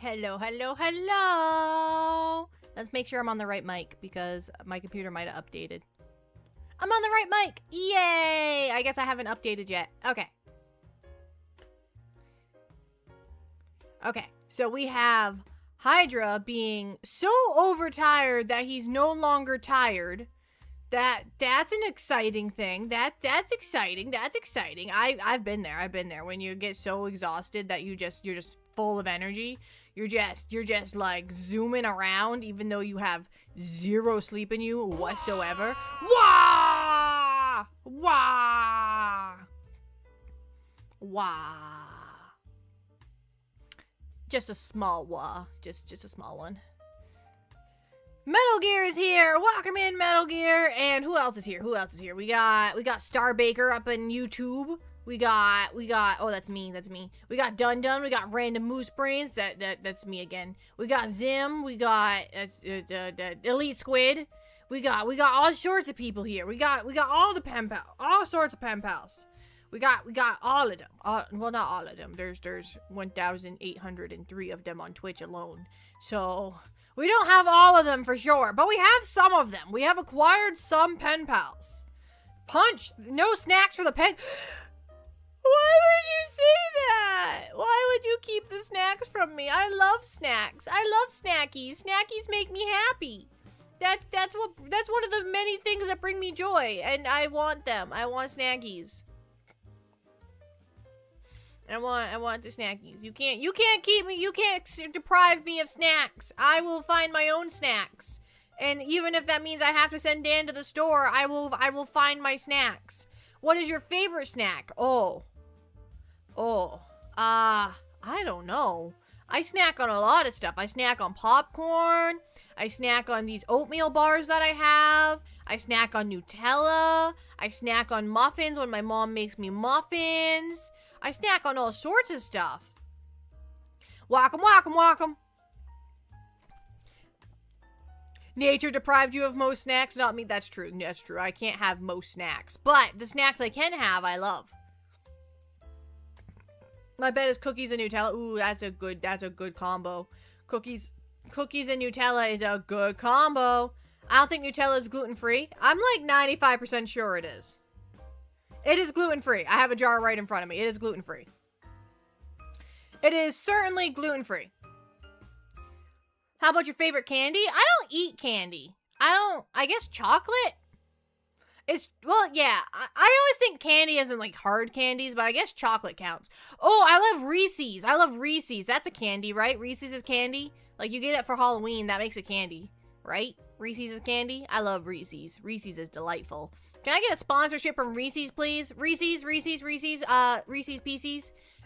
Hello, hello, hello. Let's make sure I'm on the right mic because my computer might have updated. I'm on the right mic. Yay! I guess I haven't updated yet. Okay. Okay, so we have Hydra being so overtired that he's no longer tired. That's an exciting thing. That's exciting. That's exciting. I've been there. I've been there when you get so exhausted that you're just full of energy. You're just like zooming around even though you have zero sleep in you whatsoever. Wah! Wah! Wah! Just a small wah. Just a small one. Metal Gear is here. Welcome in, Metal Gear. And who else is here? Who else is here? We got Star Baker up in YouTube. We got oh, that's me. We got Dun Dun. We got Random Moose Brains. That's me again. We got Zim. We got Elite Squid. We got all sorts of people here. We got all the pen pals. All sorts of pen pals. We got all of them. Well, not all of them. There's 1,803 of them on Twitch alone. So we don't have all of them for sure, but we have some of them. We have acquired some pen pals. Punch! No snacks for the pen. Why would you say that? Why would you keep the snacks from me? I love snacks. I love snackies. Snackies make me happy. That's one of the many things that bring me joy, and I want them. I want snackies. I want the snackies. You can't keep me. You can't deprive me of snacks. I will find my own snacks. And even if that means I have to send Dan to the store, I will find my snacks. What is your favorite snack? I don't know. I snack on a lot of stuff. I snack on popcorn. I snack on these oatmeal bars that I have. I snack on Nutella. I snack on muffins when my mom makes me muffins. I snack on all sorts of stuff. Welcome, welcome, welcome. Nature deprived you of most snacks? Not me. That's true. That's true. I can't have most snacks. But the snacks I can have, I love. My bet is cookies and Nutella. Ooh, that's a good combo. Cookies and Nutella is a good combo. I don't think Nutella is gluten-free. I'm like 95% sure it is. It is gluten-free. I have a jar right in front of me. It is gluten-free. It is certainly gluten-free. How about your favorite candy? I don't eat candy. I guess chocolate? Well, yeah. I always think candy isn't like hard candies, but I guess chocolate counts. Oh, I love Reese's. I love Reese's. That's a candy, right? Reese's is candy. Like, you get it for Halloween. That makes it candy, right? Reese's is candy. I love Reese's. Reese's is delightful. Can I get a sponsorship from Reese's, please? Reese's Pieces.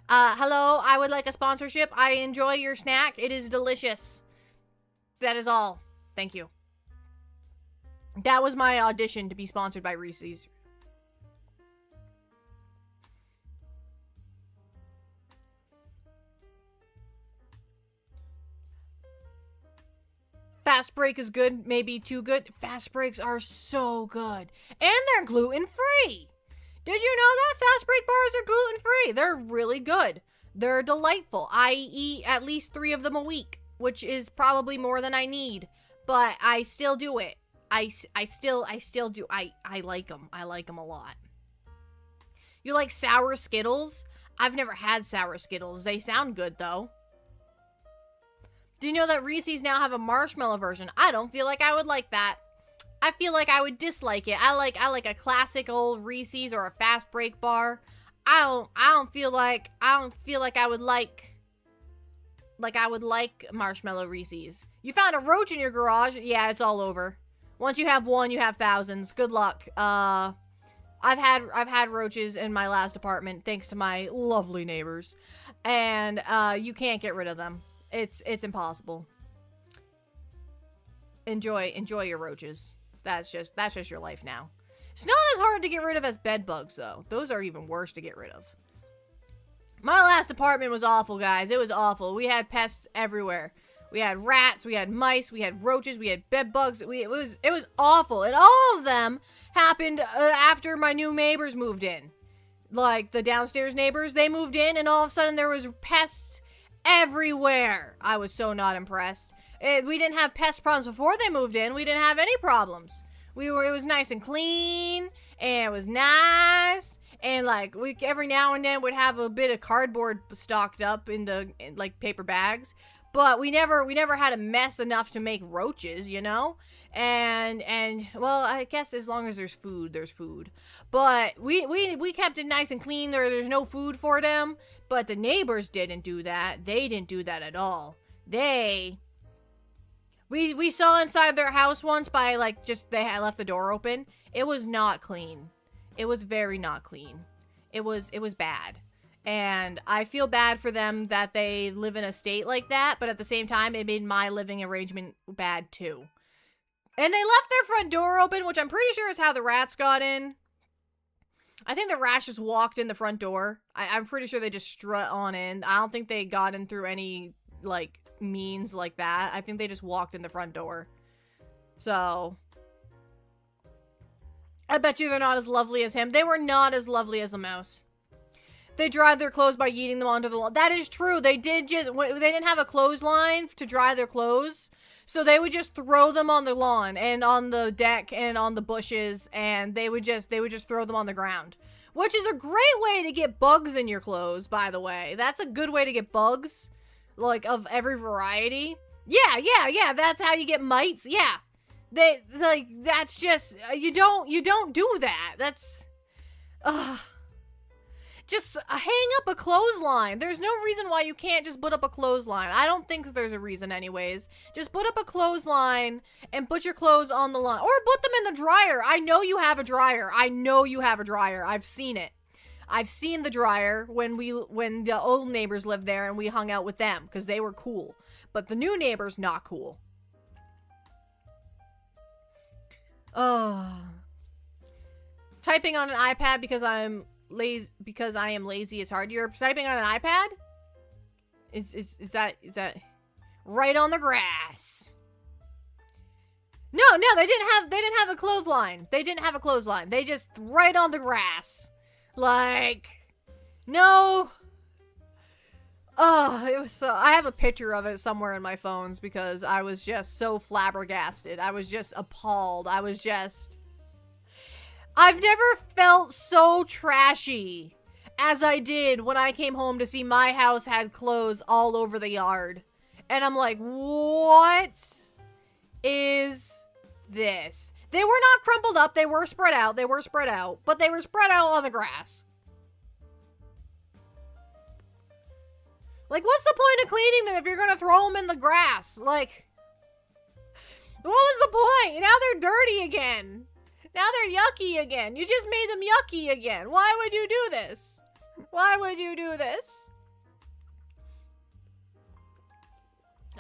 Hello, I would like a sponsorship. I enjoy your snack. It is delicious. That is all. Thank you. That was my audition to be sponsored by Reese's. Fast break is good, maybe too good. Fast breaks are so good. And they're gluten-free. Did you know that fast break bars are gluten-free? They're really good. They're delightful. I eat at least 3 of them a week, which is probably more than I need, but I still do it. I still do. I like them. I like them a lot. You like sour Skittles? I've never had sour Skittles. They sound good though. Do you know that Reese's now have a marshmallow version? I don't feel like I would like that. I feel like I would dislike it. I like a classic old Reese's or a fast break bar. I don't feel like I would like marshmallow Reese's. You found a roach in your garage? Yeah, it's all over. Once you have one, you have thousands. Good luck. I've had roaches in my last apartment thanks to my lovely neighbors. And you can't get rid of them. It's impossible. Enjoy your roaches. That's just your life now. It's not as hard to get rid of as bed bugs though. Those are even worse to get rid of. My last apartment was awful, guys. It was awful. We had pests everywhere. We had rats, we had mice, we had roaches, we had bed bugs. It was awful. And all of them happened after my new neighbors moved in. Like the downstairs neighbors, they moved in and all of a sudden there was pests everywhere. I was so not impressed. We didn't have pest problems before they moved in. We didn't have any problems. It was nice and clean, and it was nice, and like we every now and then would have a bit of cardboard stocked up in like paper bags, but we never had a mess enough to make roaches, you know? And well, I guess as long as there's food, there's food. But we kept it nice and clean. There's no food for them, but the neighbors didn't do that. They didn't do that at all. We saw inside their house once by like they had left the door open. It was not clean. It was very not clean. It was bad. And I feel bad for them that they live in a state like that, but at the same time, it made my living arrangement bad too. And they left their front door open, which I'm pretty sure is how the rats got in. I think the rats just walked in the front door. I'm pretty sure they just strut on in. I don't think they got in through any like means like that. I think they just walked in the front door. So I bet you they're not as lovely as him. They were not as lovely as a mouse. They dried their clothes by yeeting them onto the lawn. That is true. They didn't have a clothesline to dry their clothes. So they would just throw them on the lawn and on the deck and on the bushes, and they would just throw them on the ground. Which is a great way to get bugs in your clothes, by the way. That's a good way to get bugs. Like, of every variety. Yeah, that's how you get mites. Yeah. That's just, you don't do that. That's, just hang up a clothesline. There's no reason why you can't just put up a clothesline. I don't think that there's a reason anyways. Just put up a clothesline and put your clothes on the line. Or put them in the dryer. I know you have a dryer. I've seen it. I've seen the dryer when the old neighbors lived there and we hung out with them because they were cool. But the new neighbors, not cool. Typing on an iPad because I am lazy is hard. You're typing on an iPad? Is that right on the grass? No, they didn't have a clothesline. They just right on the grass. Like, no. Oh, it was so, I have a picture of it somewhere in my phones because I was just so flabbergasted. I was just appalled. I've never felt so trashy as I did when I came home to see my house had clothes all over the yard. And I'm like, what is this? They were not crumpled up. They were spread out. But they were spread out on the grass. Like, what's the point of cleaning them if you're going to throw them in the grass? Like, what was the point? Now they're dirty again. Now they're yucky again. You just made them yucky again. Why would you do this?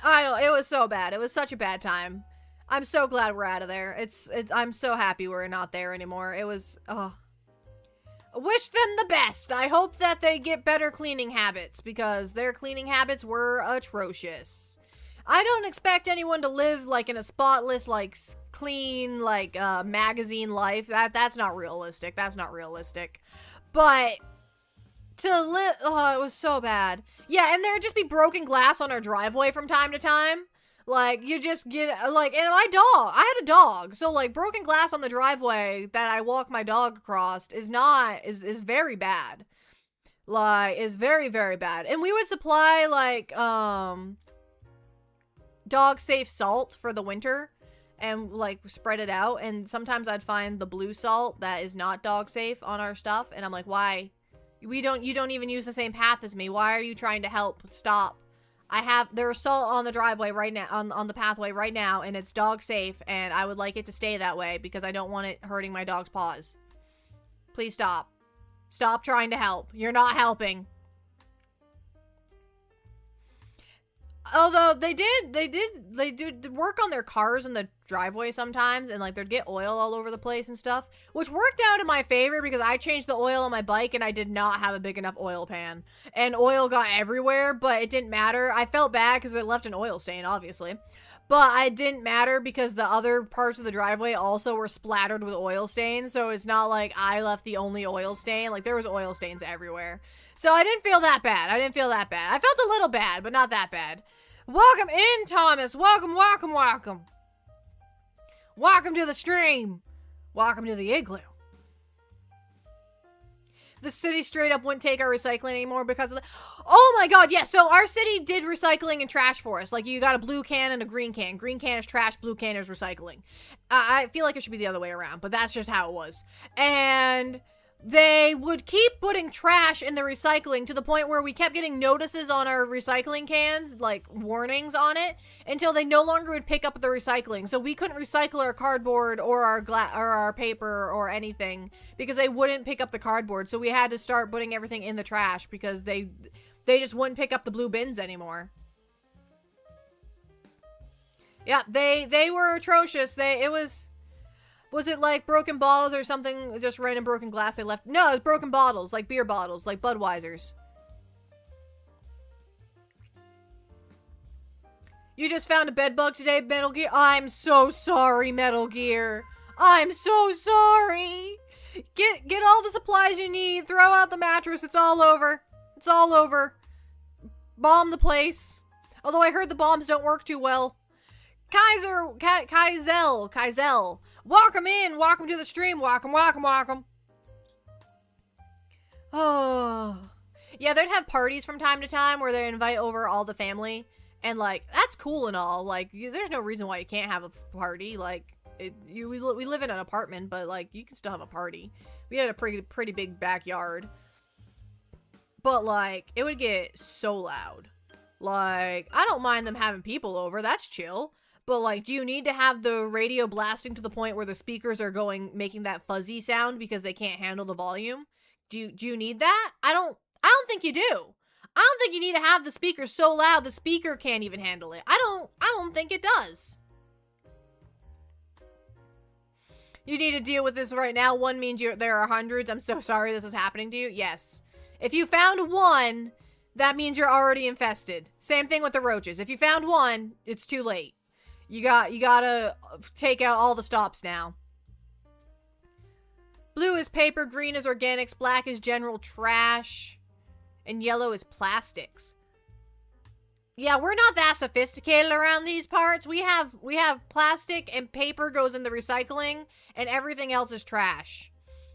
I don't know. It was so bad. It was such a bad time. I'm so glad we're out of there. I'm so happy we're not there anymore. It was, wish them the best. I hope that they get better cleaning habits because their cleaning habits were atrocious. I don't expect anyone to live like in a spotless, like clean, like magazine life. That's not realistic. But to live, it was so bad. Yeah, and there'd just be broken glass on our driveway from time to time. Like, you just get, like, and I had a dog, so, like, broken glass on the driveway that I walk my dog across is very bad. Like, is very, very bad. And we would supply, like, dog-safe salt for the winter and, like, spread it out, and sometimes I'd find the blue salt that is not dog-safe on our stuff, and I'm like, why? You don't even use the same path as me. Why are you trying to help? Stop. There's salt on the driveway right now, on the pathway right now, and it's dog safe, and I would like it to stay that way because I don't want it hurting my dog's paws. Please stop. Stop trying to help. You're not helping. Although they did work on their cars in the driveway sometimes, and like there'd get oil all over the place and stuff, which worked out in my favor because I changed the oil on my bike and I did not have a big enough oil pan, and oil got everywhere, but it didn't matter. I felt bad because it left an oil stain, obviously, But it didn't matter because the other parts of the driveway also were splattered with oil stains. So it's not like I left the only oil stain. Like, there was oil stains everywhere. So I didn't feel that bad. I felt a little bad, but not that bad. Welcome in, Thomas. Welcome, welcome, welcome. Welcome to the stream. Welcome to the igloo. The city straight up wouldn't take our recycling anymore because of the... Oh my god, yeah. So our city did recycling and trash for us. Like, you got a blue can and a green can. Green can is trash, blue can is recycling. I feel like it should be the other way around, but that's just how it was. And they would keep putting trash in the recycling to the point where we kept getting notices on our recycling cans, like warnings on it, until they no longer would pick up the recycling. So we couldn't recycle our cardboard or our paper or anything because they wouldn't pick up the cardboard. So we had to start putting everything in the trash because they just wouldn't pick up the blue bins anymore. Yeah, they were atrocious. Was it like broken bottles or something, just random broken glass they left? No, it was broken bottles, like beer bottles, like Budweiser's. You just found a bed bug today, Metal Gear? I'm so sorry, Metal Gear. I'm so sorry. Get all the supplies you need. Throw out the mattress. It's all over. It's all over. Bomb the place. Although I heard the bombs don't work too well. Kaizel. Welcome in. Welcome to the stream. Welcome, welcome, welcome. Oh. Yeah, they'd have parties from time to time where they invite over all the family. And, like, that's cool and all. Like, there's no reason why you can't have a party. Like, we live in an apartment, but, like, you can still have a party. We had a pretty big backyard. But, like, it would get so loud. Like, I don't mind them having people over. That's chill. But, like, do you need to have the radio blasting to the point where the speakers are making that fuzzy sound because they can't handle the volume? Do you need that? I don't think you do. I don't think you need to have the speaker so loud the speaker can't even handle it. I don't think it does. You need to deal with this right now. One means there are hundreds. I'm so sorry this is happening to you. Yes. If you found one, that means you're already infested. Same thing with the roaches. If you found one, it's too late. You gotta take out all the stops now. Blue is paper, green is organics, black is general trash, and yellow is plastics. Yeah, we're not that sophisticated around these parts. We have plastic and paper goes in the recycling, and everything else is trash.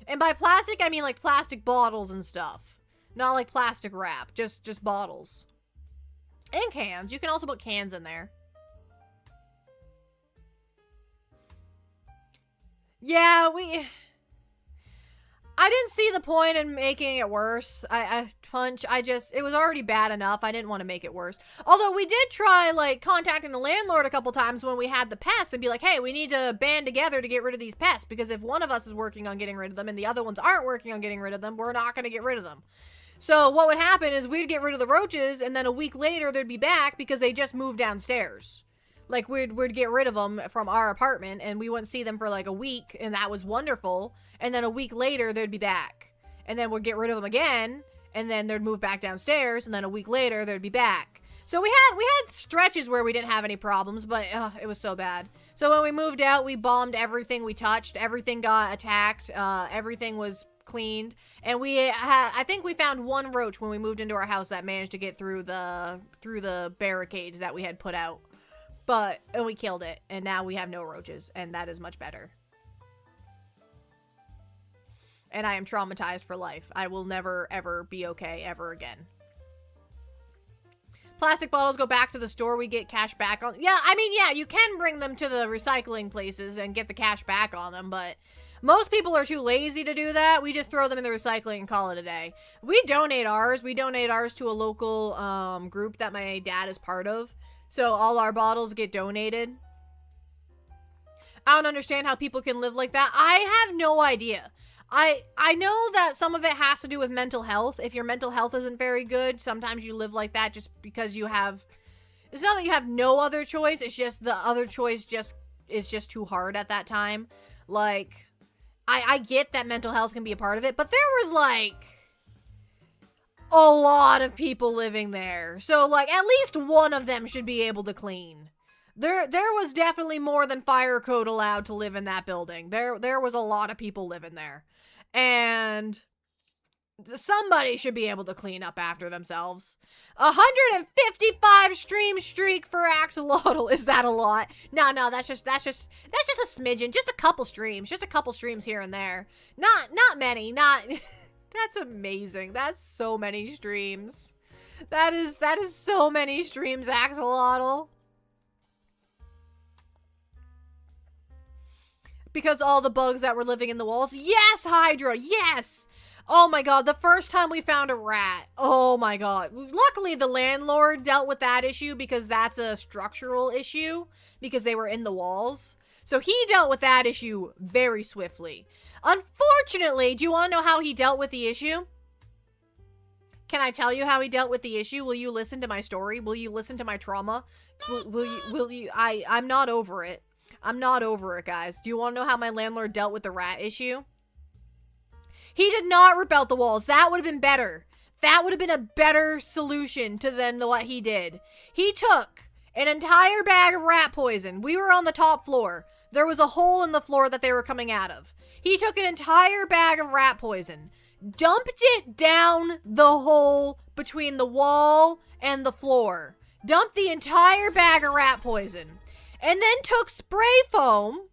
And by plastic, I mean like plastic bottles and stuff. Not like plastic wrap, just bottles. And cans. You can also put cans in there. Yeah, I didn't see the point in making it worse. It was already bad enough. I didn't want to make it worse. Although we did try, like, contacting the landlord a couple times when we had the pests and be like, hey, we need to band together to get rid of these pests, because if one of us is working on getting rid of them and the other ones aren't working on getting rid of them, we're not going to get rid of them. So what would happen is we'd get rid of the roaches, and then a week later they'd be back because they just moved downstairs. Like, we'd get rid of them from our apartment, and we wouldn't see them for, like, a week, and that was wonderful. And then a week later, they'd be back. And then we'd get rid of them again, and then they'd move back downstairs, and then a week later, they'd be back. So we had stretches where we didn't have any problems, but it was so bad. So when we moved out, we bombed everything we touched. Everything got attacked. Everything was cleaned. And I think we found one roach when we moved into our house that managed to get through the barricades that we had put out. And we killed it, and now we have no roaches, and that is much better. And I am traumatized for life. I will never, ever be okay ever again. Plastic bottles go back to the store. We get cash back on. Yeah, I mean, yeah, you can bring them to the recycling places and get the cash back on them, but most people are too lazy to do that. We just throw them in the recycling and call it a day. We donate ours. We donate ours to a local group that my dad is part of. So all our bottles get donated. I don't understand how people can live like that. I have no idea. I know that some of it has to do with mental health. If your mental health isn't very good, sometimes you live like that just because you have... It's not that you have no other choice. It's just the other choice is just too hard at that time. Like, I get that mental health can be a part of it, but there was, like, a lot of people living there. So, like, at least one of them should be able to clean. There was definitely more than fire code allowed to live in that building. There was a lot of people living there. And somebody should be able to clean up after themselves. 155 stream streak for Axolotl. Is that a lot? No, that's just a smidgen. Just a couple streams. Just a couple streams here and there. Not many. Not That's amazing. That's so many streams. That is so many streams, Axolotl. Because all the bugs that were living in the walls. Yes, Hydra. Yes. Oh my god, the first time we found a rat. Oh my god. Luckily, the landlord dealt with that issue because that's a structural issue because they were in the walls. So he dealt with that issue very swiftly. Unfortunately, do you want to know how he dealt with the issue? Can I tell you how he dealt with the issue? Will you listen to my story? Will you listen to my trauma? Will you? I'm not over it. I'm not over it, guys. Do you want to know how my landlord dealt with the rat issue? He did not rip out the walls. That would have been better. That would have been a better solution than what he did. He took an entire bag of rat poison. We were on the top floor. There was a hole in the floor that they were coming out of. He took an entire bag of rat poison, dumped it down the hole between the wall and the floor. Dumped the entire bag of rat poison. And then took spray foam,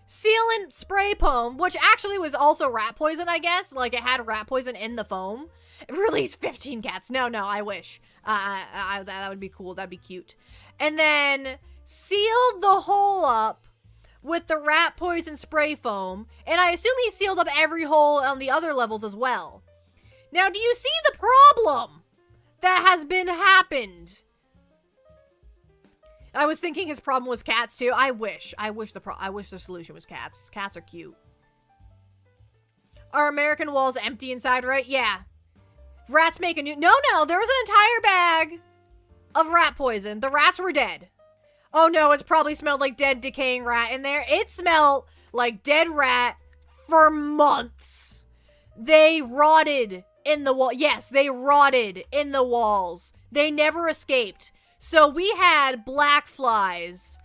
sealant spray foam, which actually was also rat poison, I guess. Like, it had rat poison in the foam. It released 15 cats. No, I wish. That would be cool. That'd be cute. And then sealed the hole up with the rat poison spray foam. And I assume he sealed up every hole on the other levels as well. Now, do you see the problem that has been happened? I was thinking his problem was cats too. I wish the solution was cats. Cats are cute. Are American walls empty inside, right? Yeah. Rats make a new... No, there was an entire bag of rat poison. The rats were dead. Oh no, it's probably smelled like dead, decaying rat in there. It smelled like dead rat for months. They rotted in the wall. Yes, they rotted in the walls. They never escaped. So we had black flies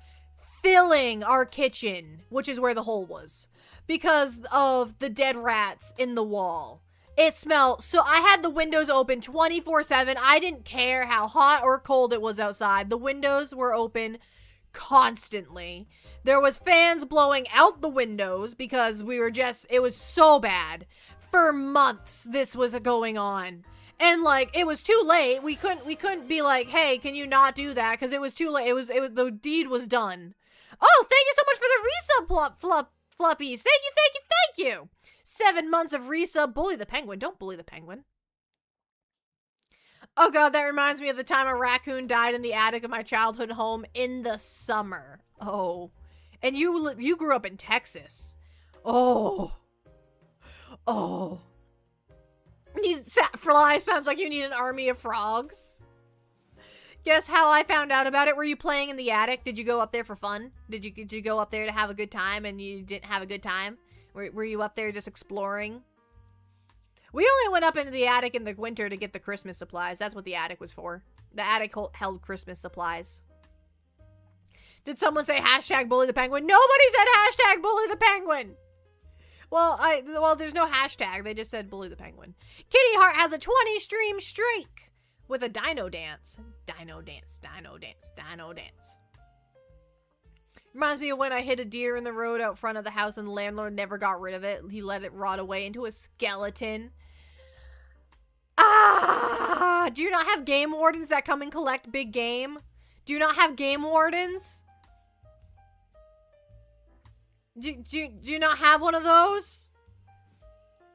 filling our kitchen, which is where the hole was, because of the dead rats in the wall. It smelled, so I had the windows open 24/7. I didn't care how hot or cold it was outside. The windows were open constantly. There was fans blowing out the windows because it was so bad. For months, this was going on. And like, it was too late. We couldn't be like, hey, can you not do that? Because it was too late. It was the deed was done. Oh, thank you so much for the resub fluppies. Thank you. 7 months of resub. Bully the penguin. Don't bully the penguin. Oh god, that reminds me of the time a raccoon died in the attic of my childhood home in the summer. Oh. And you grew up in Texas. Oh. Fly sounds like you need an army of frogs. Guess how I found out about it? Were you playing in the attic? Did you go up there for fun? Did you go up there to have a good time and you didn't have a good time? Were you up there just exploring? We only went up into the attic in the winter to get the Christmas supplies. That's what the attic was for. The attic held Christmas supplies. Did someone say hashtag bully the penguin? Nobody said hashtag bully the penguin. Well, there's no hashtag. They just said bully the penguin. Kitty Heart has a 20 stream streak with a dino dance. Dino dance. Reminds me of when I hit a deer in the road out front of the house and the landlord never got rid of it. He let it rot away into a skeleton. Ah! Do you not have game wardens that come and collect big game? Do you not have game wardens? Do you not have one of those?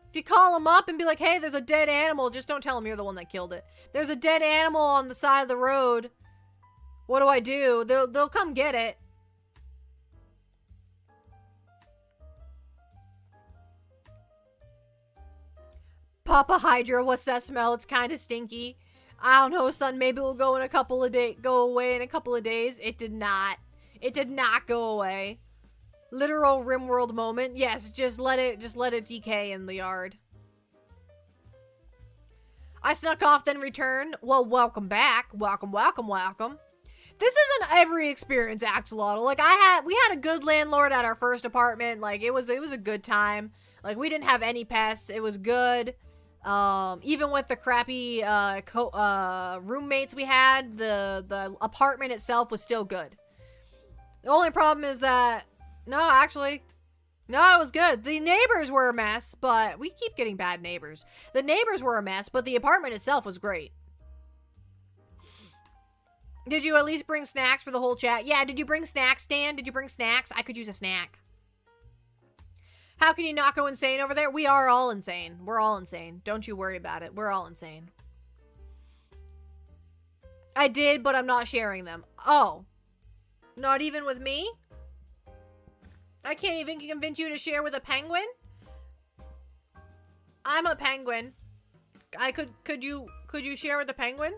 If you call them up and be like, hey, there's a dead animal, just don't tell them you're the one that killed it. There's a dead animal on the side of the road. What do I do? They'll come get it. Papa Hydra, what's that smell? It's kind of stinky. I don't know, son. Maybe it will go away in a couple of days. It did not. It did not go away. Literal RimWorld moment. Yes, just let it decay in the yard. I snuck off then returned. Well, welcome back. Welcome. This isn't every experience, Axolotl. Like, we had a good landlord at our first apartment. Like, it was a good time. Like, we didn't have any pests. It was good. Even with the crappy, roommates we had, the apartment itself was still good. The only problem is that, no, actually, no, it was good. The neighbors were a mess, but we keep getting bad neighbors. The neighbors were a mess, but the apartment itself was great. Did you at least bring snacks for the whole chat? Yeah, did you bring snacks, Stan? Did you bring snacks? I could use a snack. How can you not go insane over there? We are all insane. We're all insane. Don't you worry about it. We're all insane. I did, but I'm not sharing them. Oh. Not even with me? I can't even convince you to share with a penguin? I'm a penguin. Could you share with a penguin?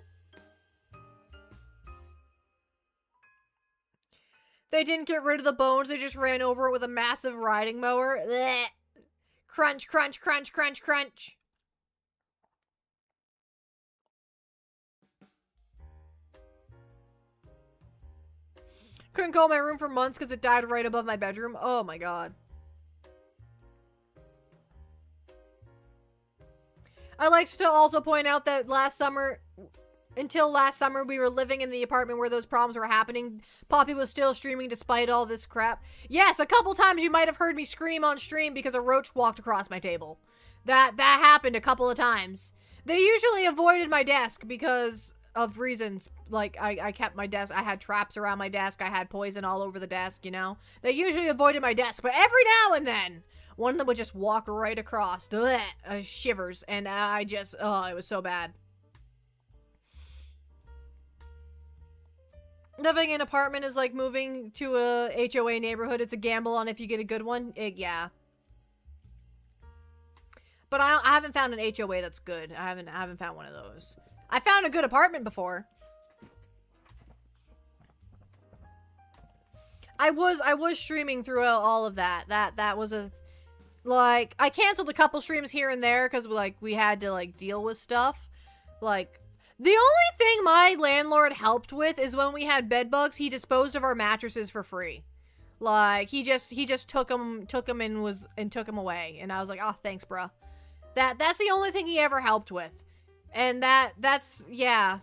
They didn't get rid of the bones, they just ran over it with a massive riding mower. Blech. Crunch, crunch, crunch, crunch, crunch. Couldn't call my room for months because it died right above my bedroom. Oh my god. I like to also point out that until last summer, we were living in the apartment where those problems were happening. Poppy was still streaming despite all this crap. Yes, a couple times you might have heard me scream on stream because a roach walked across my table. That happened a couple of times. They usually avoided my desk because of reasons. Like, I kept my desk. I had traps around my desk. I had poison all over the desk, you know? They usually avoided my desk, but every now and then, one of them would just walk right across. Blech, shivers. And I just, oh, it was so bad. Living in an apartment is like moving to a HOA neighborhood. It's a gamble on if you get a good one. Yeah. But I haven't found an HOA that's good. I haven't found one of those. I found a good apartment before. I was streaming throughout all of that. That was like, I canceled a couple streams here and there because we had to like deal with stuff. Like, the only thing my landlord helped with is when we had bed bugs, he disposed of our mattresses for free. Like, he just took them and took them away. And I was like, oh, thanks, bruh. That's the only thing he ever helped with. And that's, yeah.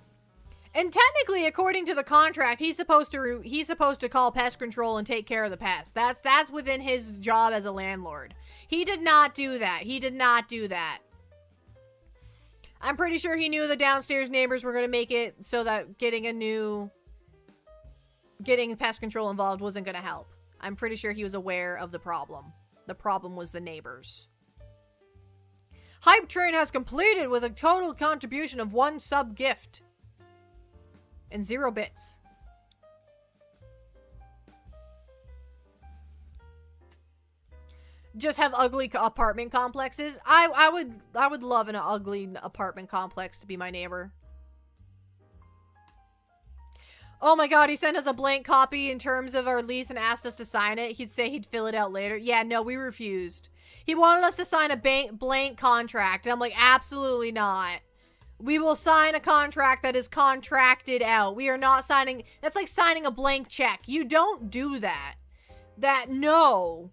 And technically, according to the contract, he's supposed to call pest control and take care of the pests. That's within his job as a landlord. He did not do that. He did not do that. I'm pretty sure he knew the downstairs neighbors were going to make it so that getting pest control involved wasn't going to help. I'm pretty sure he was aware of the problem. The problem was the neighbors. Hype Train has completed with a total contribution of 1 sub gift. And 0 bits. Just have ugly apartment complexes. I would love an ugly apartment complex to be my neighbor. Oh my god, he sent us a blank copy in terms of our lease and asked us to sign it. He'd say he'd fill it out later. Yeah, no, we refused. He wanted us to sign a blank contract. And I'm like, absolutely not. We will sign a contract that is contracted out. We are not signing... That's like signing a blank check. You don't do that. No.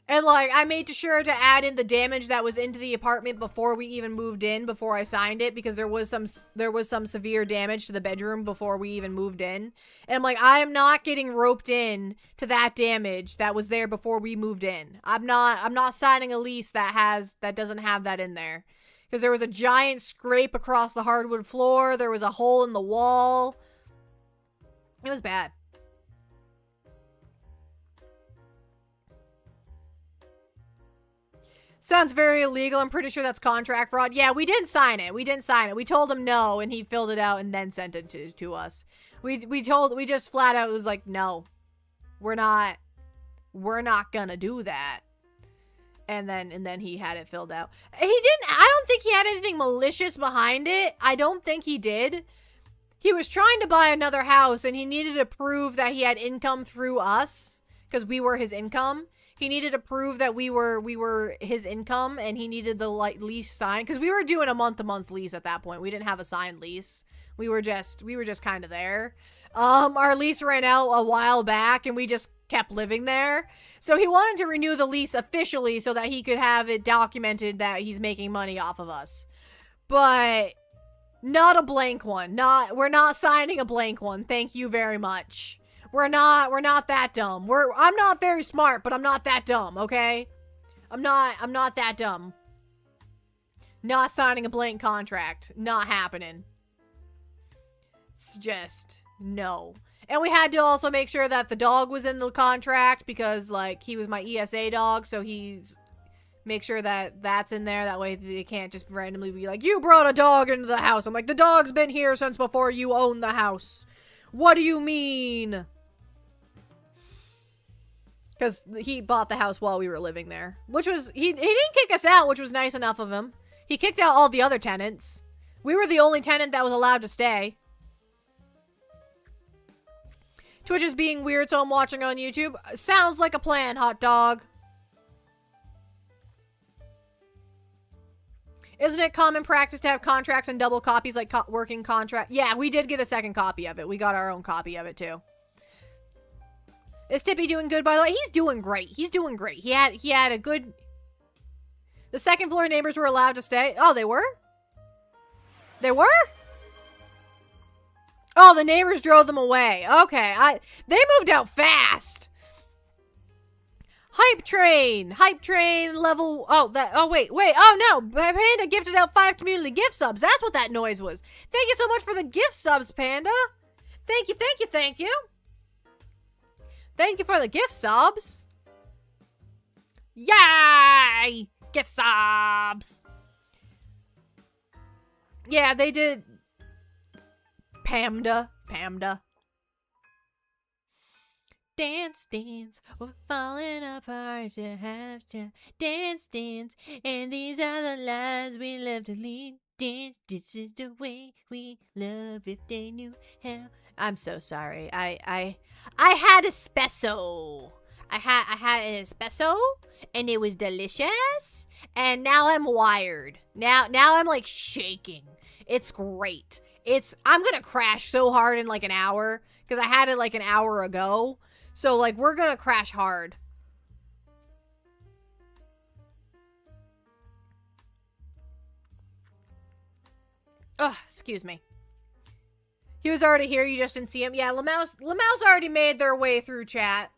And, like, I made sure to add in the damage that was into the apartment before we even moved in, before I signed it, because there was some severe damage to the bedroom before we even moved in. And I'm like, I am not getting roped in to that damage that was there before we moved in. I'm not signing a lease that doesn't have that in there. Because there was a giant scrape across the hardwood floor. There was a hole in the wall. It was bad. Sounds very illegal. I'm pretty sure that's contract fraud. Yeah, we didn't sign it. We told him no, and he filled it out and then sent it to us. We just flat out was like, no, we're not gonna do that. And then he had it filled out. I don't think he had anything malicious behind it. I don't think he did. He was trying to buy another house, and he needed to prove that he had income through us, because we were his income. He needed to prove that we were his income, and he needed the lease signed, because we were doing a month-to-month lease at that point. We didn't have a signed lease. We were just kind of there. Our lease ran out a while back and we just kept living there. So he wanted to renew the lease officially so that he could have it documented that he's making money off of us. But not a blank one. We're not signing a blank one. Thank you very much. We're not that dumb. I'm not very smart, but I'm not that dumb, okay? I'm not that dumb. Not signing a blank contract. Not happening. It's just no. And we had to also make sure that the dog was in the contract because, like, he was my ESA dog, so make sure that that's in there. That way they can't just randomly be like, you brought a dog into the house. I'm like, the dog's been here since before you owned the house. What do you mean? Because he bought the house while we were living there. Which was, he didn't kick us out, which was nice enough of him. He kicked out all the other tenants. We were the only tenant that was allowed to stay. Twitch is being weird, so I'm watching on YouTube. Sounds like a plan, hot dog. Isn't it common practice to have contracts and double copies like working contract? Yeah, we did get a second copy of it. We got our own copy of it too. Is Tippy doing good, by the way? He's doing great. He's doing great. He had a good... The second floor neighbors were allowed to stay. Oh, they were? They were? Oh, the neighbors drove them away. Okay, they moved out fast. Hype train level. Oh, wait. Oh, no. Panda gifted out 5 community gift subs. That's what that noise was. Thank you so much for the gift subs, Panda. Thank you. Thank you for the gift subs. Yay! Gift subs. Yeah, they did. Pamda. Dance, we're falling apart to have to dance, and these are the lives we love to lead. Dance, this is the way we love if they knew how. I'm so sorry. I had espresso. I had an espresso, and it was delicious, and now I'm wired. Now I'm like shaking. It's great. I'm gonna crash so hard in like an hour because I had it like an hour ago. So like we're gonna crash hard. Ugh, excuse me. He was already here, you just didn't see him. Yeah, Lamouse already made their way through chat.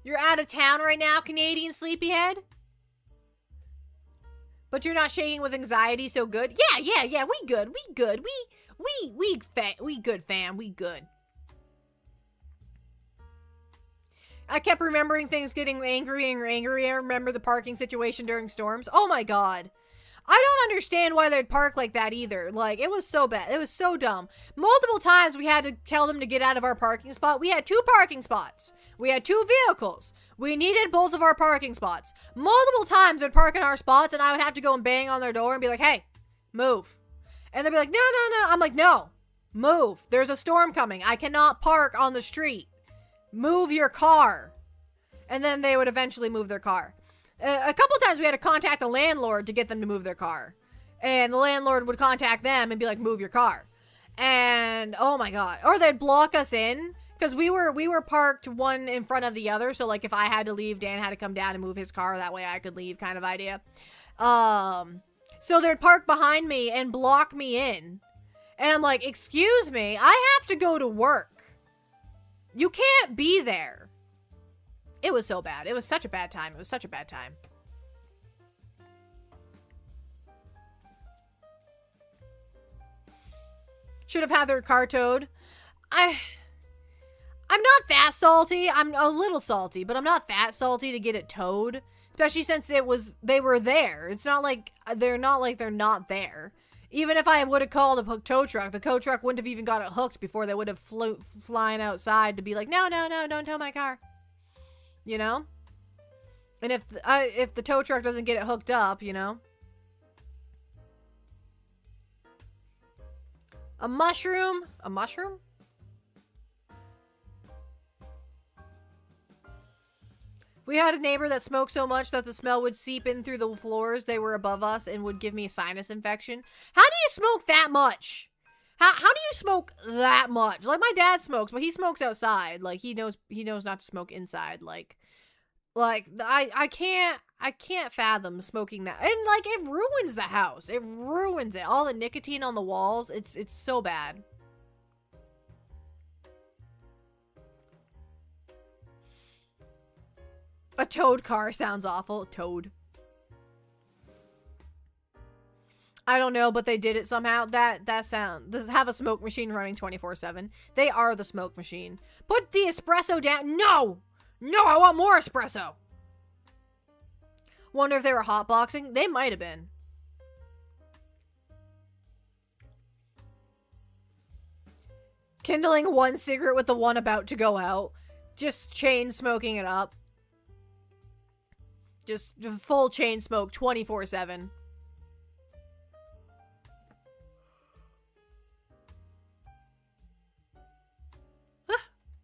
You're out of town right now, Canadian sleepyhead? But you're not shaking with anxiety, so good. Yeah, we good. We good, fam. We good. I kept remembering things getting angrier and angrier. I remember the parking situation during storms. Oh my god. I don't understand why they'd park like that either. Like, it was so bad. It was so dumb. Multiple times we had to tell them to get out of our parking spot. We had 2 parking spots. We had 2 vehicles. We needed both of our parking spots. Multiple times they'd park in our spots and I would have to go and bang on their door and be like, hey, move. And they'd be like, no. I'm like, no, move. There's a storm coming. I cannot park on the street. Move your car. And then they would eventually move their car. A couple times we had to contact the landlord to get them to move their car. And the landlord would contact them and be like, move your car. And oh my god. Or they'd block us in. Because we were parked one in front of the other. So like if I had to leave, Dan had to come down and move his car. That way I could leave, kind of idea. So they'd park behind me and block me in. And I'm like, excuse me, I have to go to work. You can't be there. It was so bad. It was such a bad time. Should have had their car towed. I'm not that salty. I'm a little salty, but I'm not that salty to get it towed. Especially since they were there. It's not like they're not there. Even if I would have called a tow truck, the tow truck wouldn't have even got it hooked before they would have flying outside to be like, no, don't tow my car. You know? And if the tow truck doesn't get it hooked up, you know? A mushroom? A mushroom? We had a neighbor that smoked so much that the smell would seep in through the floors. They were above us and would give me a sinus infection. How do you smoke that much? How do you smoke that much? Like, my dad smokes, but he smokes outside. Like, he knows not to smoke inside. Like I can't fathom smoking that. And like, it ruins the house. It ruins it. All the nicotine on the walls. It's so bad. A toad car sounds awful. Toad. I don't know, but they did it somehow. That sound. Does have a smoke machine running 24/7. They are the smoke machine. Put the espresso down. No! No, I want more espresso. Wonder if they were hotboxing. They might have been. Kindling one cigarette with the one about to go out. Just chain smoking it up. Just full chain smoke 24/7.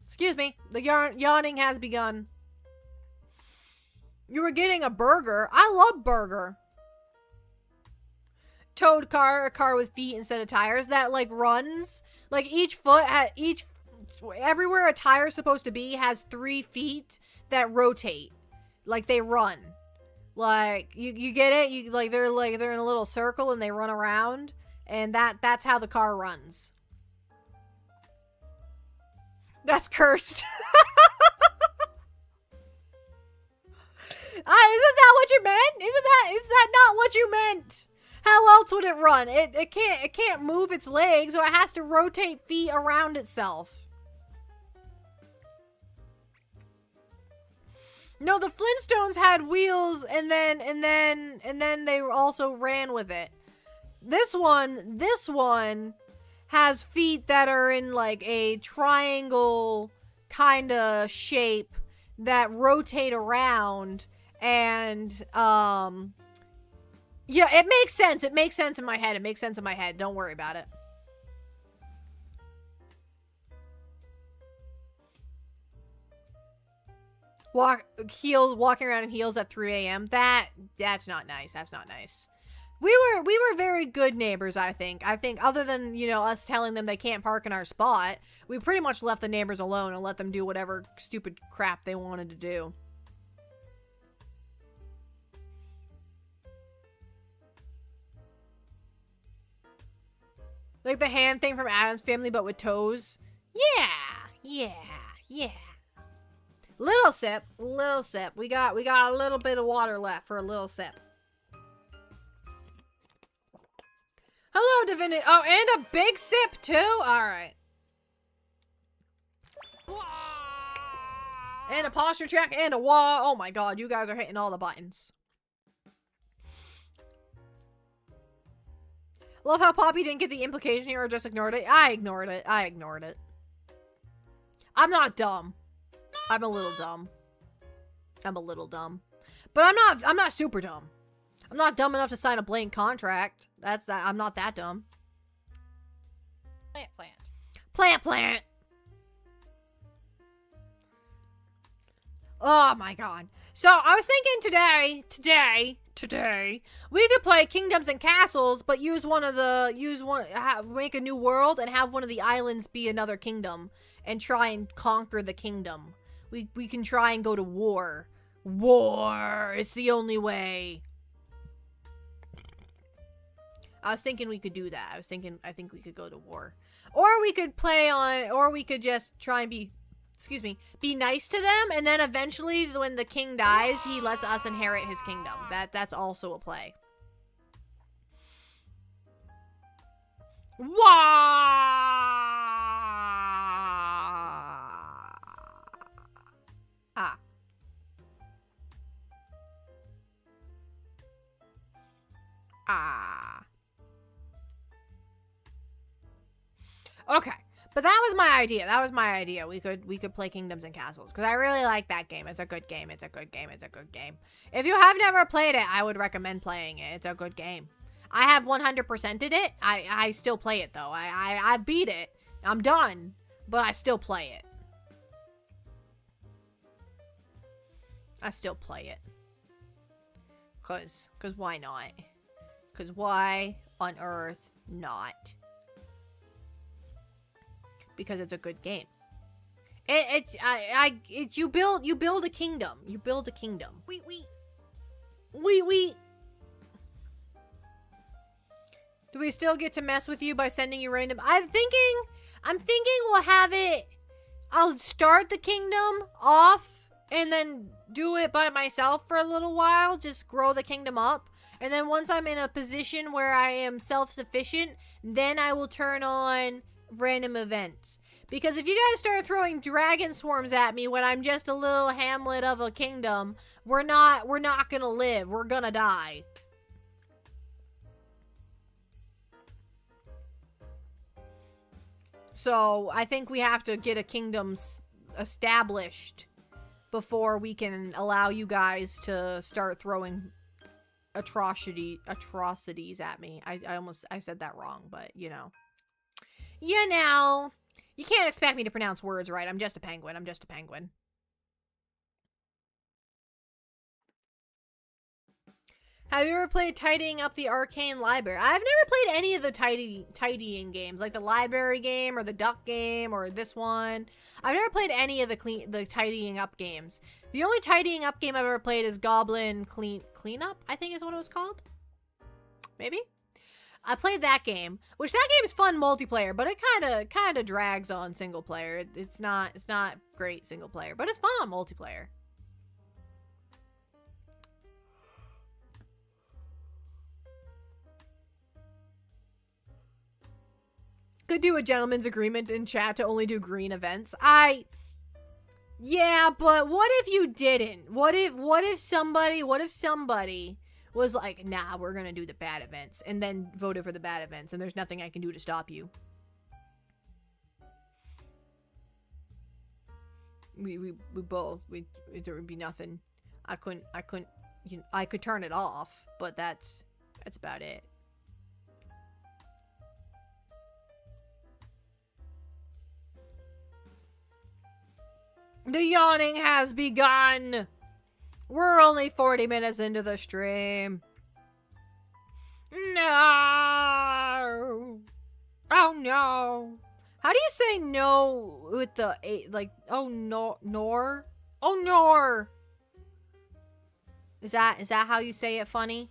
Excuse me. The yawning has begun. You were getting a burger. I love burger. Toad car, a car with feet instead of tires that like runs. Like each foot at everywhere a tire is supposed to be has 3 feet that rotate. Like they run. Like you get it? You they're in a little circle and they run around, and that's how the car runs. That's cursed. Isn't that what you meant? Is that not what you meant? How else would it run? It can't move its legs, so it has to rotate feet around itself. No, the Flintstones had wheels and then they also ran with it. This one has feet that are in like a triangle kind of shape that rotate around, and yeah, it makes sense. It makes sense in my head. It makes sense in my head. Don't worry about it. Walking around in heels at 3 a.m. That's not nice. That's not nice. We were very good neighbors, I think. I think other than, you know, us telling them they can't park in our spot, we pretty much left the neighbors alone and let them do whatever stupid crap they wanted to do. Like the hand thing from Addams Family, but with toes. Yeah. Little sip. We got a little bit of water left for a little sip. Hello, Divinity. Oh, and a big sip, too? Alright. And a posture check and a wall. Oh my god, you guys are hitting all the buttons. Love how Poppy didn't get the implication here or just ignored it. I ignored it. I'm not dumb. I'm a little dumb. But I'm not super dumb. I'm not dumb enough to sign a blank contract. I'm not that dumb. Plant. Oh my god. So I was thinking today, we could play Kingdoms and Castles, but make a new world and have one of the islands be another kingdom and try and conquer the kingdom. We can try and go to war. War! It's the only way. I was thinking we could do that. I think we could go to war. Or we could just try and be nice to them, and then eventually when the king dies, he lets us inherit his kingdom. That's also a play. Okay, but that was my idea. We could play Kingdoms and Castles because I really like that game. It's a good game. If you have never played it, I would recommend playing it. It's a good game. I have 100%ed it. I still play it though. I beat it. I'm done, but I still play it. I still play it. Cause why not? Cause why on earth not? Because it's a good game. You build a kingdom. You build a kingdom. We. Do we still get to mess with you by sending you random? I'm thinking we'll have it. I'll start the kingdom off and then do it by myself for a little while. Just grow the kingdom up. And then once I'm in a position where I am self-sufficient, then I will turn on random events. Because if you guys start throwing dragon swarms at me when I'm just a little hamlet of a kingdom, we're not gonna live. We're gonna die. So I think we have to get a kingdom established before we can allow you guys to start throwing atrocities at me. I said that wrong, but you know. You can't expect me to pronounce words right. I'm just a penguin. Have you ever played Tidying Up the Arcane Library? I've never played any of the tidying games, like the library game or the duck game or this one. I've never played any of the tidying up games. The only tidying up game I've ever played is Goblin Cleanup, I think is what it was called. Maybe? I played that game, which that game is fun multiplayer, but it kind of drags on single player. It's not great single player, but it's fun on multiplayer. Could do a gentleman's agreement in chat to only do green events. Yeah, but what if you didn't? What if somebody was like, nah, we're gonna do the bad events, and then voted for the bad events, and there's nothing I can do to stop you. We both, there would be nothing. I couldn't, you know, I could turn it off, but that's about it. The yawning has begun. We're only 40 minutes into the stream. No. Oh no. How do you say no with the like? Oh no, nor. Oh nor. Is that how you say it? Funny.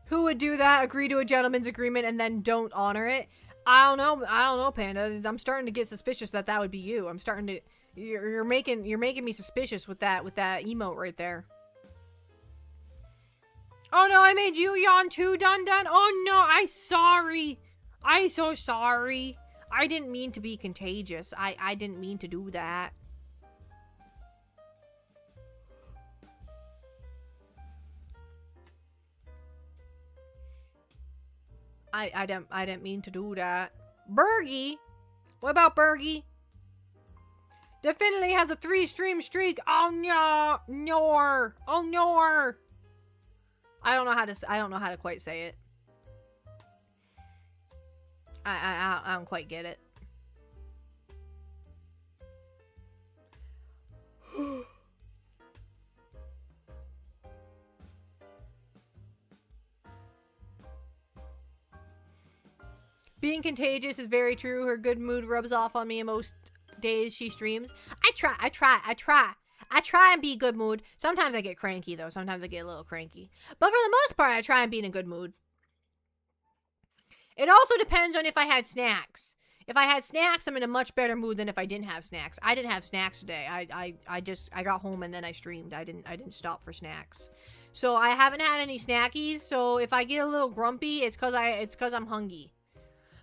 Who would do that? Agree to a gentleman's agreement and then don't honor it? I don't know, Panda. I'm starting to get suspicious that would be you. I'm starting to. You're making me suspicious with that emote right there. Oh no, I made you yawn too, Dun. Oh no, I'm so sorry. I didn't mean to be contagious. I didn't mean to do that. I didn't mean to do that. Bergie? What about Bergie? Definitely has a 3-stream streak. Oh no, nor. Oh nor. I don't know how to quite say it. I don't quite get it. Being contagious is very true. Her good mood rubs off on me most days she streams. I try and be good mood. Sometimes I get cranky though. Sometimes I get a little cranky. But for the most part, I try and be in a good mood. It also depends on if I had snacks. If I had snacks, I'm in a much better mood than if I didn't have snacks. I didn't have snacks today. I got home and then I streamed. I didn't stop for snacks. So I haven't had any snackies. So if I get a little grumpy, it's cause I'm hungry.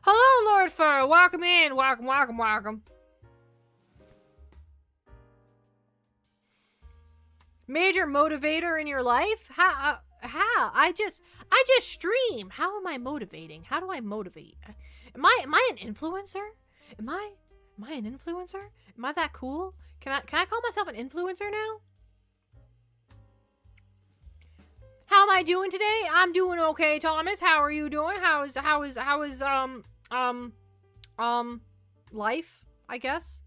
Hello, Lord Fur. Welcome in. Welcome. Major motivator in your life? How? I just stream. How am I motivating? How do I motivate? Am I an influencer? Am I an influencer? Am I that cool? Can I call myself an influencer now? How am I doing today? I'm doing okay, Thomas. How are you doing? How is Life, I guess.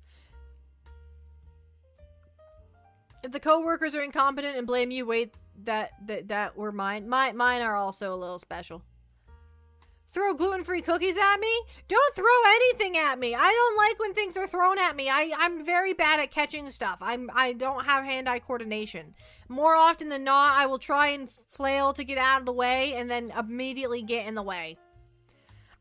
If the coworkers are incompetent and blame you, wait, that were mine. Mine are also a little special. Throw gluten-free cookies at me? Don't throw anything at me. I don't like when things are thrown at me. I'm very bad at catching stuff. I don't have hand-eye coordination. More often than not, I will try and flail to get out of the way and then immediately get in the way.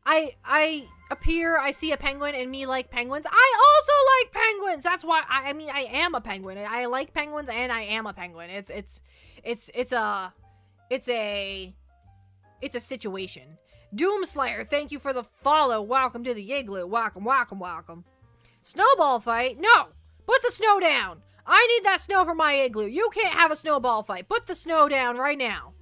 I see a penguin and me like penguins. I also like penguins. That's why I mean I am a penguin. I like penguins and I am a penguin. It's a situation. Doomslayer, thank you for the follow. Welcome to the igloo. Welcome, welcome, welcome. Snowball fight? No. Put the snow down. I need that snow for my igloo. You can't have a snowball fight. Put the snow down right now.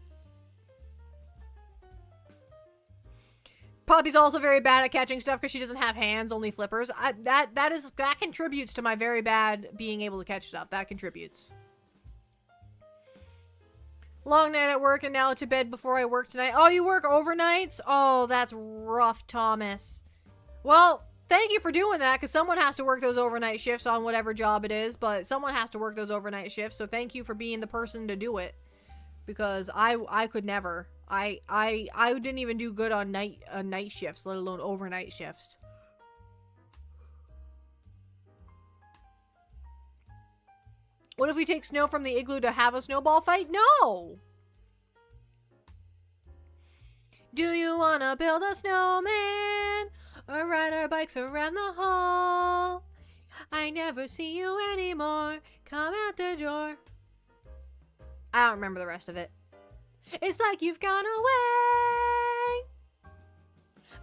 Poppy's also very bad at catching stuff because she doesn't have hands, only flippers. That contributes to my very bad being able to catch stuff. That contributes. Long night at work and now to bed before I work tonight. Oh, you work overnights? Oh, that's rough, Thomas. Well, thank you for doing that because someone has to work those overnight shifts on whatever job it is, but someone has to work those overnight shifts, so thank you for being the person to do it because I could never. I didn't even do good on night shifts, let alone overnight shifts. What if we take snow from the igloo to have a snowball fight? No! Do you wanna build a snowman or ride our bikes around the hall? I never see you anymore. Come out the door. I don't remember the rest of it. It's like you've gone away.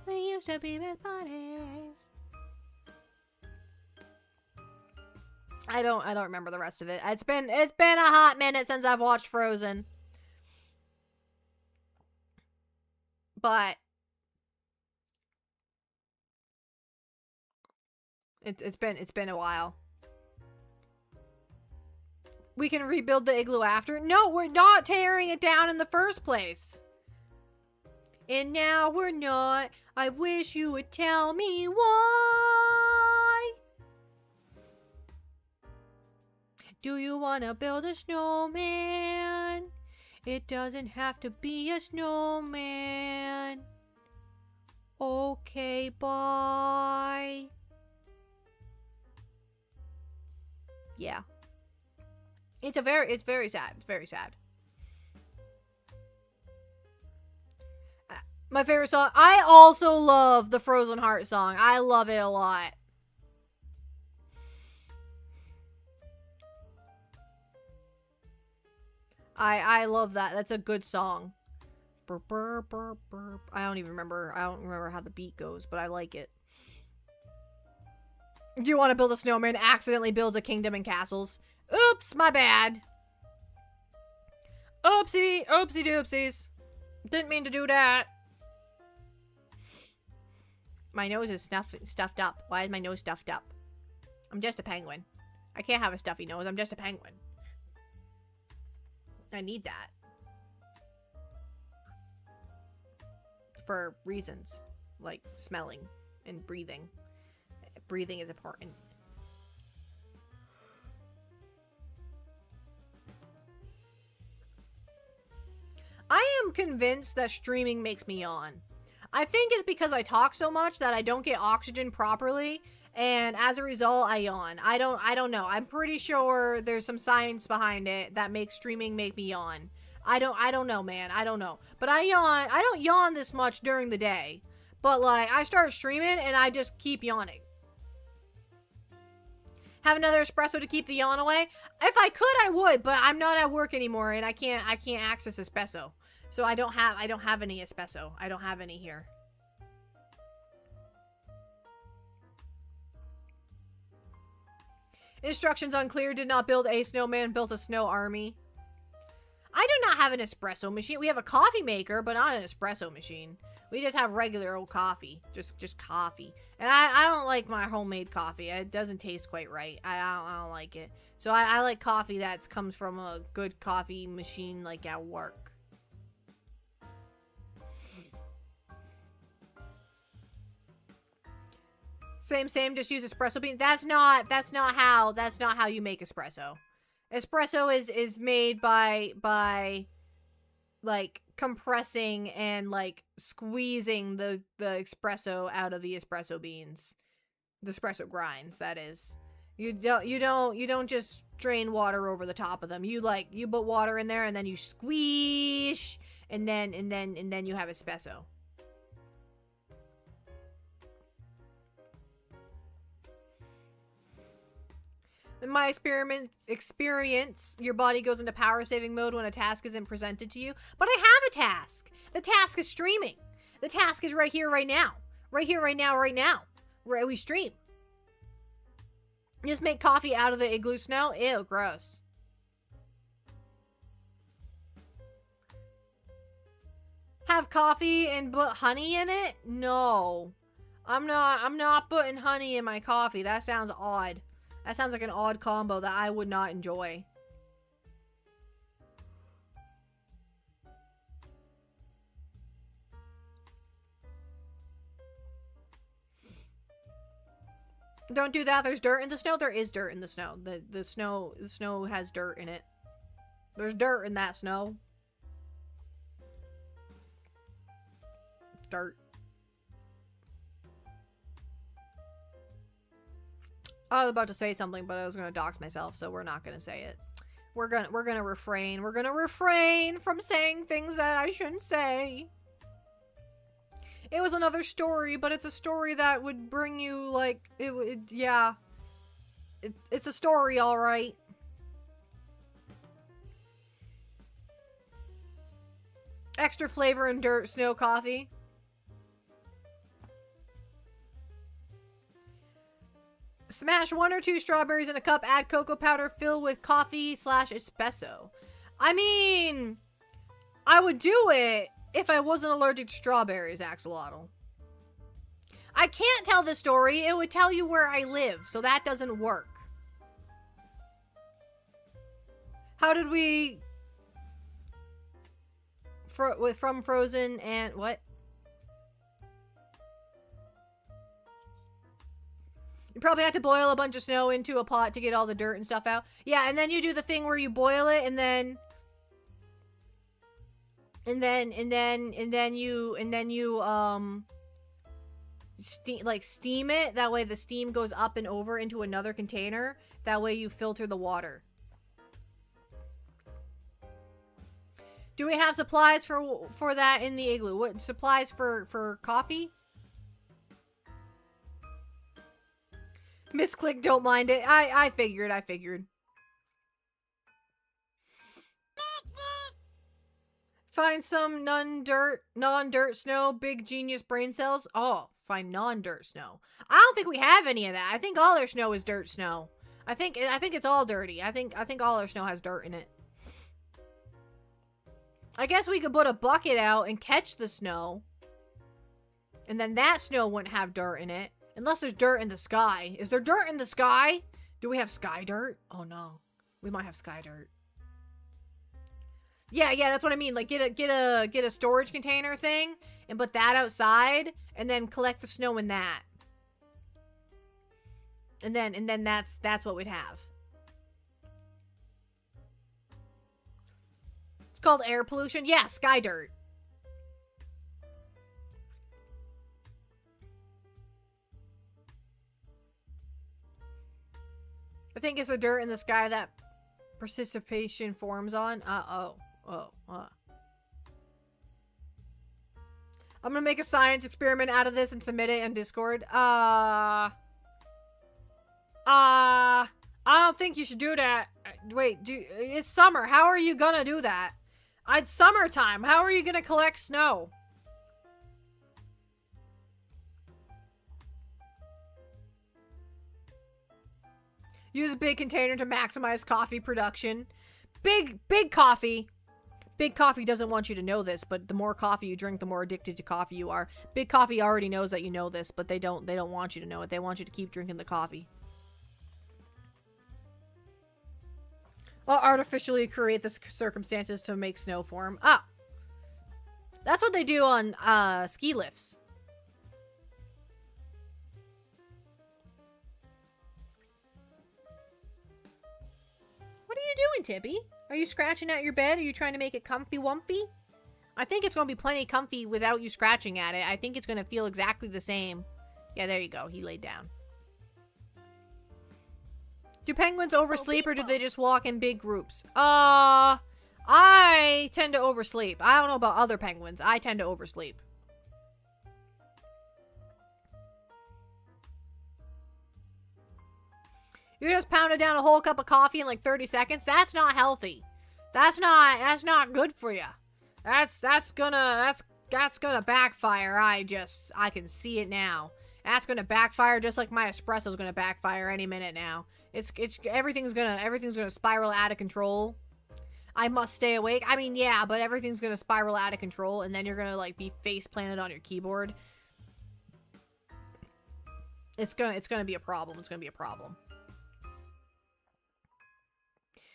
We used to be best buddies. I don't remember the rest of it. It's been a hot minute since I've watched Frozen. But it's been a while. We can rebuild the igloo after. No, we're not tearing it down in the first place. And now we're not. I wish you would tell me why. Do you want to build a snowman? It doesn't have to be a snowman. Okay, bye. Yeah. It's very sad. It's very sad. My favorite song. I also love the Frozen Heart song. I love it a lot. I love that. That's a good song. Burp, burp, burp, burp. I don't remember how the beat goes, but I like it. Do you want to build a snowman? Accidentally builds a kingdom and castles. Oops, my bad. Oopsie, oopsie doopsies. Didn't mean to do that. My nose is stuffed up. Why is my nose stuffed up? I'm just a penguin. I can't have a stuffy nose. I'm just a penguin. I need that. For reasons. Like smelling and breathing. Breathing is important. I am convinced that streaming makes me yawn. I think it's because I talk so much that I don't get oxygen properly, and as a result, I yawn. I don't know. I'm pretty sure there's some science behind it that makes streaming make me yawn. I don't know, man. I don't know. But I yawn. I don't yawn this much during the day. But, like, I start streaming, and I just keep yawning. Have another espresso to keep the yawn away? If I could, I would, but I'm not at work anymore, and I can't access espresso. So I don't have any espresso. I don't have any here. Instructions unclear. Did not build a snowman, built a snow army. I do not have an espresso machine. We have a coffee maker, but not an espresso machine. We just have regular old coffee. Just coffee. And I don't like my homemade coffee. It doesn't taste quite right. I don't like it. So I like coffee that comes from a good coffee machine, like at work. Same, just use espresso bean. That's not how you make espresso. Espresso is made by like compressing and like squeezing the espresso out of the espresso beans. The espresso grinds, that is. You don't just drain water over the top of them. You put water in there and then you squeeze and then you have espresso. In my experience, your body goes into power saving mode when a task isn't presented to you. But I have a task. The task is streaming. The task is right here, right now. Right here, right now, right now. Where we stream. Just make coffee out of the igloo snow? Ew, gross. Have coffee and put honey in it? No. I'm not putting honey in my coffee. That sounds odd. That sounds like an odd combo that I would not enjoy. Don't do that. There's dirt in the snow. There is dirt in the snow. The snow has dirt in it. There's dirt in that snow. Dirt. I was about to say something, but I was gonna dox myself, so we're not gonna say it. We're gonna refrain. We're gonna refrain from saying things that I shouldn't say. It was another story, but it's a story that would bring you, like, yeah. It's a story, alright. Extra flavor in dirt snow coffee. Smash 1 or 2 strawberries in a cup, add cocoa powder, fill with coffee / espresso. I mean, I would do it if I wasn't allergic to strawberries, Axolotl. I can't tell the story. It would tell you where I live, so that doesn't work. How did we... from Frozen and... what? You probably have to boil a bunch of snow into a pot to get all the dirt and stuff out. Yeah, and then you do the thing where you boil it and then you steam it. That way the steam goes up and over into another container. That way you filter the water. Do we have supplies for that in the igloo? What supplies for coffee? Misclick, don't mind it. I figured. Find some non-dirt snow, big genius brain cells. Oh, find non-dirt snow. I don't think we have any of that. I think all our snow is dirt snow. I think it's all dirty. I think all our snow has dirt in it. I guess we could put a bucket out and catch the snow. And then that snow wouldn't have dirt in it. Unless there's dirt in the sky. Is there dirt in the sky? Do we have sky dirt? Oh no. We might have sky dirt. Yeah, that's what I mean. Like get a storage container thing and put that outside and then collect the snow in that. And then that's what we'd have. It's called air pollution. Yeah, sky dirt. I think it's the dirt in the sky that precipitation forms on. I'm gonna make a science experiment out of this and submit it in Discord. I don't think you should do that. Wait, it's summer. How are you gonna do that? It's summertime. How are you gonna collect snow? Use a big container to maximize coffee production. Big coffee. Big coffee doesn't want you to know this, but the more coffee you drink, the more addicted to coffee you are. Big coffee already knows that you know this, but they don't want you to know it. They want you to keep drinking the coffee. I'll artificially create the circumstances to make snow form. Ah! That's what they do on ski lifts. you doing, Tippy? Are you scratching at your bed? Are you trying to make it comfy wumpy? I think it's going to be plenty comfy without you scratching at it. I think it's going to feel exactly the same. Yeah, there you go. He laid down. Do penguins oversleep or do they just walk in big groups? I tend to oversleep. I don't know about other penguins. I tend to oversleep. You just pounded down a whole cup of coffee in like 30 seconds? That's not healthy. That's not good for you. That's gonna backfire. I can see it now. That's gonna backfire just like my espresso's gonna backfire any minute now. Everything's gonna spiral out of control. I must stay awake. I mean, yeah, but everything's gonna spiral out of control, and then you're gonna like be face planted on your keyboard. It's gonna be a problem. It's gonna be a problem.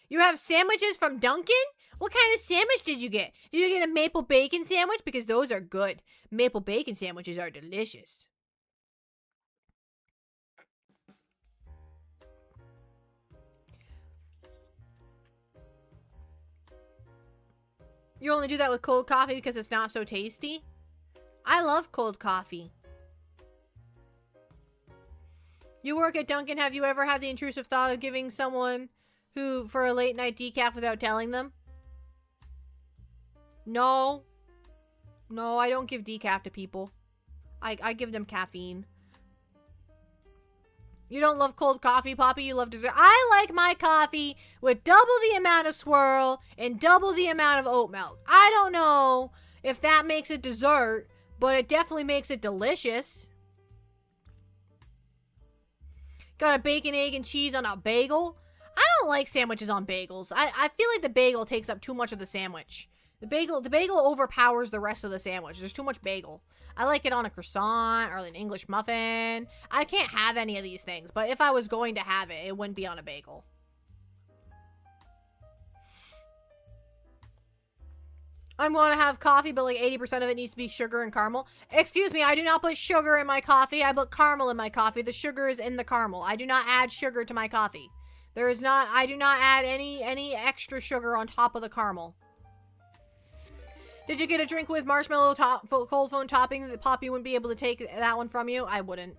You have sandwiches from Dunkin'? What kind of sandwich did you get? Did you get a maple bacon sandwich? Because those are good. Maple bacon sandwiches are delicious. You only do that with cold coffee because it's not so tasty? I love cold coffee. You work at Dunkin'. Have you ever had the intrusive thought of giving someone for a late night decaf without telling them? No. No, I don't give decaf to people. I give them caffeine. You don't love cold coffee, Poppy? You love dessert? I like my coffee with double the amount of swirl and double the amount of oat milk. I don't know if that makes it dessert, but it definitely makes it delicious. Got a bacon, egg, and cheese on a bagel? I don't like sandwiches on bagels. I feel like the bagel takes up too much of the sandwich. The bagel overpowers the rest of the sandwich. There's too much bagel. I like it on a croissant or an English muffin. I can't have any of these things, but if I was going to have it, it wouldn't be on a bagel. I'm going to have coffee, but like 80% of it needs to be sugar and caramel. Excuse me, I do not put sugar in my coffee. I put caramel in my coffee. The sugar is in the caramel. I do not add sugar to my coffee. I do not add any extra sugar on top of the caramel. Did you get a drink with marshmallow cold foam topping that Poppy wouldn't be able to take that one from you? I wouldn't.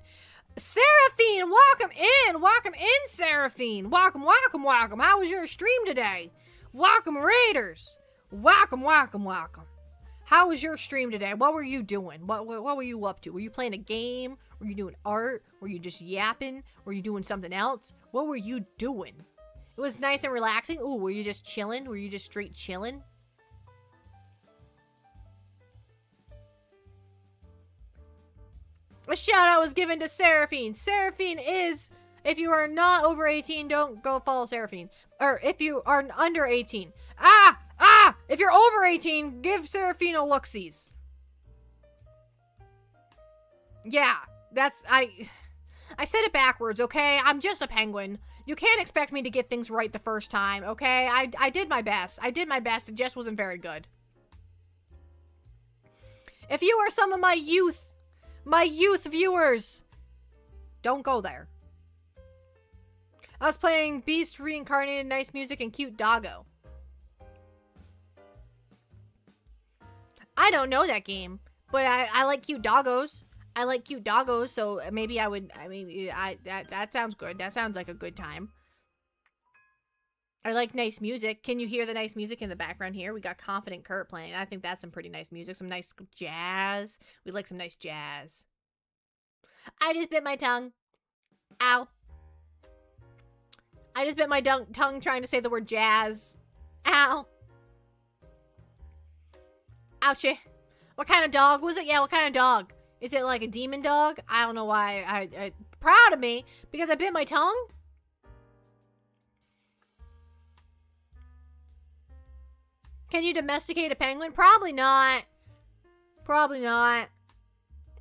Seraphine, welcome in. Welcome in, Seraphine. Welcome, welcome, welcome. How was your stream today? Welcome, Raiders. Welcome, welcome, welcome. How was your stream today? What were you doing? What were you up to? Were you playing a game? Were you doing art? Were you just yapping? Were you doing something else? What were you doing? It was nice and relaxing. Ooh, were you just chilling? Were you just straight chilling? A shout out was given to Seraphine. Seraphine is, if you are not over 18, don't go follow Seraphine. Or if you are under 18. If you're over 18, give Seraphine a look-sees. Yeah, I said it backwards, okay? I'm just a penguin. You can't expect me to get things right the first time, okay? I did my best. I did my best. It just wasn't very good. If you are some of my youth viewers, don't go there. I was playing Beast Reincarnated, nice music, and cute doggo. I don't know that game, but I like cute doggos. I like cute doggos, so maybe that sounds good. That sounds like a good time. I like nice music. Can you hear the nice music in the background here? We got Confident Kurt playing. I think that's some pretty nice music. Some nice jazz. We like some nice jazz. I just bit my tongue. Ow. I just bit my tongue trying to say the word jazz. Ow. Ouchie. What kind of dog was it? Yeah, what kind of dog? Is it like a demon dog? I don't know why. I proud of me because I bit my tongue? Can you domesticate a penguin? Probably not. Probably not.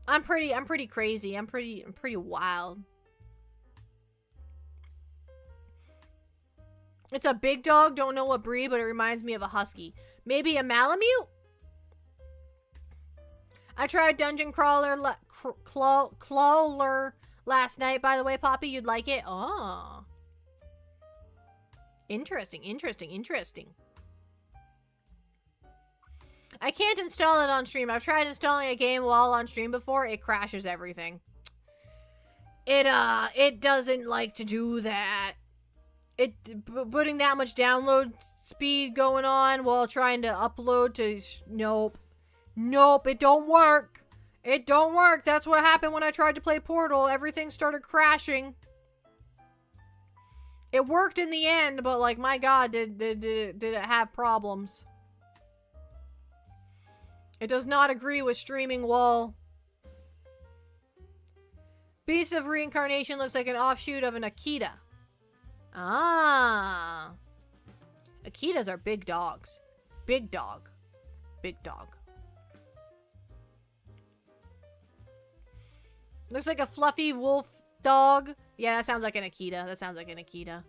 I'm pretty crazy. I'm pretty wild. It's a big dog. Don't know what breed, but it reminds me of a husky. Maybe a Malamute? I tried Dungeon Crawler last night, by the way, Poppy. You'd like it? Oh. Interesting, interesting, interesting. I can't install it on stream. I've tried installing a game while on stream before. It crashes everything. It doesn't like to do that. Putting that much download speed going on while trying to upload to... Nope. Nope, it don't work. It don't work. That's what happened when I tried to play Portal. Everything started crashing. It worked in the end, but like, my god, did it have problems. It does not agree with streaming while... Beast of Reincarnation looks like an offshoot of an Akita. Ah. Akitas are big dogs. Big dog. Big dog. Looks like a fluffy wolf dog. Yeah, that sounds like an Akita. That sounds like an Akita.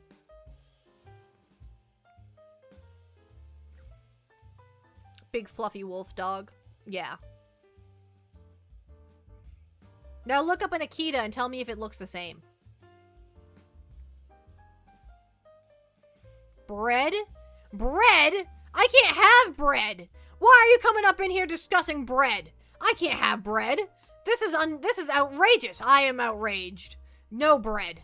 Big fluffy wolf dog. Yeah. Now look up an Akita and tell me if it looks the same. Bread? Bread? I can't have bread! Why are you coming up in here discussing bread? I can't have bread! This is outrageous! I am outraged. No bread.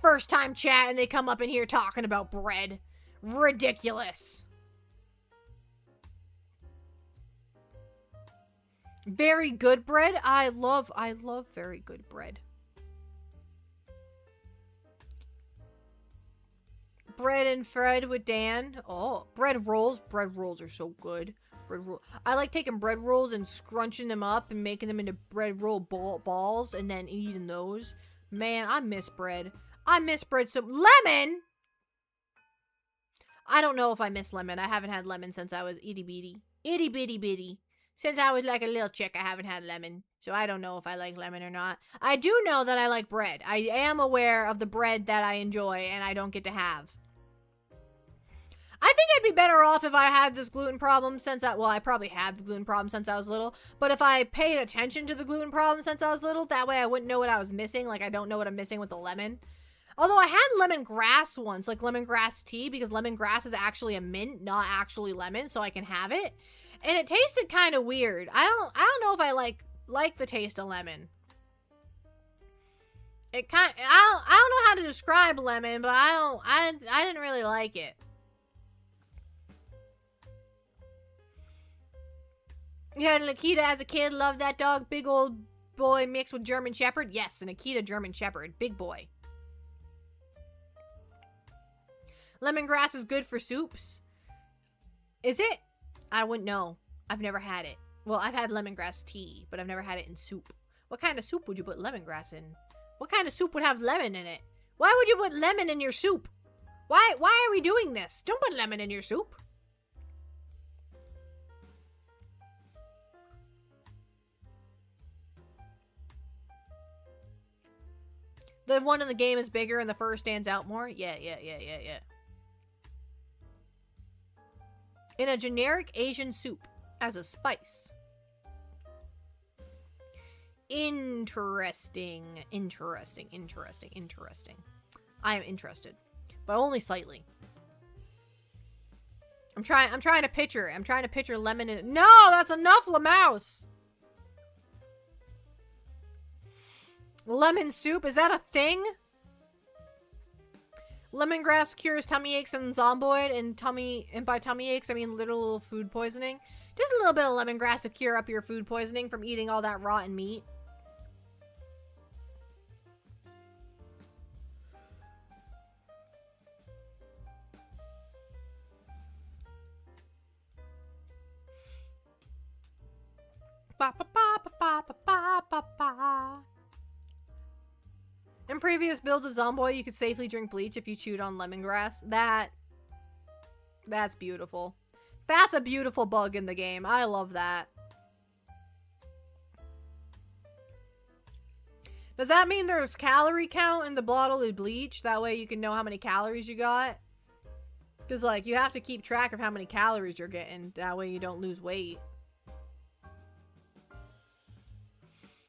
First time chat and they come up in here talking about bread. Ridiculous. Very good bread? I love very good bread. Bread and Fred with Dan. Oh, bread rolls. Bread rolls are so good. Bread roll. I like taking bread rolls and scrunching them up and making them into bread roll balls and then eating those. Man, I miss bread. I miss bread so... Lemon? I don't know if I miss lemon. I haven't had lemon since I was itty bitty. Itty bitty bitty. Since I was like a little chick, I haven't had lemon. So I don't know if I like lemon or not. I do know that I like bread. I am aware of the bread that I enjoy and I don't get to have. I think I'd be better off if I had this gluten problem since I probably had the gluten problem since I was little. But if I paid attention to the gluten problem since I was little, that way I wouldn't know what I was missing. Like, I don't know what I'm missing with the lemon. Although I had lemongrass once, like lemongrass tea, because lemongrass is actually a mint, not actually lemon, so I can have it. And it tasted kind of weird. I don't know if I like the taste of lemon. I don't know how to describe lemon, but I didn't really like it. You had an Akita as a kid, loved that dog, big old boy mixed with German Shepherd. Yes, an Akita German Shepherd, big boy. Lemongrass is good for soups. Is it? I wouldn't know. I've never had it. Well, I've had lemongrass tea, but I've never had it in soup. What kind of soup would you put lemongrass in? What kind of soup would have lemon in it? Why would you put lemon in your soup? Why are we doing this? Don't put lemon in your soup. The one in the game is bigger and the fur stands out more? Yeah. In a generic Asian soup as a spice. Interesting. I am interested, but only slightly. I'm trying to picture. I'm trying to picture lemon in it. No, that's enough, LaMouse. Lemon soup, is that a thing? Lemongrass cures tummy aches and zomboid, and by tummy aches I mean literal food poisoning. Just a little bit of lemongrass to cure up your food poisoning from eating all that rotten meat. Ba ba ba ba ba ba ba ba. In previous builds of Zomboid, you could safely drink bleach if you chewed on lemongrass. That's beautiful. That's a beautiful bug in the game. I love that. Does that mean there's calorie count in the bottle of bleach? That way you can know how many calories you got? Because, like, you have to keep track of how many calories you're getting. That way you don't lose weight.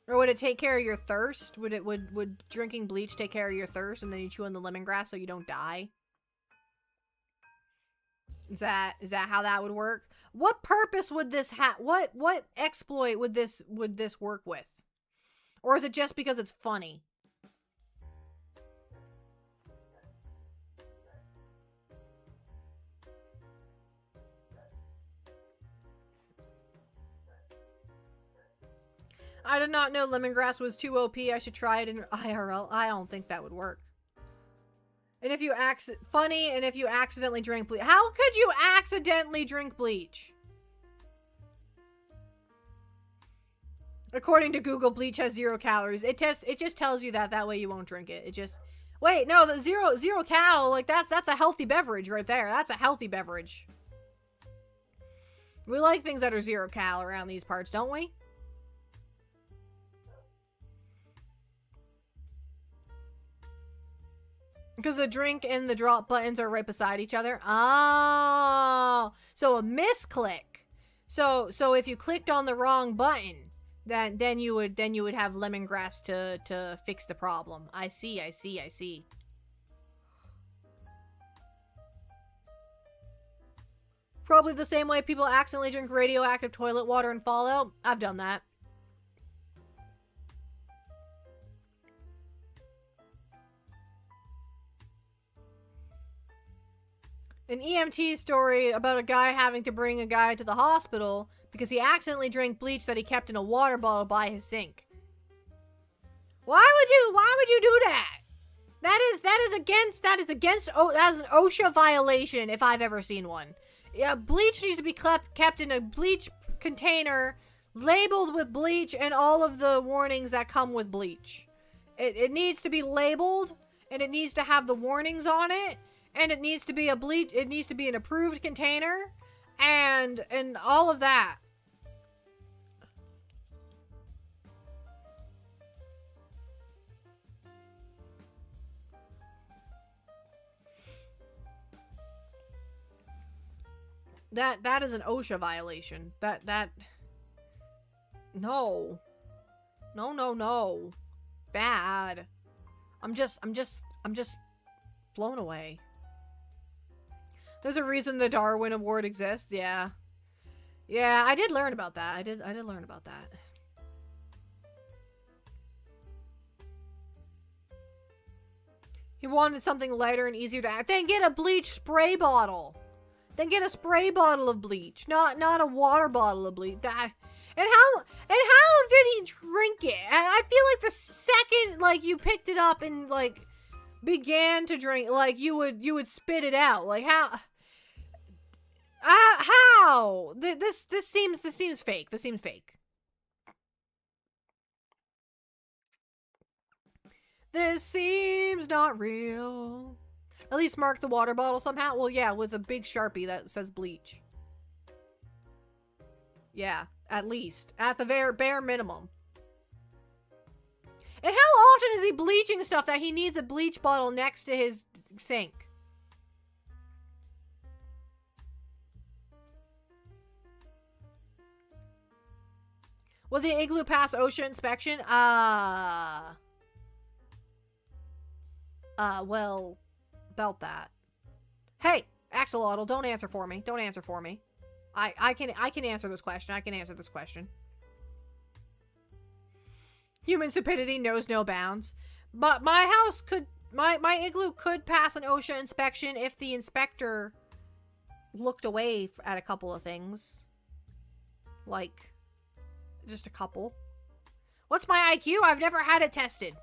Or would it take care of your thirst? Would drinking bleach take care of your thirst and then you chew on the lemongrass so you don't die? Is that how that would work? What purpose would this have? What exploit would this work with? Or is it just because it's funny? I did not know lemongrass was too OP. I should try it in IRL. I don't think that would work. And if you funny, and if you accidentally drink bleach. How could you accidentally drink bleach? According to Google, bleach has 0 calories. It just tells you that way you won't drink it. It just wait, no, the zero cal, like that's a healthy beverage right there. That's a healthy beverage. We like things that are 0 cal around these parts, don't we? Because the drink and the drop buttons are right beside each other. Oh, so a misclick. So if you clicked on the wrong button, then you would have lemongrass to fix the problem. I see. Probably the same way people accidentally drink radioactive toilet water in Fallout. I've done that. An EMT story about a guy having to bring a guy to the hospital because he accidentally drank bleach that he kept in a water bottle by his sink. Why would you do that? That is against that's an OSHA violation if I've ever seen one. Yeah, bleach needs to be kept in a bleach container, labeled with bleach and all of the warnings that come with bleach. It needs to be labeled, and it needs to have the warnings on it. And it needs to be it needs to be an approved container and all of that. That is an OSHA violation. No. No. Bad. I'm just blown away. There's a reason the Darwin Award exists, yeah. Yeah, I did learn about that. I did learn about that. He wanted something lighter and easier to act. Then get a bleach spray bottle. Then get a spray bottle of bleach, not a water bottle of bleach. And how did he drink it? I feel like the second like you picked it up and like began to drink, like you would spit it out. Like how? This seems fake. This seems fake. This seems not real. At least mark the water bottle somehow. Well, yeah, with a big Sharpie that says bleach. Yeah, at least. At the bare minimum. And how often is he bleaching stuff that he needs a bleach bottle next to his sink? Will the igloo pass OSHA inspection? Well, about that. Hey, Axolotl, don't answer for me. Don't answer for me. I can answer this question. I can answer this question. Human stupidity knows no bounds. But my house could, my igloo could pass an OSHA inspection if the inspector looked away at a couple of things. Like, just a couple. What's my IQ? I've never had it tested.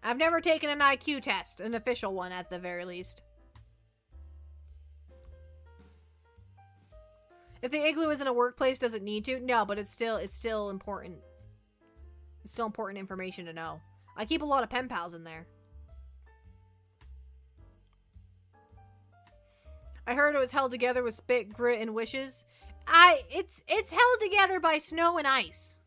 I've never taken an IQ test, an official one at the very least. If the igloo is in a workplace, does it need to? No, but it's still important. It's still important information to know. I keep a lot of pen pals in there. I heard it was held together with spit, grit, and wishes. It's held together by snow and ice.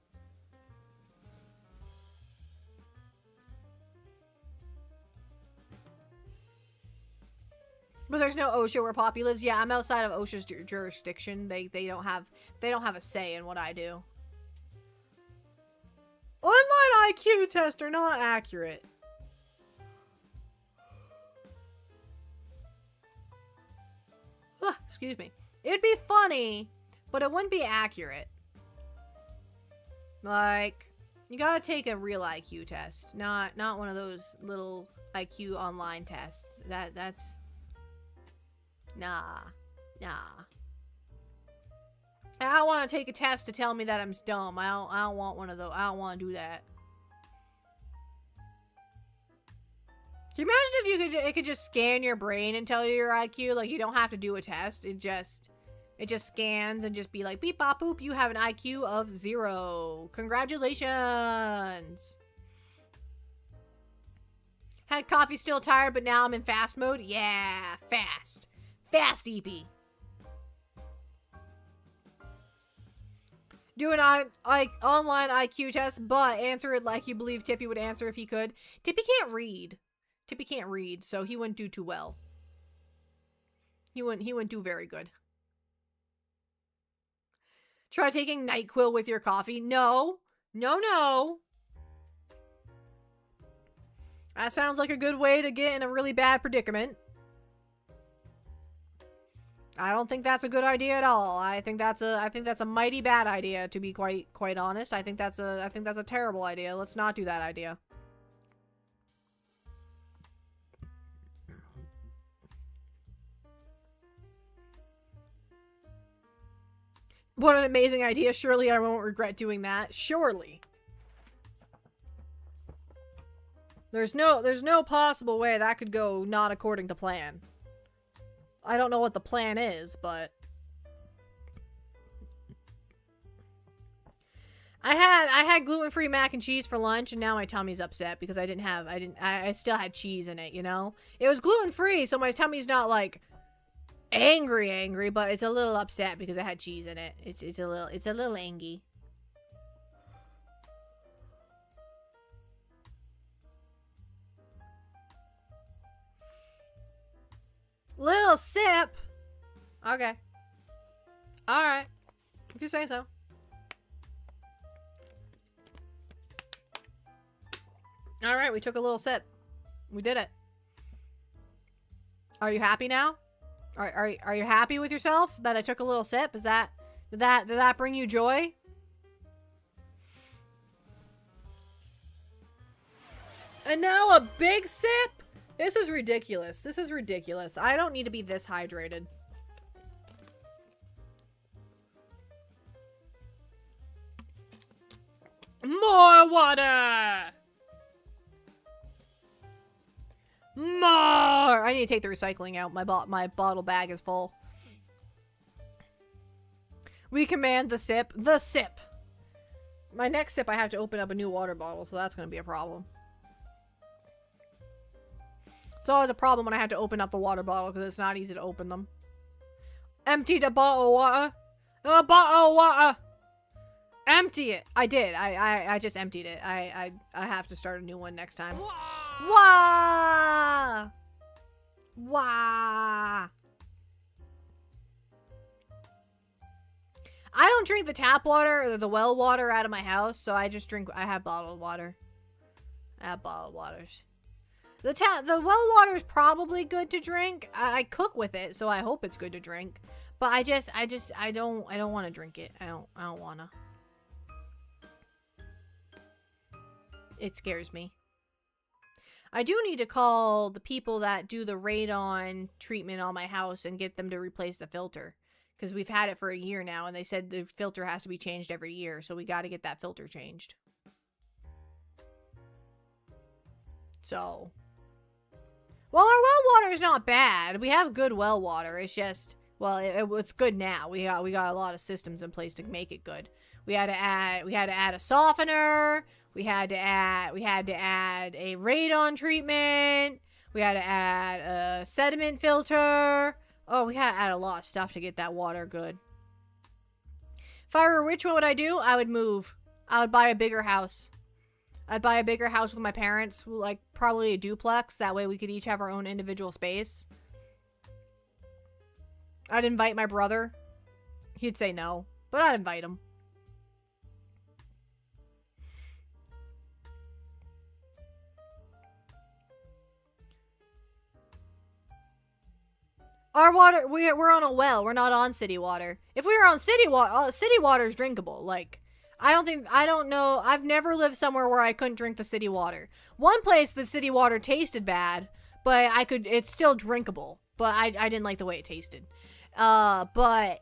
But there's no OSHA where Poppy lives. Yeah, I'm outside of OSHA's jurisdiction. They don't have a say in what I do. Online IQ tests are not accurate. Excuse me. It'd be funny, but it wouldn't be accurate. Like, you gotta take a real IQ test, not one of those little IQ online tests. That's nah. I don't want to take a test to tell me that I'm dumb. I don't want one of those. I don't want to do that. Can you imagine if it could just scan your brain and tell you your IQ? Like, you don't have to do a test. It just scans and just be like, beep bop boop, you have an IQ of 0. Congratulations. Had coffee, still tired, but now I'm in fast mode. Yeah, fast. Fast EP. Do an online IQ test, but answer it like you believe Tippy would answer if he could. Tippy can't read. Tippy can't read, so he wouldn't do too well. He wouldn't do very good. Try taking NyQuil with your coffee. No. No. That sounds like a good way to get in a really bad predicament. I don't think that's a good idea at all. I think that's a mighty bad idea, to be quite honest. I think that's a terrible idea. Let's not do that idea. What an amazing idea. Surely I won't regret doing that. Surely. There's no possible way that could go not according to plan. I don't know what the plan is, but I had gluten-free mac and cheese for lunch, and now my tummy's upset because I still had cheese in it, you know? It was gluten-free, so my tummy's not like angry, but it's a little upset because I had cheese in it. It's a little angry. Little sip. Okay. Alright. If you say so. Alright, we took a little sip. We did it. Are you happy now? Are you happy with yourself that I took a little sip? Did that bring you joy? And now a big sip? This is ridiculous. This is ridiculous. I don't need to be this hydrated. More water! More! I need to take the recycling out. My bottle bag is full. We command the sip. The sip! My next sip, I have to open up a new water bottle, so that's going to be a problem. It's always a problem when I have to open up the water bottle because it's not easy to open them. Empty the bottle of water. A bottle of water. Empty it. I did. I just emptied it. I have to start a new one next time. Wah! Wah! I don't drink the tap water or the well water out of my house, so I have bottled water. I have bottled waters. The well water is probably good to drink. I cook with it, so I hope it's good to drink. But I don't want to drink it. I don't want to. It scares me. I do need to call the people that do the radon treatment on my house and get them to replace the filter. Because we've had it for a year now, and they said the filter has to be changed every year, so we got to get that filter changed. So, well, our well water is not bad. We have good well water. It's just, well, it's good now. We got a lot of systems in place to make it good. We had to add a softener. We had to add a radon treatment. We had to add a sediment filter. Oh, we had to add a lot of stuff to get that water good. If I were rich, what would I do? I would move. I would buy a bigger house. I'd buy a bigger house with my parents, like probably a duplex. That way we could each have our own individual space. I'd invite my brother. He'd say no, but I'd invite him. Our water, we're on a well. We're not on city water. If we were on city water is drinkable. Like, I don't know. I've never lived somewhere where I couldn't drink the city water. One place the city water tasted bad, but it's still drinkable. But I didn't like the way it tasted. But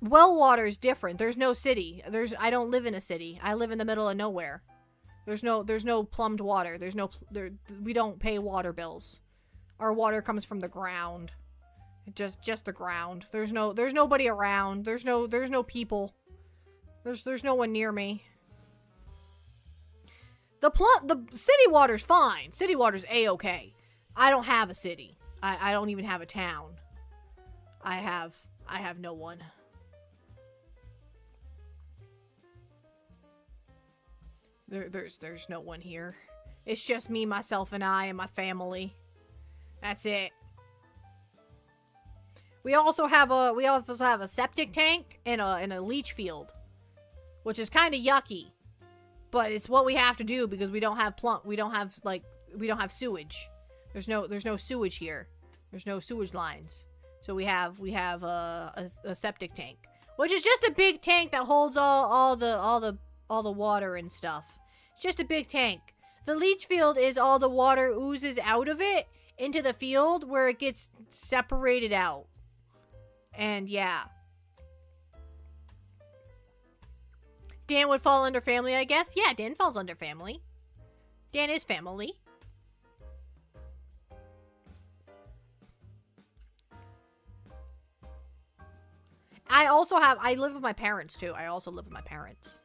well water is different. There's no city. I don't live in a city. I live in the middle of nowhere. There's no plumbed water. We don't pay water bills. Our water comes from the ground. Just the ground. There's nobody around. There's no people. There's no one near me. The city water's fine. City water's A-okay. I don't have a city. I don't even have a town. I have no one. There's no one here. It's just me, myself, and I, and my family. That's it. We also have a septic tank and a leach field, which is kind of yucky, but it's what we have to do because we don't have sewage. There's no sewage here. There's no sewage lines. So we have a septic tank, which is just a big tank that holds all the water and stuff. It's just a big tank. The leach field is all the water oozes out of it into the field where it gets separated out. And yeah. Dan would fall under family, I guess. Yeah, Dan falls under family. Dan is family. I live with my parents too. I also live with my parents.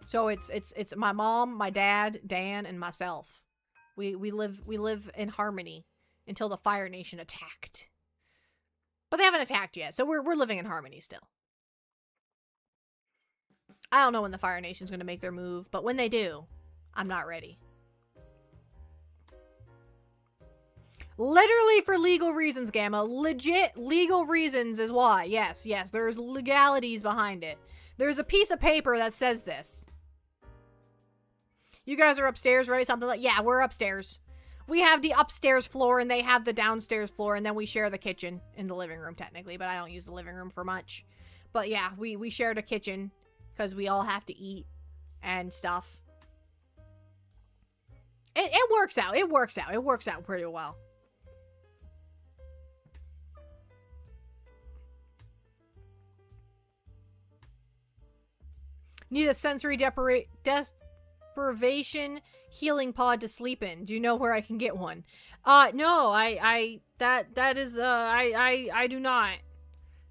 So it's my mom, my dad, Dan, and myself. We live in harmony until the Fire Nation attacked. But they haven't attacked yet, so we're living in harmony still. I don't know when the Fire Nation's gonna make their move, but when they do, I'm not ready. Literally for legal reasons, Gamma. Legit legal reasons is why. Yes, there's legalities behind it. There's a piece of paper that says this. You guys are upstairs, right? Something like, yeah, we're upstairs. We have the upstairs floor and they have the downstairs floor, and then we share the kitchen in the living room technically, but I don't use the living room for much. But yeah, we share the kitchen because we all have to eat and stuff. It works out. It works out. It works out pretty well. Need a sensory deprivation healing pod to sleep in. Do you know where I can get one? No, I do not.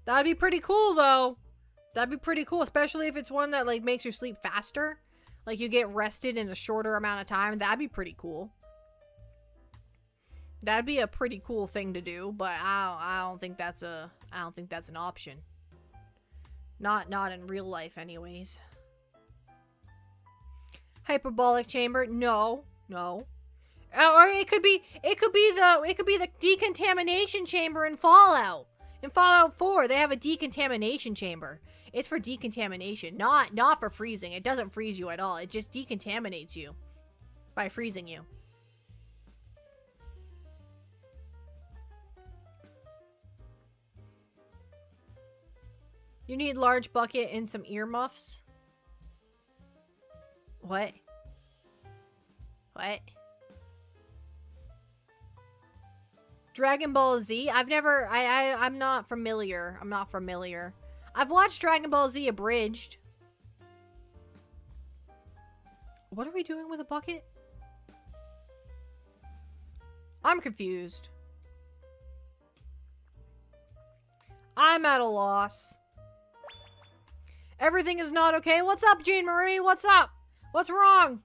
That'd be pretty cool though. That'd be pretty cool, especially if it's one that like makes you sleep faster. Like you get rested in a shorter amount of time. That'd be pretty cool. That'd be a pretty cool thing to do, but I don't think that's an option. Not in real life anyways. Hyperbolic chamber? No. Or it could be the decontamination chamber in Fallout. In Fallout 4, they have a decontamination chamber. It's for decontamination, not for freezing. It doesn't freeze you at all. It just decontaminates you by freezing you. You need large bucket and some earmuffs. What? Dragon Ball Z? I'm not familiar. I've watched Dragon Ball Z abridged. What are we doing with a bucket? I'm confused. I'm at a loss. Everything is not okay. What's up, Jean Marie? What's up? What's wrong?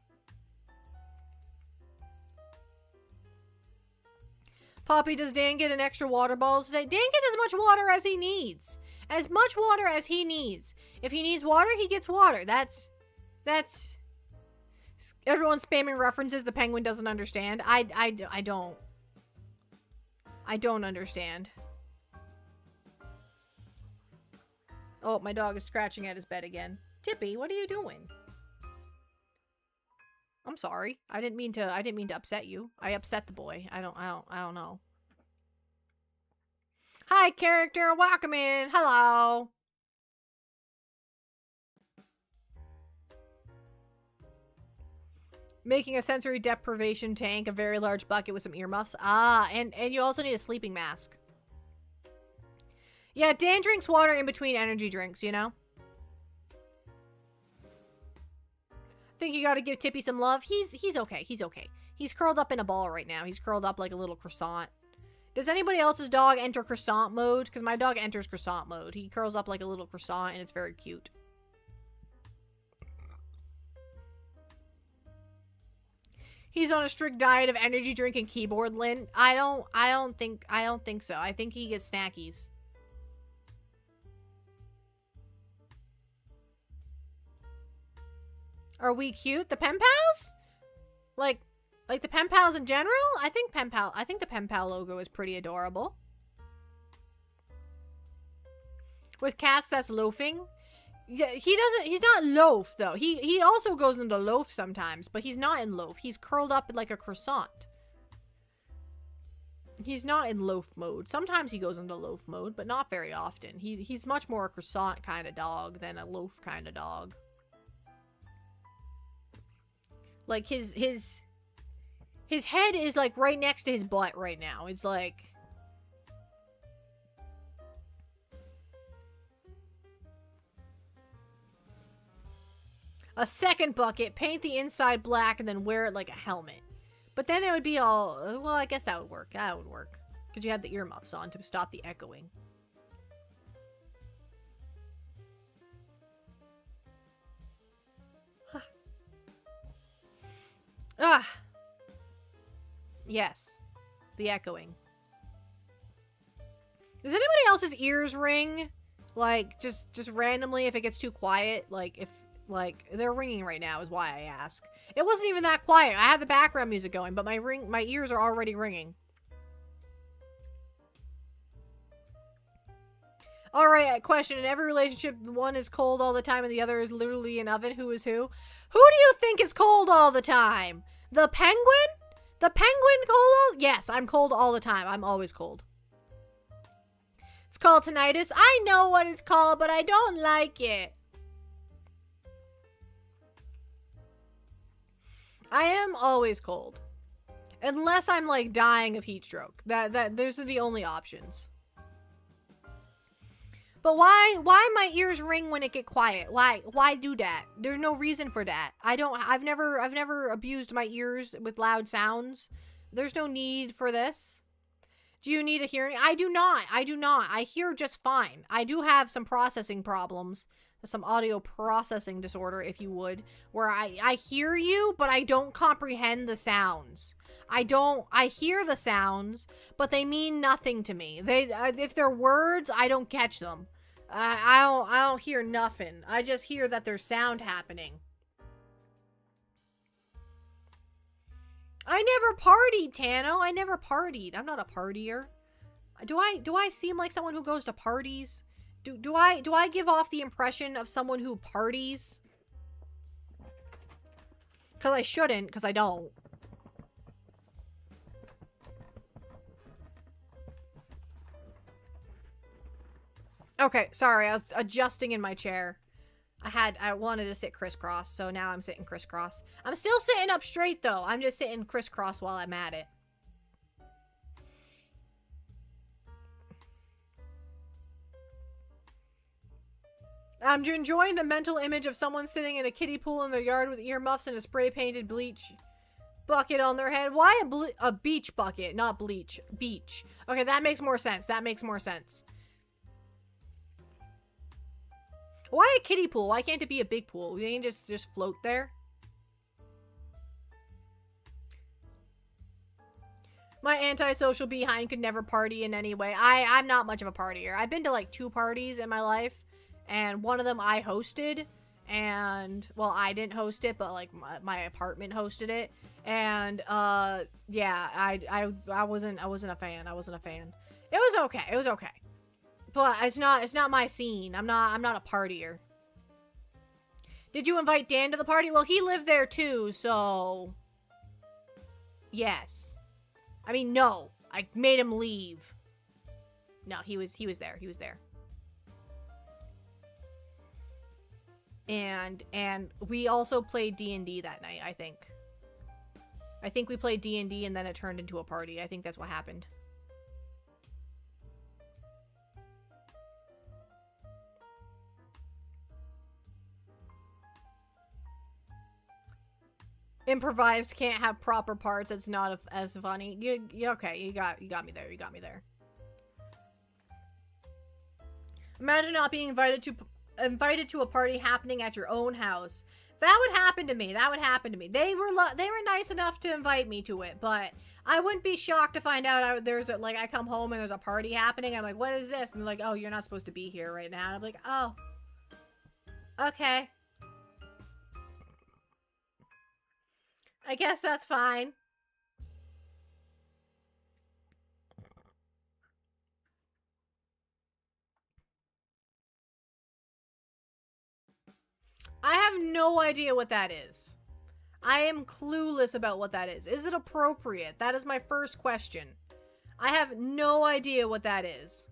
Poppy, does Dan get an extra water bottle today? Dan gets as much water as he needs. As much water as he needs. If he needs water, he gets water. That's... Everyone's spamming references the penguin doesn't understand. I don't. I don't understand. Oh, my dog is scratching at his bed again. Tippy, what are you doing? I'm sorry. I didn't mean to upset you. I upset the boy. I don't know. Hi, character. Welcome in. Hello. Making a sensory deprivation tank, a very large bucket with some earmuffs. Ah, and you also need a sleeping mask. Yeah, Dan drinks water in between energy drinks, you know? Think you gotta give Tippy some love. He's okay. He's okay. He's curled up in a ball right now. He's curled up like a little croissant. Does anybody else's dog enter croissant mode? Because my dog enters croissant mode. He curls up like a little croissant, and it's very cute. He's on a strict diet of energy drink and keyboard, Lynn. I don't think so. I think he gets snackies. Are we cute? The pen pals? Like the pen pals in general? I think the pen pal logo is pretty adorable. With cats, that's loafing. Yeah, he's not loaf though. He also goes into loaf sometimes, but he's not in loaf. He's curled up like a croissant. He's not in loaf mode. Sometimes he goes into loaf mode, but not very often. He's much more a croissant kind of dog than a loaf kind of dog. Like his head is like right next to his butt right now. It's like a second bucket, paint the inside black, and then wear it like a helmet. But then it would be all... Well, I guess that would work. That would work. Because you had the earmuffs on to stop the echoing. Ah! Yes. The echoing. Does anybody else's ears ring? Like, just randomly if it gets too quiet? Like, if... Like, they're ringing right now is why I ask. It wasn't even that quiet. I had the background music going, but my ears are already ringing. Alright, question. In every relationship, one is cold all the time and the other is literally an oven. Who is who? Who do you think is cold all the time? The penguin? The penguin cold? Yes, I'm cold all the time. I'm always cold. It's called tinnitus. I know what it's called, but I don't like it. I am always cold. Unless I'm like dying of heat stroke. Those are the only options. But why my ears ring when it get quiet? Why do that? There's no reason for that. I've never abused my ears with loud sounds. There's no need for this. Do you need a hearing? I do not. I hear just fine. I do have some processing problems. Some audio processing disorder, if you would, where I hear you, but I don't comprehend the sounds. I hear the sounds, but they mean nothing to me. If they're words, I don't catch them. I don't hear nothing. I just hear that there's sound happening. I never partied, Tano. I never partied. I'm not a partier. Do I seem like someone who goes to parties? Do I give off the impression of someone who parties? Because I shouldn't, because I don't. Okay, sorry, I was adjusting in my chair. I wanted to sit crisscross, so now I'm sitting crisscross. I'm still sitting up straight, though. I'm just sitting crisscross while I'm at it. I'm enjoying the mental image of someone sitting in a kiddie pool in their yard with earmuffs and a spray-painted bleach bucket on their head. Why a beach bucket, not bleach? Beach. Okay, that makes more sense. That makes more sense. Why a kiddie pool? Why can't it be a big pool? You can just float there. My antisocial behind could never party in any way. I'm not much of a partier. I've been to like 2 parties in my life. And one of them I hosted, and, well, I didn't host it, but, like, my apartment hosted it, and, yeah, I wasn't a fan. I wasn't a fan. It was okay. It was okay. But it's not my scene. I'm not a partier. Did you invite Dan to the party? Well, he lived there, too, so, yes. I mean, no. I made him leave. No, he was there. He was there. And we also played D&D that night, I think. I think we played D&D and then it turned into a party. I think that's what happened. Improvised can't have proper parts. It's not as funny. You okay? You got me there. You got me there. Imagine not being invited to a party happening at your own house. That would happen to me. That would happen to me. They were nice enough to invite me to it, but I wouldn't be shocked to find out I come home and there's a party happening. I'm like, what is this? And they're like, oh, you're not supposed to be here right now. And I'm like, oh, okay. I guess that's fine. I have no idea what that is. I am clueless about what that is. Is it appropriate? That is my first question. I have no idea what that is.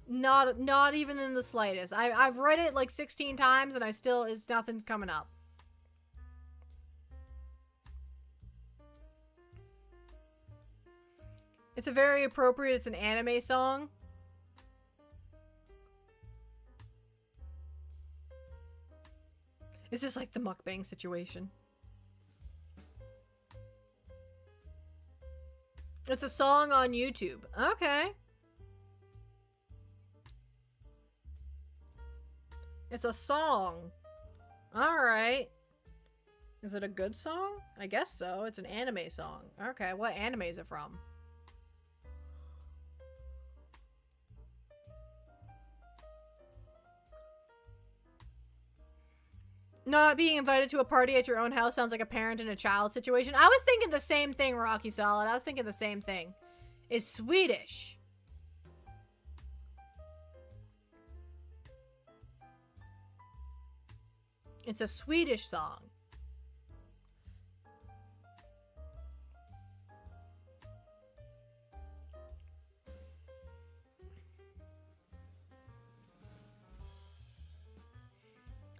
Not even in the slightest. I've read it like 16 times and nothing's coming up. It's a very appropriate, it's an anime song. Is this like the mukbang situation? It's a song on YouTube. Okay. It's a song. Alright. Is it a good song? I guess so. It's an anime song. Okay, what anime is it from? Not being invited to a party at your own house sounds like a parent and a child situation. I was thinking the same thing, Rocky Solid. I was thinking the same thing. It's Swedish. It's a Swedish song.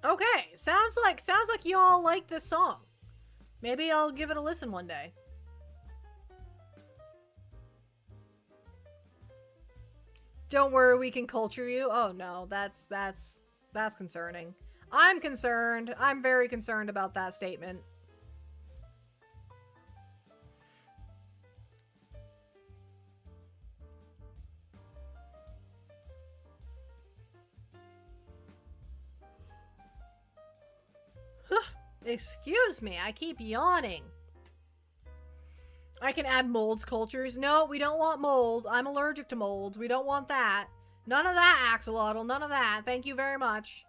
Okay, sounds like you all like this song. Maybe I'll give it a listen one day. Don't worry, we can culture you. Oh no, that's concerning. I'm concerned. I'm very concerned about that statement. Excuse me, I keep yawning. I can add molds cultures. No, we don't want mold. I'm allergic to molds. We don't want that. None of that, Axolotl. None of that. Thank you very much.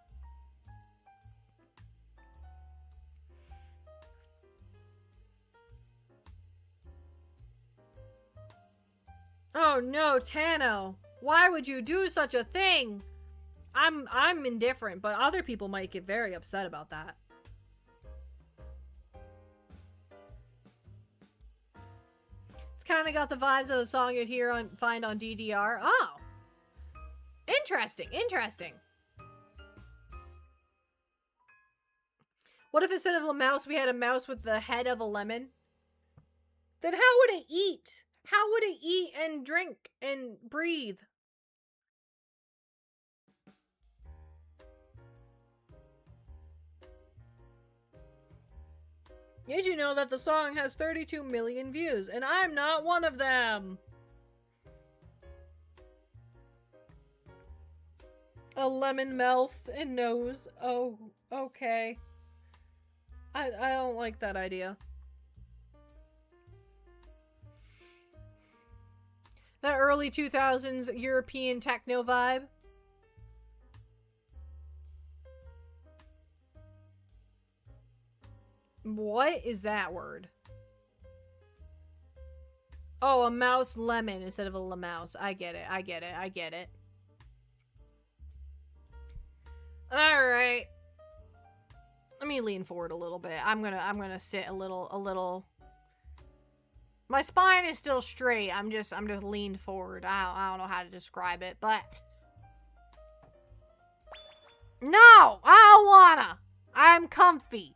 Oh no, Tano. Why would you do such a thing? I'm indifferent, but other people might get very upset about that. It's kind of got the vibes of a song you'd find on DDR. Oh! Interesting, interesting. What if instead of a mouse, we had a mouse with the head of a lemon? Then how would it eat? How would it eat and drink and breathe? Did you know that the song has 32 million views, and I'm not one of them? A lemon mouth and nose. Oh, okay. I don't like that idea. That early 2000s European techno vibe. What is that word? Oh, a mouse lemon instead of a mouse. I get it. I get it. I get it. All right. Let me lean forward a little bit. I'm gonna sit a little. My spine is still straight. I'm just leaned forward. I don't know how to describe it, but no, I don't wanna. I'm comfy.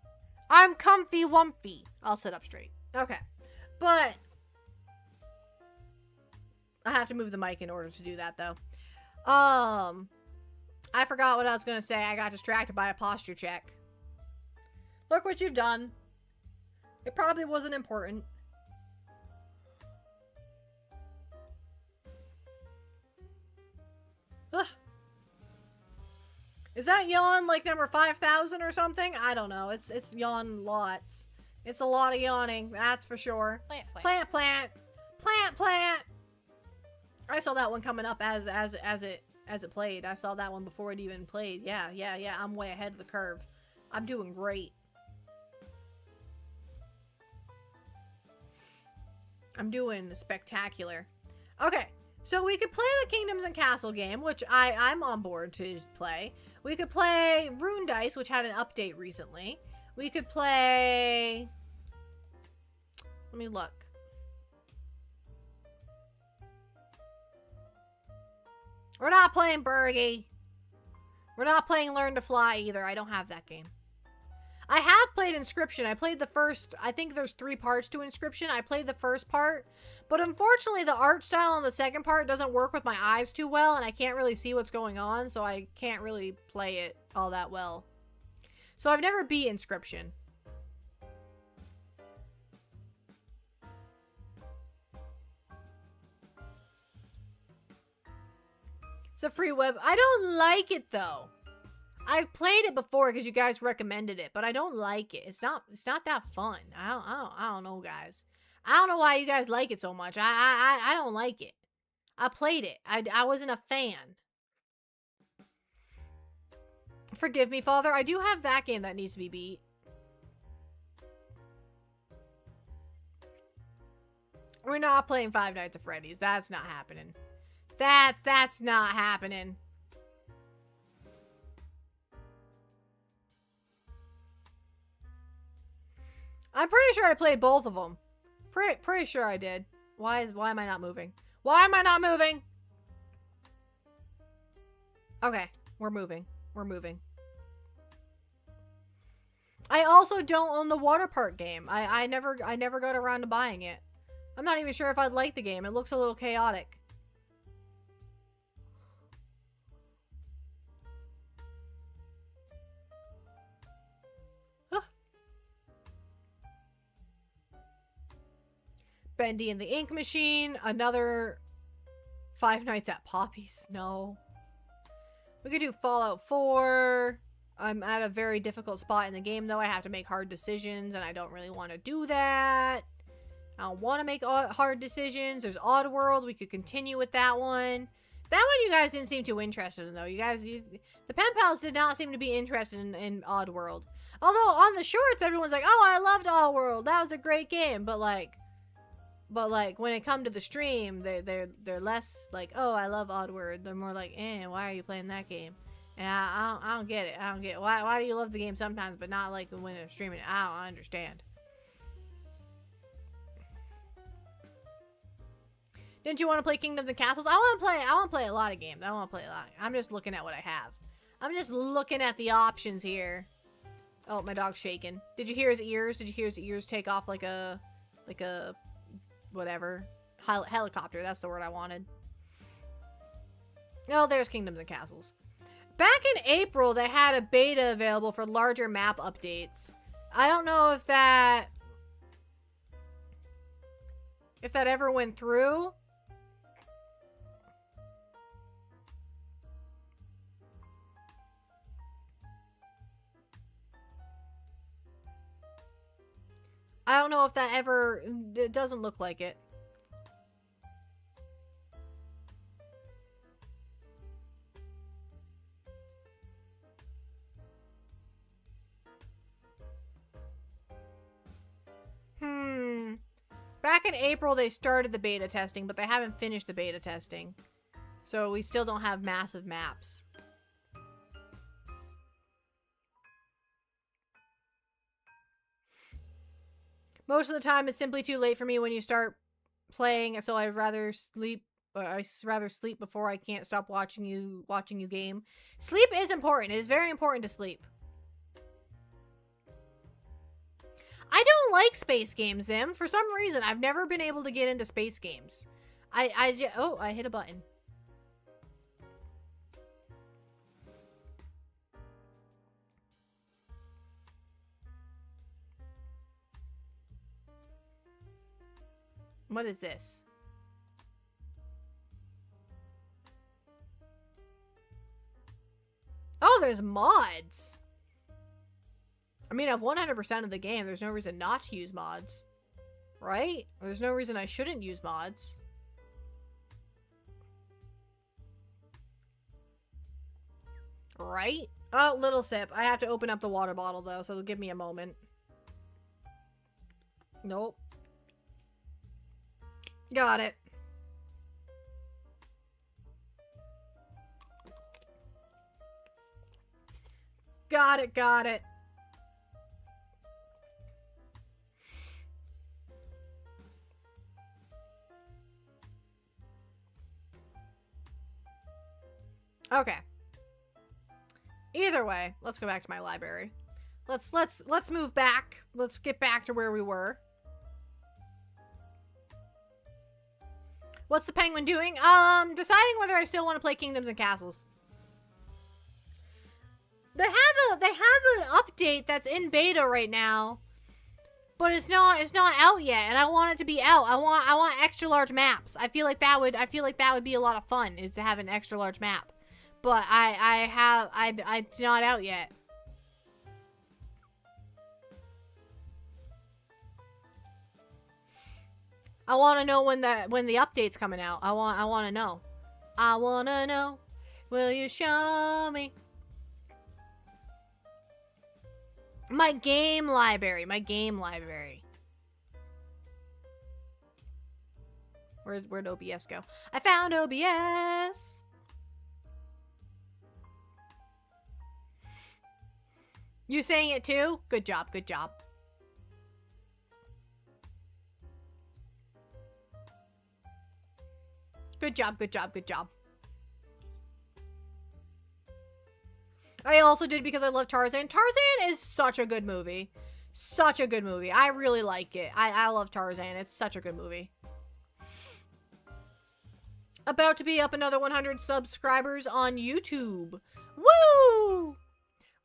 I'm comfy wumpy. I'll sit up straight. Okay. But I have to move the mic in order to do that, though. I forgot what I was gonna say. I got distracted by a posture check. Look what you've done. It probably wasn't important. Ugh. Is that yawn like number 5,000 or something? I don't know. It's yawn lots. It's a lot of yawning, that's for sure. Plant, plant. Plant, plant. Plant, plant. I saw that one coming up as it played. I saw that one before it even played. Yeah. I'm way ahead of the curve. I'm doing great. I'm doing spectacular. Okay. So we could play the Kingdoms and Castle game, which I'm on board to play. We could play Rune Dice, which had an update recently. We could play... Let me look. We're not playing Burgie. We're not playing Learn to Fly either. I don't have that game. I have played Inscription. I played the first... I think there's 3 parts to Inscription. I played the first part. But unfortunately, the art style on the second part doesn't work with my eyes too well. And I can't really see what's going on. So I can't really play it all that well. So I've never beat Inscription. It's a free web. I don't like it though. I've played it before because you guys recommended it, but I don't like it. It's not that fun. I don't know, guys. I don't know why you guys like it so much. I don't like it. I played it. I wasn't a fan. Forgive me, Father. I do have that game that needs to be beat. We're not playing Five Nights at Freddy's. That's not happening. That's not happening. I'm pretty sure I played both of them. Pretty sure I did. Why am I not moving? Why am I not moving? Okay, we're moving. We're moving. I also don't own the water park game. I never got around to buying it. I'm not even sure if I'd like the game. It looks a little chaotic. Bendy and the Ink Machine. Another Five Nights at Poppy's. No. We could do Fallout 4. I'm at a very difficult spot in the game, though. I have to make hard decisions, and I don't really want to do that. I don't want to make hard decisions. There's Oddworld. We could continue with that one. That one you guys didn't seem too interested in, though. The Pen Pals did not seem to be interested in Oddworld. Although, on the shorts, everyone's like, oh, I loved Oddworld. That was a great game. But when it come to the stream, they're less like, oh, I love Oddworld. They're more like, why are you playing that game? And I don't get it. I don't get it. Why do you love the game sometimes, but not like when it's streaming? I don't understand. Didn't you want to play Kingdoms and Castles? I want to play a lot of games. I want to play a lot. I'm just looking at what I have. I'm just looking at the options here. Oh, my dog's shaking. Did you hear his ears? Did you hear his ears take off like a whatever. Helicopter, that's the word I wanted. Oh, there's Kingdoms and Castles. Back in April, they had a beta available for larger map updates. I don't know if that ever went through. I don't know if that ever... It doesn't look like it. Back in April, they started the beta testing, but they haven't finished the beta testing. So we still don't have massive maps. Most of the time, it's simply too late for me when you start playing, so I'd rather sleep. Rather sleep before I can't stop watching you game. Sleep is important. It is very important to sleep. I don't like space games, Zim. For some reason, I've never been able to get into space games. Oh, I hit a button. What is this? Oh, there's mods. I mean, I've 100% of the game. There's no reason not to use mods. Right? There's no reason I shouldn't use mods. Right? Oh, little sip. I have to open up the water bottle, though, so it'll give me a moment. Nope. Got it. Got it, got it. Okay. Either way, let's go back to my library. Let's move back. Let's get back to where we were. What's the penguin doing? Deciding whether I still want to play Kingdoms and Castles. They have an update that's in beta right now, but it's not out yet, and I want it to be out. I want extra large maps. I feel like that would be a lot of fun, is to have an extra large map. But it's not out yet. I want to know when the update's coming out. I want to know. I want to know. Will you show me? My game library. Where'd OBS go? I found OBS. You saying it too? Good job, good job. Good job, good job, good job. I also did because I love Tarzan. Tarzan is such a good movie. Such a good movie. I really like it. I love Tarzan. It's such a good movie. About to be up another 100 subscribers on YouTube. Woo!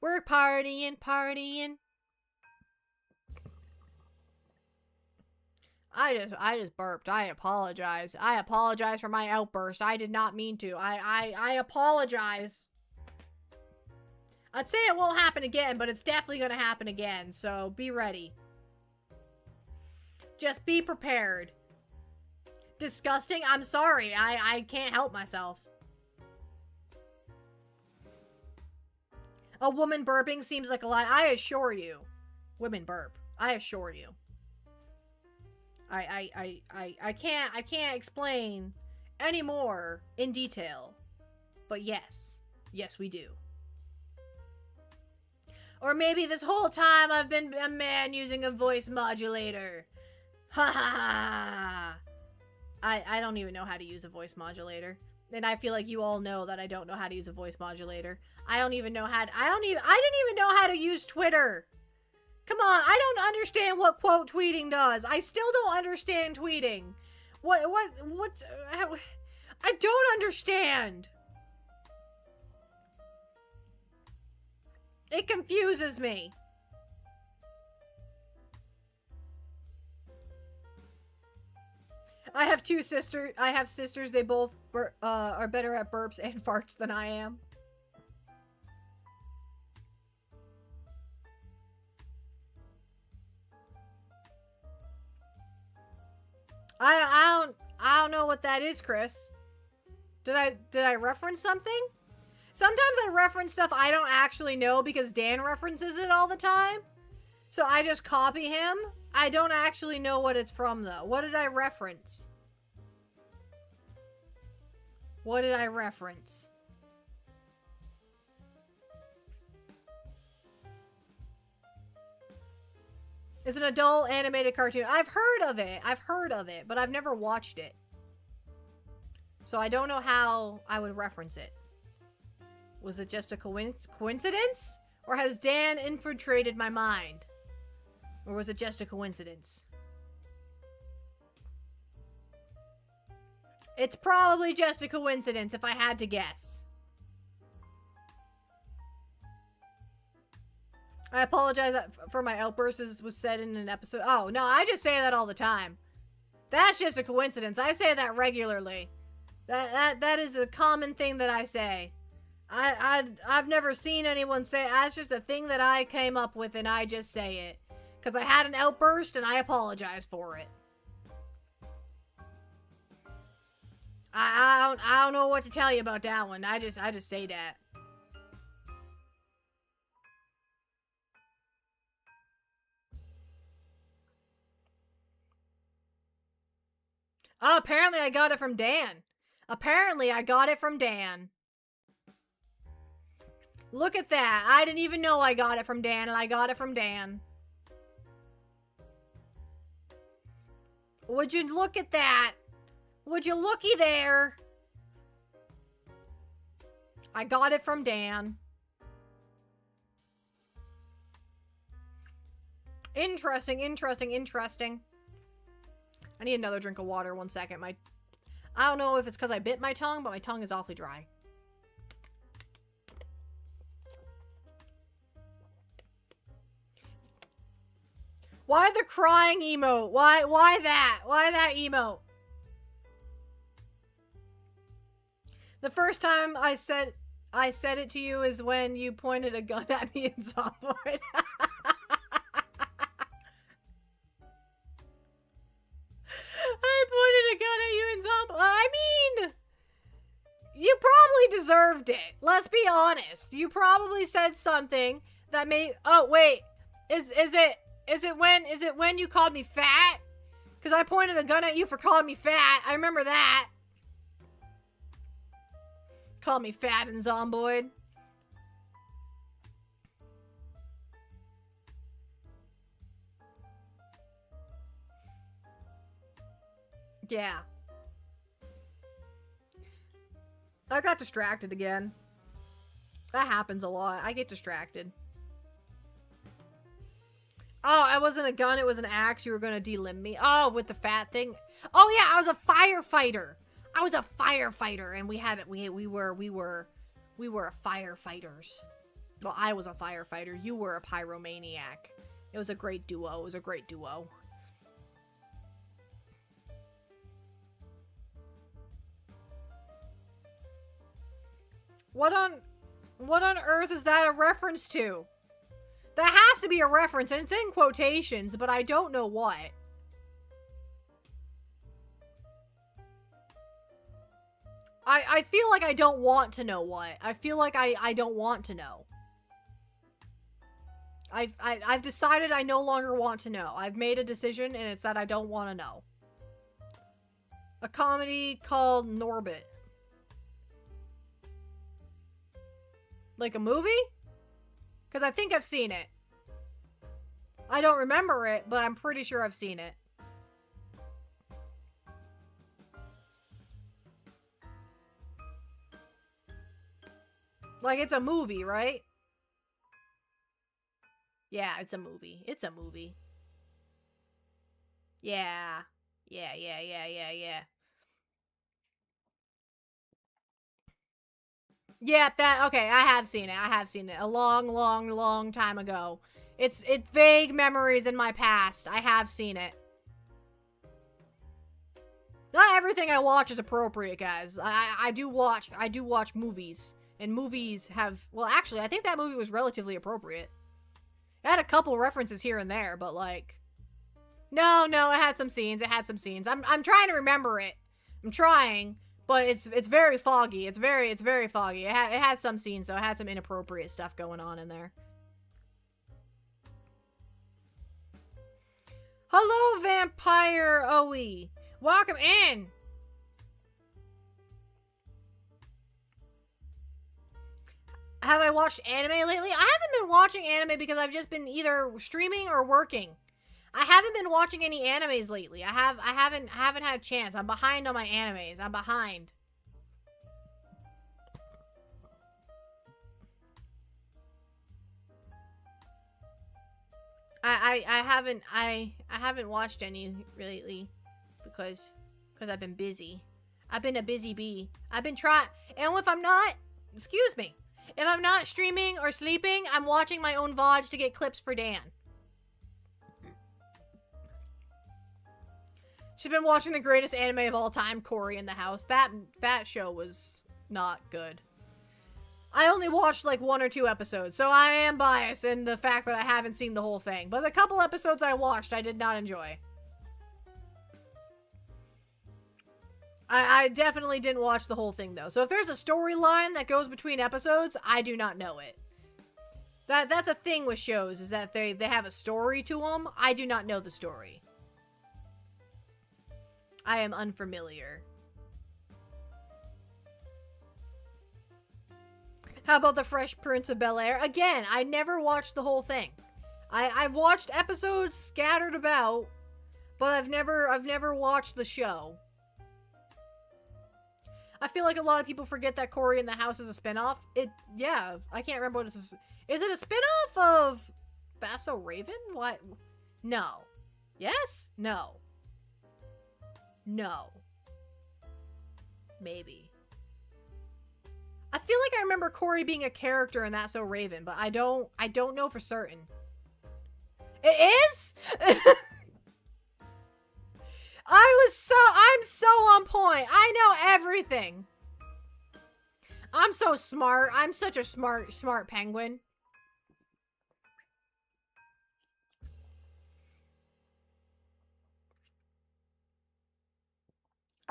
We're partying. I just burped. I apologize. I apologize for my outburst. I did not mean to. I apologize. I'd say it won't happen again, but it's definitely gonna happen again, so be ready. Just be prepared. Disgusting? I'm sorry. I can't help myself. A woman burping seems like a lie. I assure you. Women burp. I assure you. I can't explain any more in detail. But yes. Yes, we do. Or maybe this whole time I've been a man using a voice modulator. Ha ha ha. I don't even know how to use a voice modulator. And I feel like you all know that I don't know how to use a voice modulator. I didn't even know how to use Twitter. Come on, I don't understand what quote tweeting does. I still don't understand tweeting. I don't understand. It confuses me. I have sisters. They both are better at burps and farts than I am. I don't know what that is, Chris. Did I reference something? Sometimes I reference stuff I don't actually know because Dan references it all the time. So I just copy him. I don't actually know what it's from, though. What did I reference? What did I reference? It's an adult animated cartoon. I've heard of it. I've heard of it, but I've never watched it. So I don't know how I would reference it. Was it just a coincidence? Or has Dan infiltrated my mind? Or was it just a coincidence? It's probably just a coincidence if I had to guess. I apologize for my outburst as was said in an episode. Oh, no, I just say that all the time. That's just a coincidence. I say that regularly. That is a common thing that I say. I've never seen anyone say it. That's just a thing that I came up with and I just say it. Because I had an outburst and I apologize for it. I don't know what to tell you about that one. I just say that. Oh, apparently I got it from Dan. Apparently I got it from Dan. Look at that. I didn't even know I got it from Dan, and I got it from Dan. Would you look at that? Would you looky there? I got it from Dan. Interesting, interesting, interesting. I need another drink of water. 1 second. I don't know if it's because I bit my tongue, but my tongue is awfully dry. Why the crying emote? Why that? Why that emote? The first time I said it to you is when you pointed a gun at me in Zomboid. I pointed a gun at you in Zomboid. I mean, you probably deserved it. Let's be honest. You probably said something that may. Oh wait, is it when you called me fat? Because I pointed a gun at you for calling me fat. I remember that. Call me fat and Zomboid. Yeah. I got distracted again. That happens a lot. I get distracted. Oh, it wasn't a gun, it was an axe. You were gonna delimb me. Oh, with the fat thing. Oh yeah, I was a firefighter. I was a firefighter, and we were firefighters. Well, I was a firefighter. You were a pyromaniac. It was a great duo. It was a great duo. What on earth is that a reference to? That has to be a reference, and it's in quotations, but I don't know what. I feel like I don't want to know what. I feel like I don't want to know. I've decided I no longer want to know. I've made a decision, and it's that I don't want to know. A comedy called Norbit. Like a movie? Because I think I've seen it. I don't remember it, but I'm pretty sure I've seen it. Like, it's a movie, right? Yeah, it's a movie. It's a movie. Yeah. Yeah. Yeah, okay, I have seen it. I have seen it. A long time ago. It's vague memories in my past. I have seen it. Not everything I watch is appropriate, guys. I do watch movies. And movies have, well, actually, I think that movie was relatively appropriate. It had a couple references here and there, but like, no, it had some scenes. I'm trying to remember it. I'm trying, but it's very foggy. It's very foggy. It had some scenes, though. It had some inappropriate stuff going on in there. Hello, Vampire Oe. Welcome in. Have I watched anime lately? I haven't been watching anime because I've just been either streaming or working. I haven't been watching any animes lately. I haven't had a chance. I'm behind on my animes. I'm behind. I haven't watched any lately because I've been busy. I've been a busy bee. I've been trying, and if I'm not, excuse me, if I'm not streaming or sleeping, I'm watching my own VODs to get clips for Dan. She's been watching the greatest anime of all time, Cory in the House. That show was not good. I only watched like 1 or 2 episodes, so I am biased in the fact that I haven't seen the whole thing. But the couple episodes I watched, I did not enjoy. I definitely didn't watch the whole thing, though. So if there's a storyline that goes between episodes, I do not know it. That's a thing with shows, is that they have a story to them. I do not know the story. I am unfamiliar. How about the Fresh Prince of Bel-Air? Again, I never watched the whole thing. I've watched episodes scattered about, but I've never watched the show. I feel like a lot of people forget that Cory in the House is a spinoff. Yeah, I can't remember what it is. Is it a spinoff of Basso Raven? What? No. Yes? No. No. Maybe. I feel like I remember Cory being a character in That's So Raven, but I don't know for certain. It is? I'm so on point. I know everything. I'm so smart. I'm such a smart penguin.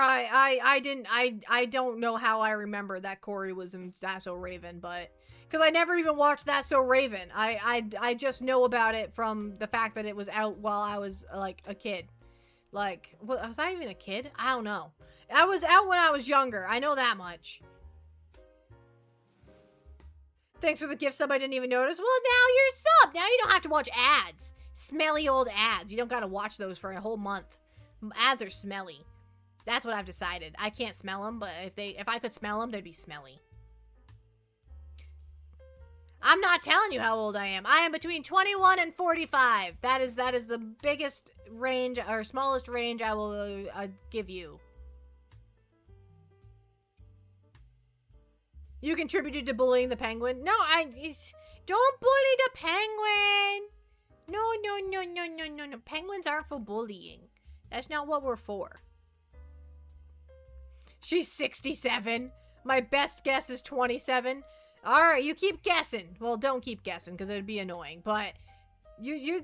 I don't know how I remember that Cory was in That's So Raven, but because I never even watched That's So Raven. I just know about it from the fact that it was out while I was like a kid. Like, was I even a kid? I don't know. I was out when I was younger. I know that much. Thanks for the gift sub. I didn't even notice. Well, now you're sub. Now you don't have to watch ads. Smelly old ads. You don't gotta watch those for a whole month. Ads are smelly. That's what I've decided. I can't smell them, but if I could smell them, they'd be smelly. I'm not telling you how old I am. I am between 21 and 45. That is the biggest range or smallest range I will give you. You contributed to bullying the penguin? No, don't bully the penguin. No. Penguins aren't for bullying. That's not what we're for. She's 67. My best guess is 27. Alright, you keep guessing. Well, don't keep guessing, because it would be annoying. But you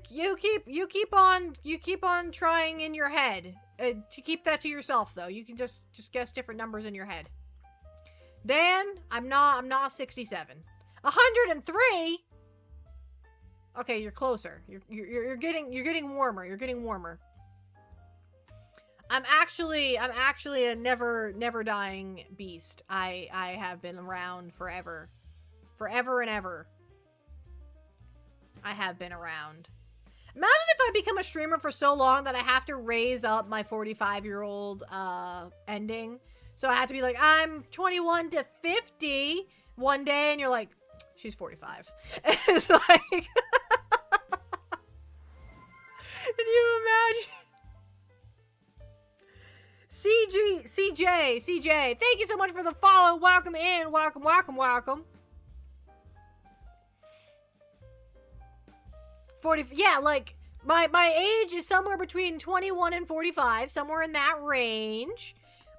keep on trying in your head. To keep that to yourself, though. You can just guess different numbers in your head. Dan, I'm not 67. 103? Okay, you're closer. You're getting warmer. You're getting warmer. I'm actually a never dying beast. I have been around forever. Forever and ever. I have been around. Imagine if I become a streamer for so long that I have to raise up my 45-year-old ending. So I have to be like, I'm 21 to 50 one day, and you're like, she's 45. It's like, can you imagine? CJ, thank you so much for the follow. Welcome in. Welcome. 40, yeah, like, my age is somewhere between 21 and 45, somewhere in that range.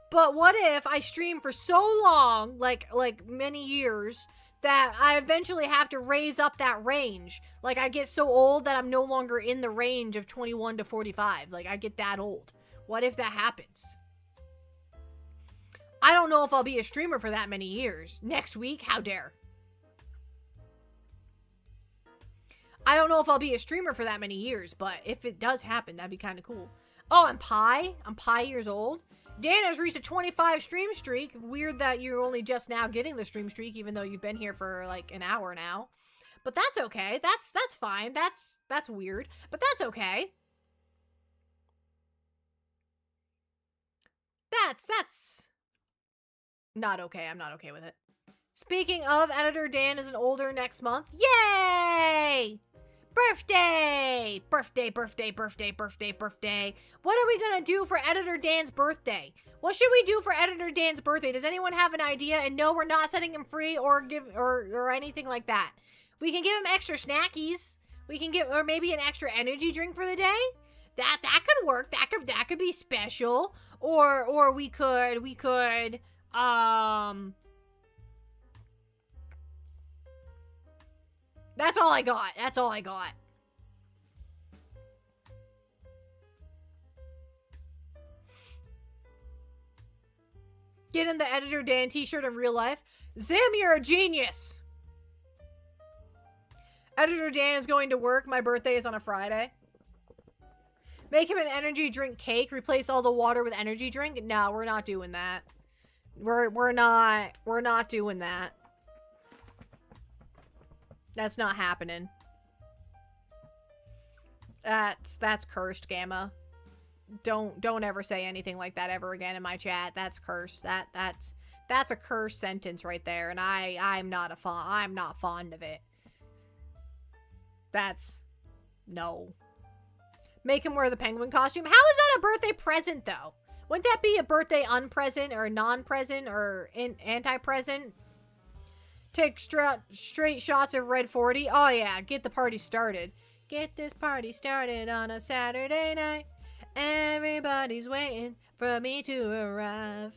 But what if I stream for so long, like many years, that I eventually have to raise up that range? Like, I get so old that I'm no longer in the range of 21 to 45. Like, I get that old. What if that happens? I don't know if I'll be a streamer for that many years. Next week? How dare. I don't know if I'll be a streamer for that many years, but if it does happen, that'd be kind of cool. Oh, I'm Pi? I'm Pi years old? Dan has reached a 25 stream streak. Weird that you're only just now getting the stream streak, even though you've been here for like an hour now. But that's okay. That's fine. That's weird. But that's okay. that's not okay. I'm not okay with it. Speaking of, Editor Dan is an older next month. Yay! Birthday! Birthday, birthday, birthday, birthday, birthday. What are we gonna do for Editor Dan's birthday? What should we do for Editor Dan's birthday? Does anyone have an idea? And no, we're not setting him free or or anything like that. We can give him extra snackies. We can give, or maybe an extra energy drink for the day. That could work. That could be special. Or we could That's all I got. That's all I got. Get in the Editor Dan t-shirt in real life. Zim, you're a genius. Editor Dan is going to work. My birthday is on a Friday. Make him an energy drink cake. Replace all the water with energy drink. No, we're not doing that. We're not doing that. That's not happening. That's cursed, Gamma. Don't ever say anything like that ever again in my chat. That's cursed. That's a cursed sentence right there, and I'm not fond of it. That's no. Make him wear the penguin costume. How is that a birthday present though? Wouldn't that be a birthday unpresent or non-present or anti-present? Take straight shots of Red 40. Oh yeah, get the party started. Get this party started on a Saturday night. Everybody's waiting for me to arrive.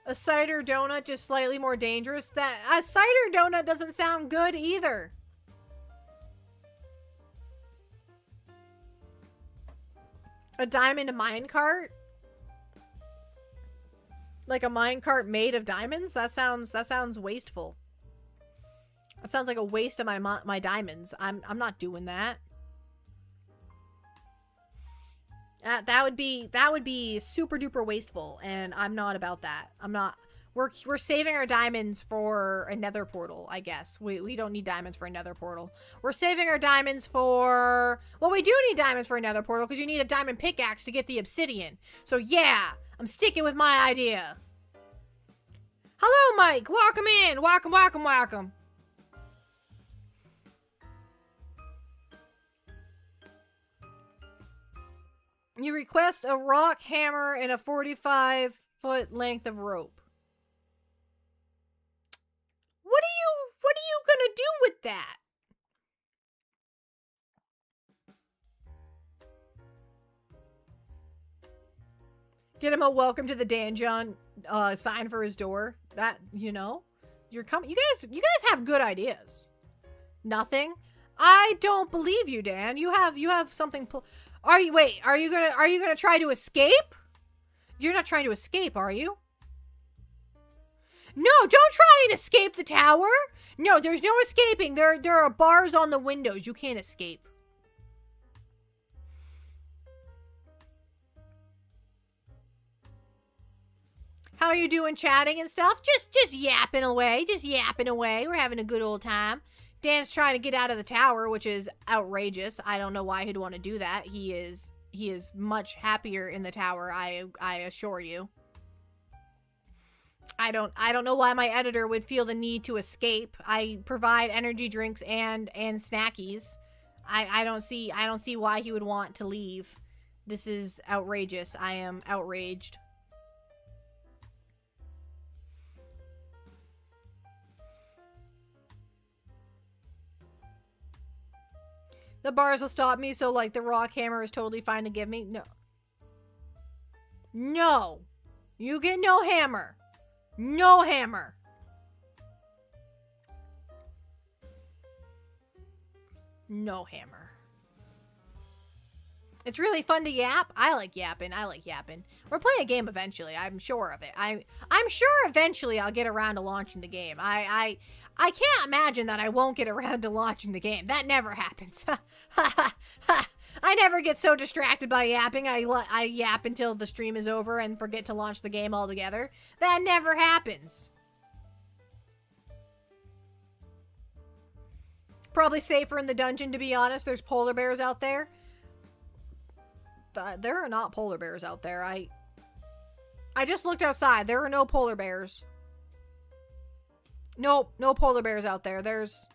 A cider donut, just slightly more dangerous. A cider donut doesn't sound good either. A diamond minecart? Like a minecart made of diamonds? That sounds wasteful. That sounds like a waste of my diamonds. I'm not doing that. That would be super duper wasteful, and I'm not about that. I'm not. We're saving our diamonds for a nether portal, I guess. We don't need diamonds for a nether portal. We're saving our diamonds for... Well, we do need diamonds for a nether portal, because you need a diamond pickaxe to get the obsidian. So yeah, I'm sticking with my idea. Hello, Mike. Welcome in. Welcome, welcome, welcome. You request a rock hammer and a 45-foot length of rope. What are you gonna do with that? Get him a welcome to the Danjon sign for his door. That, you know, you're coming. You guys have good ideas. Nothing. I don't believe you, Dan. You have something. Are you gonna try to escape? You're not trying to escape, are you? No, don't try and escape the tower. No, there's no escaping. There are bars on the windows. You can't escape. How are you doing, chatting and stuff? Just yapping away. Just yapping away. We're having a good old time. Dan's trying to get out of the tower, which is outrageous. I don't know why he'd want to do that. He is much happier in the tower, I assure you. I don't know why my editor would feel the need to escape. I provide energy drinks and snackies. I don't see why he would want to leave. This is outrageous. I am outraged. The bars will stop me, so like the rock hammer is totally fine to give me. No. No. You get no hammer. No hammer. No hammer. It's really fun to yap. I like yapping. We're playing a game eventually. I'm sure of it. I'm sure eventually I'll get around to launching the game. I can't imagine that I won't get around to launching the game. That never happens. I never get so distracted by yapping. I yap until the stream is over and forget to launch the game altogether. That never happens. Probably safer in the dungeon, to be honest. There's polar bears out there. There are not polar bears out there. I just looked outside. There are no polar bears. Nope, no polar bears out there. There's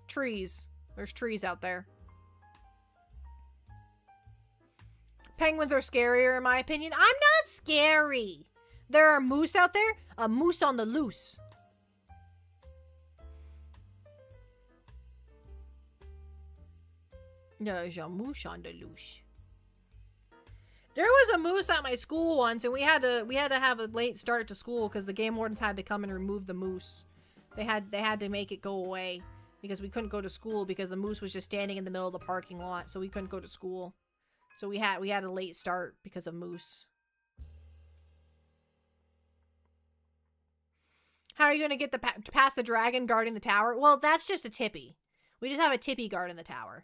trees. There's trees out there. Penguins are scarier, in my opinion. I'm not scary. There are moose out there. A moose on the loose. There's a moose on the loose. There was a moose at my school once, and we had to have a late start to school because the game wardens had to come and remove the moose. They had to make it go away because we couldn't go to school because the moose was just standing in the middle of the parking lot, so we couldn't go to school. So we had a late start because of moose. How are you gonna get past the dragon guarding the tower? Well, that's just a tippy. We just have a tippy guarding the tower.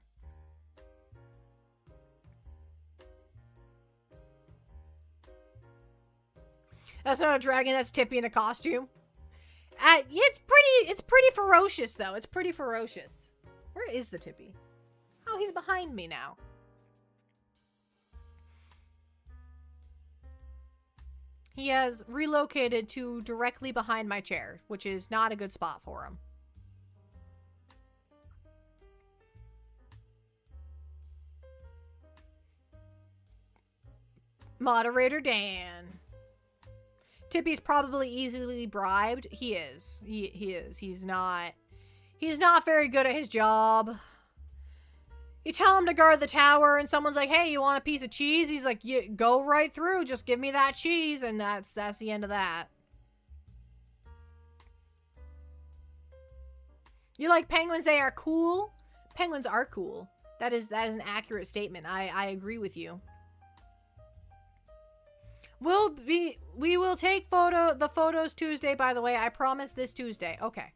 That's not a dragon, that's Tippy in a costume. It's pretty ferocious, though. It's pretty ferocious. Where is the Tippy? Oh, he's behind me now. He has relocated to directly behind my chair, which is not a good spot for him. Moderator Dan. Tippy's probably easily bribed. He is. He is. He's not very good at his job. You tell him to guard the tower and someone's like, hey, you want a piece of cheese? He's like, you go right through. Just give me that cheese. And that's the end of that. You like penguins? They are cool. Penguins are cool. That is an accurate statement. I agree with you. We will take the photos Tuesday, by the way. I promise this Tuesday. Okay.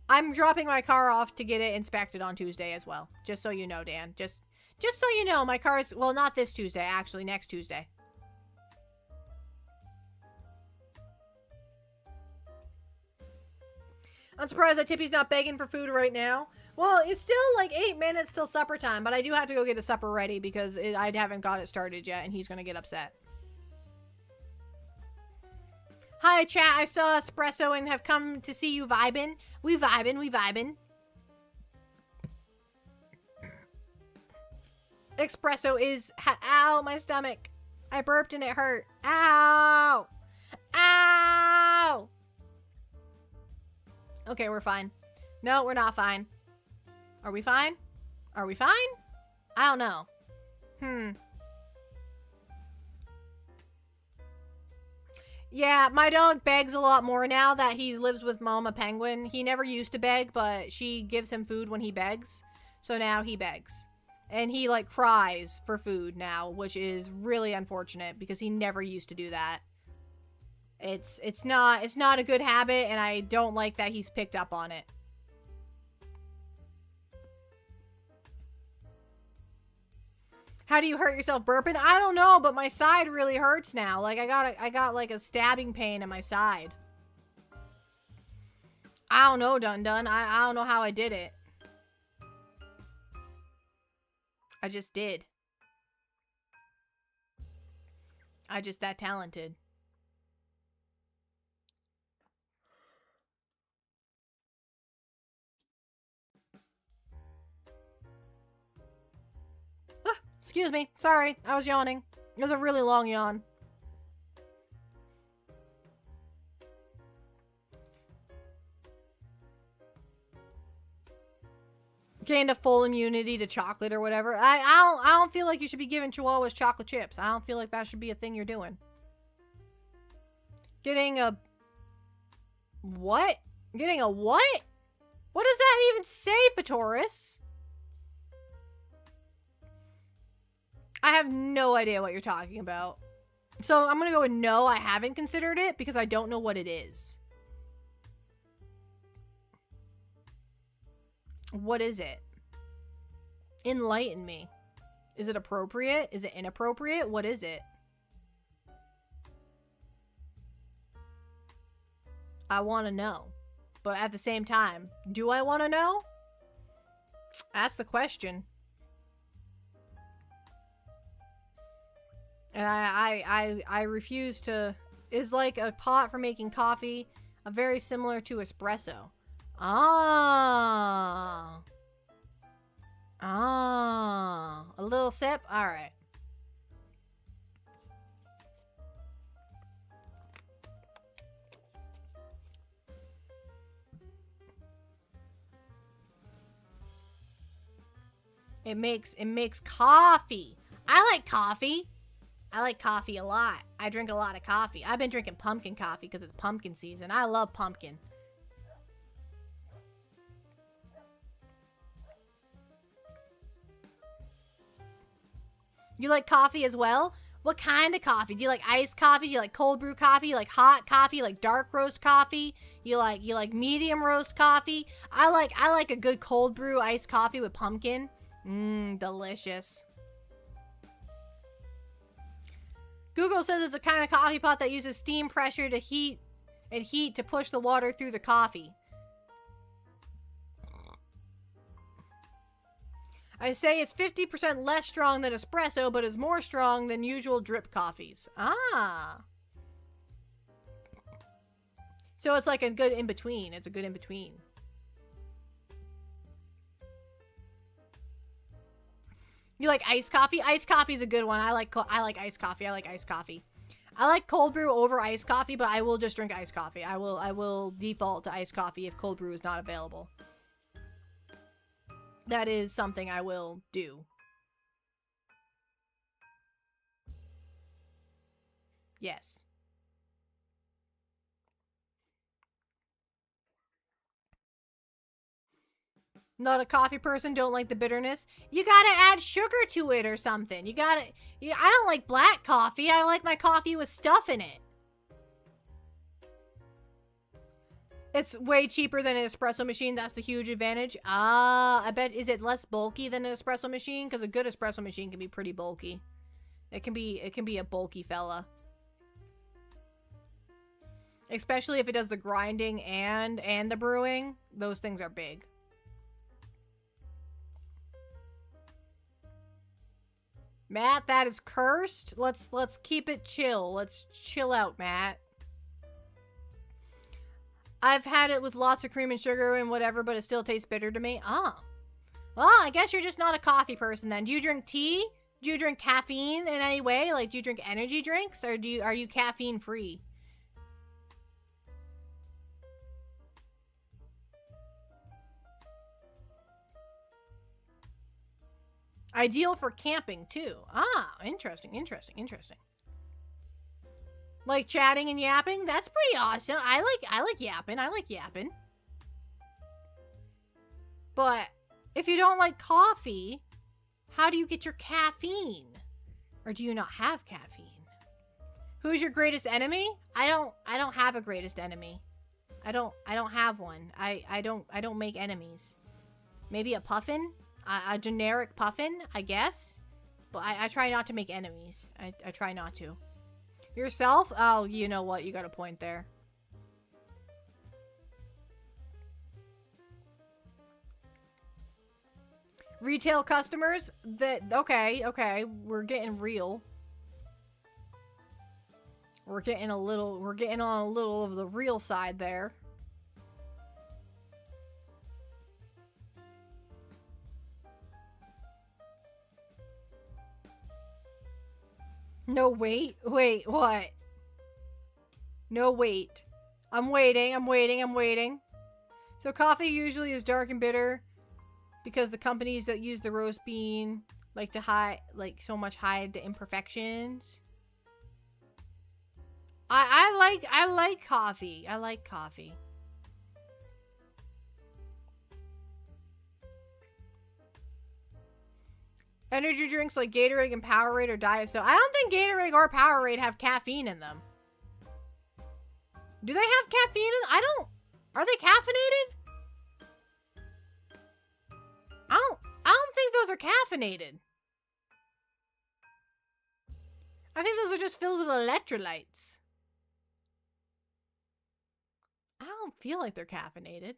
I'm dropping my car off to get it inspected on Tuesday as well. Just so you know, Dan. Just so you know, my car is, well, not this Tuesday, actually, next Tuesday. I'm surprised that Tippy's not begging for food right now. Well, it's still like 8 minutes till supper time, but I do have to go get a supper ready because I haven't got it started yet, and he's going to get upset. Hi, chat. I saw Espresso and have come to see you vibing. We vibing. Espresso is... Ow, my stomach. I burped and it hurt. Ow! Ow! Okay, we're fine. No, we're not fine. Are we fine? Are we fine? I don't know. Yeah, my dog begs a lot more now that he lives with Mama Penguin. He never used to beg, but she gives him food when he begs. So now he begs. And he, like, cries for food now, which is really unfortunate because he never used to do that. It's not a good habit, and I don't like that he's picked up on it. How do you hurt yourself burping? I don't know, but my side really hurts now. Like, I got like a stabbing pain in my side. I don't know, Dun Dun. I don't know how I did it. I just did. I just that talented. Excuse me. Sorry. I was yawning. It was a really long yawn. Gained a full immunity to chocolate or whatever. I don't feel like you should be giving chihuahuas chocolate chips. I don't feel like that should be a thing you're doing. Getting a... What? Getting a what? What does that even say, Patoris? I have no idea what you're talking about. So I'm gonna go with no, I haven't considered it because I don't know what it is. What is it? Enlighten me. Is it appropriate? Is it inappropriate? What is it? I want to know. But at the same time, do I want to know? That's the question. And I refuse to... Is like a pot for making coffee very similar to espresso? Ah. Ah. A little sip? Alright. It makes coffee. I like coffee. I like coffee a lot. I drink a lot of coffee. I've been drinking pumpkin coffee because it's pumpkin season. I love pumpkin. You like coffee as well? What kind of coffee? Do you like iced coffee? Do you like cold brew coffee? You like hot coffee? You like dark roast coffee? You like medium roast coffee? I like a good cold brew iced coffee with pumpkin. Mmm, delicious. Google says it's a kind of coffee pot that uses steam pressure to heat to push the water through the coffee. I say it's 50% less strong than espresso, but is more strong than usual drip coffees. Ah. So it's like a good in-between. It's a good in-between. You like iced coffee? Iced coffee is a good one. I like iced coffee. I like iced coffee. I like cold brew over iced coffee, but I will just drink iced coffee. I will default to iced coffee if cold brew is not available. That is something I will do. Yes. Not a coffee person, don't like the bitterness. You gotta add sugar to it or something. I don't like black coffee. I like my coffee with stuff in it. It's way cheaper than an espresso machine. That's the huge advantage. Ah, I bet, is it less bulky than an espresso machine? Because a good espresso machine can be pretty bulky. It can be a bulky fella. Especially if it does the grinding and the brewing. Those things are big. Matt, that is cursed. Let's keep it chill. Let's chill out, Matt. I've had it with lots of cream and sugar and whatever, but it still tastes bitter to me. Oh. Well, I guess you're just not a coffee person then. Do you drink tea? Do you drink caffeine in any way? Like, do you drink energy drinks? Or are you caffeine free? Ideal for camping, too. Ah, interesting. Like chatting and yapping? That's pretty awesome. I like yapping. But if you don't like coffee, how do you get your caffeine? Or do you not have caffeine? Who's your greatest enemy? I don't have a greatest enemy. I don't have one. I don't make enemies. Maybe a puffin? A generic puffin, I guess. But I try not to make enemies. I try not to. Yourself? Oh, you know what? You got a point there. Retail customers? Okay. We're getting real. We're getting on a little of the real side there. No, wait, what? No, wait. I'm waiting. So coffee usually is dark and bitter because the companies that use the roast bean like to hide the imperfections. I like coffee. I like coffee. Energy drinks like Gatorade and Powerade or Diet Soda. I don't think Gatorade or Powerade have caffeine in them. Do they have caffeine in them? Are they caffeinated? I don't think those are caffeinated. I think those are just filled with electrolytes. I don't feel like they're caffeinated.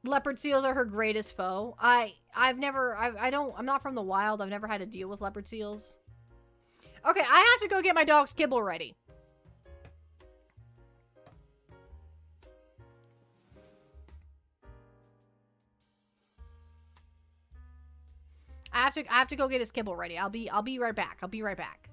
Leopard seals are her greatest foe. I'm not from the wild. I've never had to deal with leopard seals. Okay, I have to go get my dog's kibble ready. I have to go get his kibble ready. I'll be right back. I'll be right back.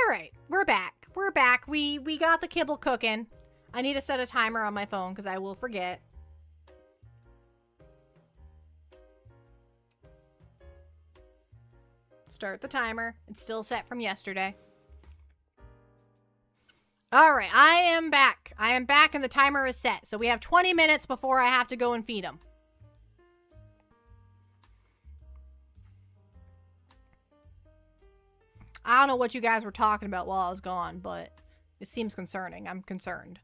Alright, we're back. We're back. We got the kibble cooking. I need to set a timer on my phone because I will forget. Start the timer. It's still set from yesterday. Alright, I am back. I am back and the timer is set. So we have 20 minutes before I have to go and feed him. I don't know what you guys were talking about while I was gone, but it seems concerning. I'm concerned.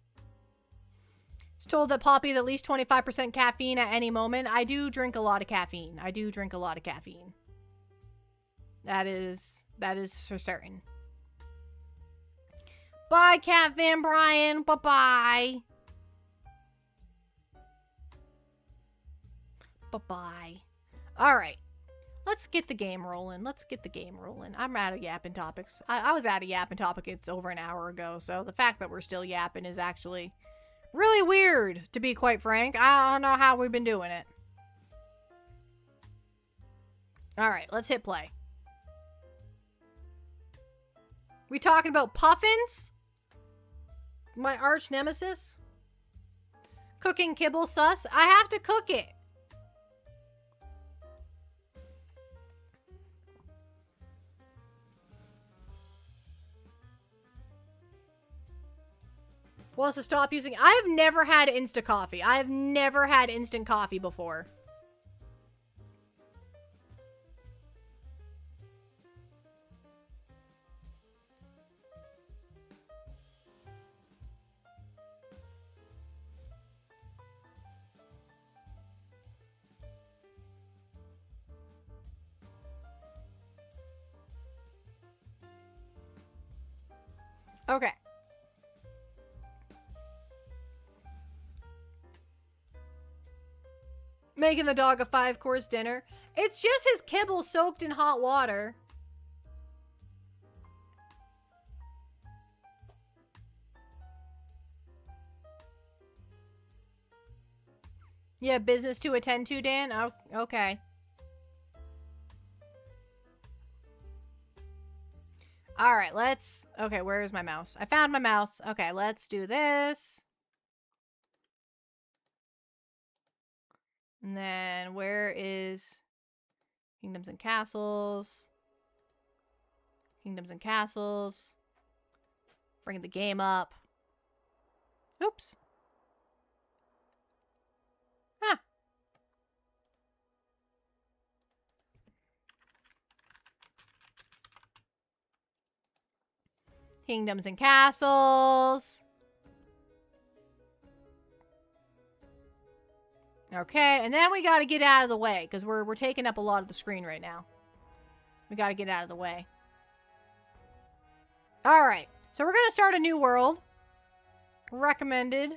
It's told that Poppy's at least 25% caffeine at any moment. I do drink a lot of caffeine. I do drink a lot of caffeine. That is for certain. Bye, Cat Van Brian. Bye-bye. Bye-bye. All right. Let's get the game rolling. Let's get the game rolling. I'm out of yapping topics. I was out of yapping topics over an hour ago, so the fact that we're still yapping is actually really weird, to be quite frank. I don't know how we've been doing it. Alright, let's hit play. We talking about puffins? My arch nemesis? Cooking kibble sus? I have to cook it. Wants to stop using... I have never had Insta coffee. I have never had instant coffee before. Okay. Making the dog a 5-course dinner. It's just his kibble soaked in hot water. Yeah, business to attend to, Dan? Oh, okay. Alright, let's... Okay, where's my mouse? I found my mouse. Okay, let's do this. And then, where is... Kingdoms and Castles? Kingdoms and Castles. Bring the game up. Oops. Huh. Kingdoms and castles. Okay, and then we gotta get out of the way, because we're taking up a lot of the screen right now. We gotta get out of the way. Alright, so we're gonna start a new world. Recommended.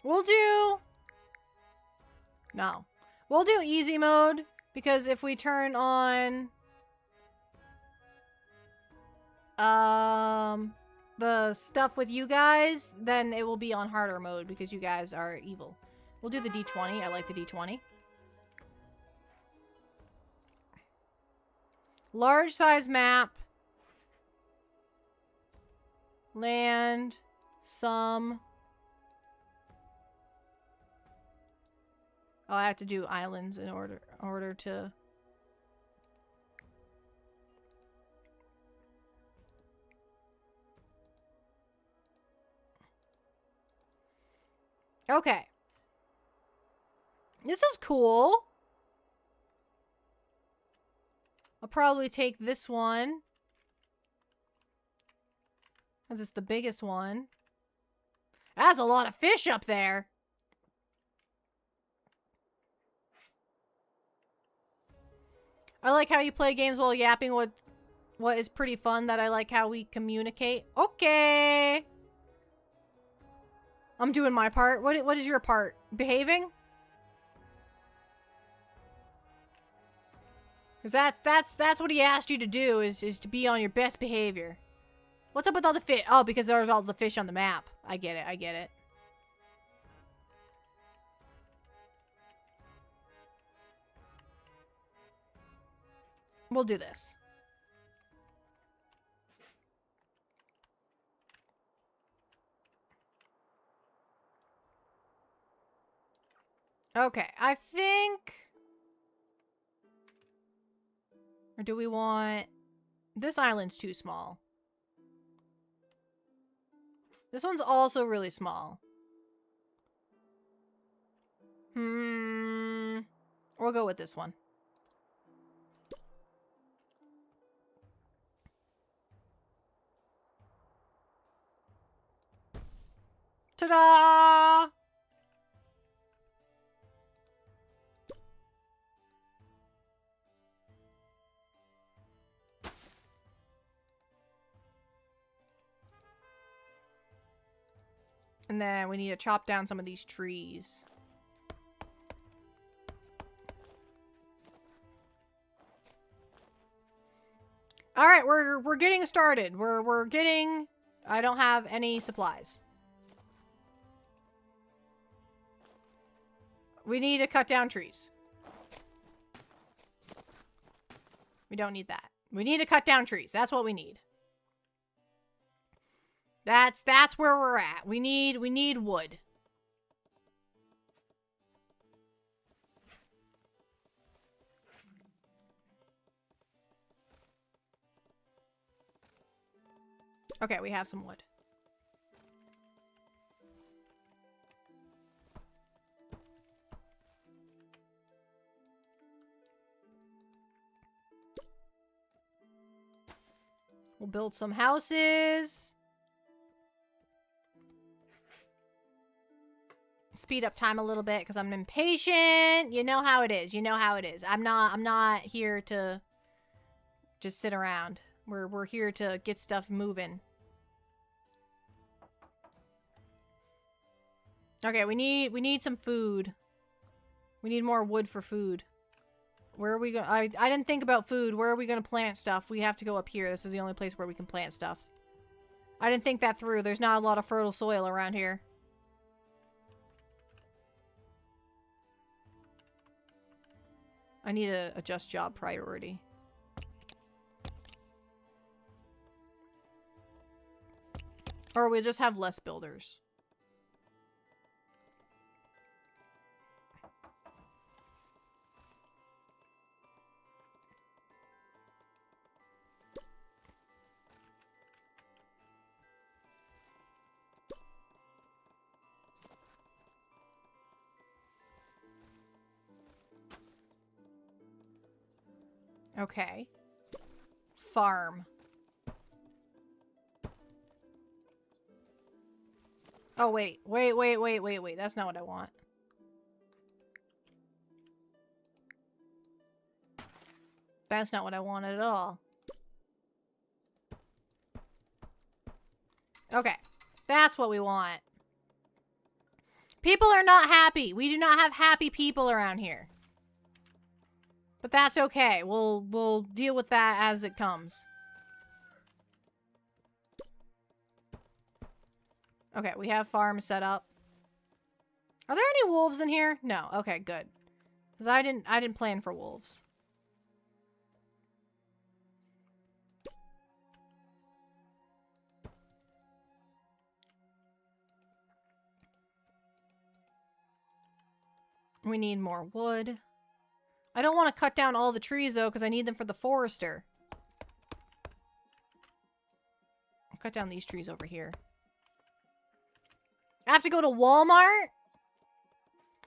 We'll do... No. We'll do easy mode, because if we turn on... the stuff with you guys, then it will be on harder mode because you guys are evil. We'll do the D20. I like the D20. Large size map. Land. Some. Oh, I have to do islands in order to... Okay. This is cool. I'll probably take this one. Because it's the biggest one. That's a lot of fish up there. I like how you play games while yapping what is pretty fun, that I like how we communicate. Okay. I'm doing my part. What is your part? Behaving? Because that's what he asked you to do, is to be on your best behavior. What's up with all the fish? Oh, because there's all the fish on the map. I get it, I get it. We'll do this. Okay, I think... Or do we want... This island's too small. This one's also really small. We'll go with this one. Ta-da! And then we need to chop down some of these trees. All right, we're getting started. We're getting... I don't have any supplies. We need to cut down trees. We don't need that. We need to cut down trees. That's what we need. That's where we're at. We need wood. Okay, we have some wood. We'll build some houses. Speed up time a little bit because I'm impatient. You know how it is. You know how it is. I'm not here to just sit around. We're here to get stuff moving. Okay, we need some food. We need more wood for food. Where are we going? I didn't think about food. Where are we going to plant stuff? We have to go up here. This is the only place where we can plant stuff. I didn't think that through. There's not a lot of fertile soil around here. I need to adjust job priority. Or we'll just have less builders. Okay. Farm. Oh, wait. Wait. That's not what I want. That's not what I wanted at all. Okay. That's what we want. People are not happy. We do not have happy people around here. But that's okay. We'll deal with that as it comes. Okay, we have farms set up. Are there any wolves in here? No. Okay, good. Because I didn't plan for wolves. We need more wood. I don't want to cut down all the trees, though, because I need them for the forester. I'll cut down these trees over here. I have to go to Walmart?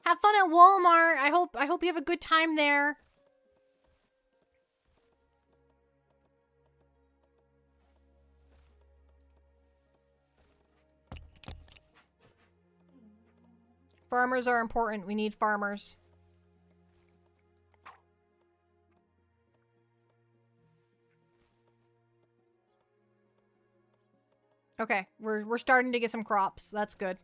Have fun at Walmart. I hope you have a good time there. Farmers are important. We need farmers. Okay, we're starting to get some crops. That's good.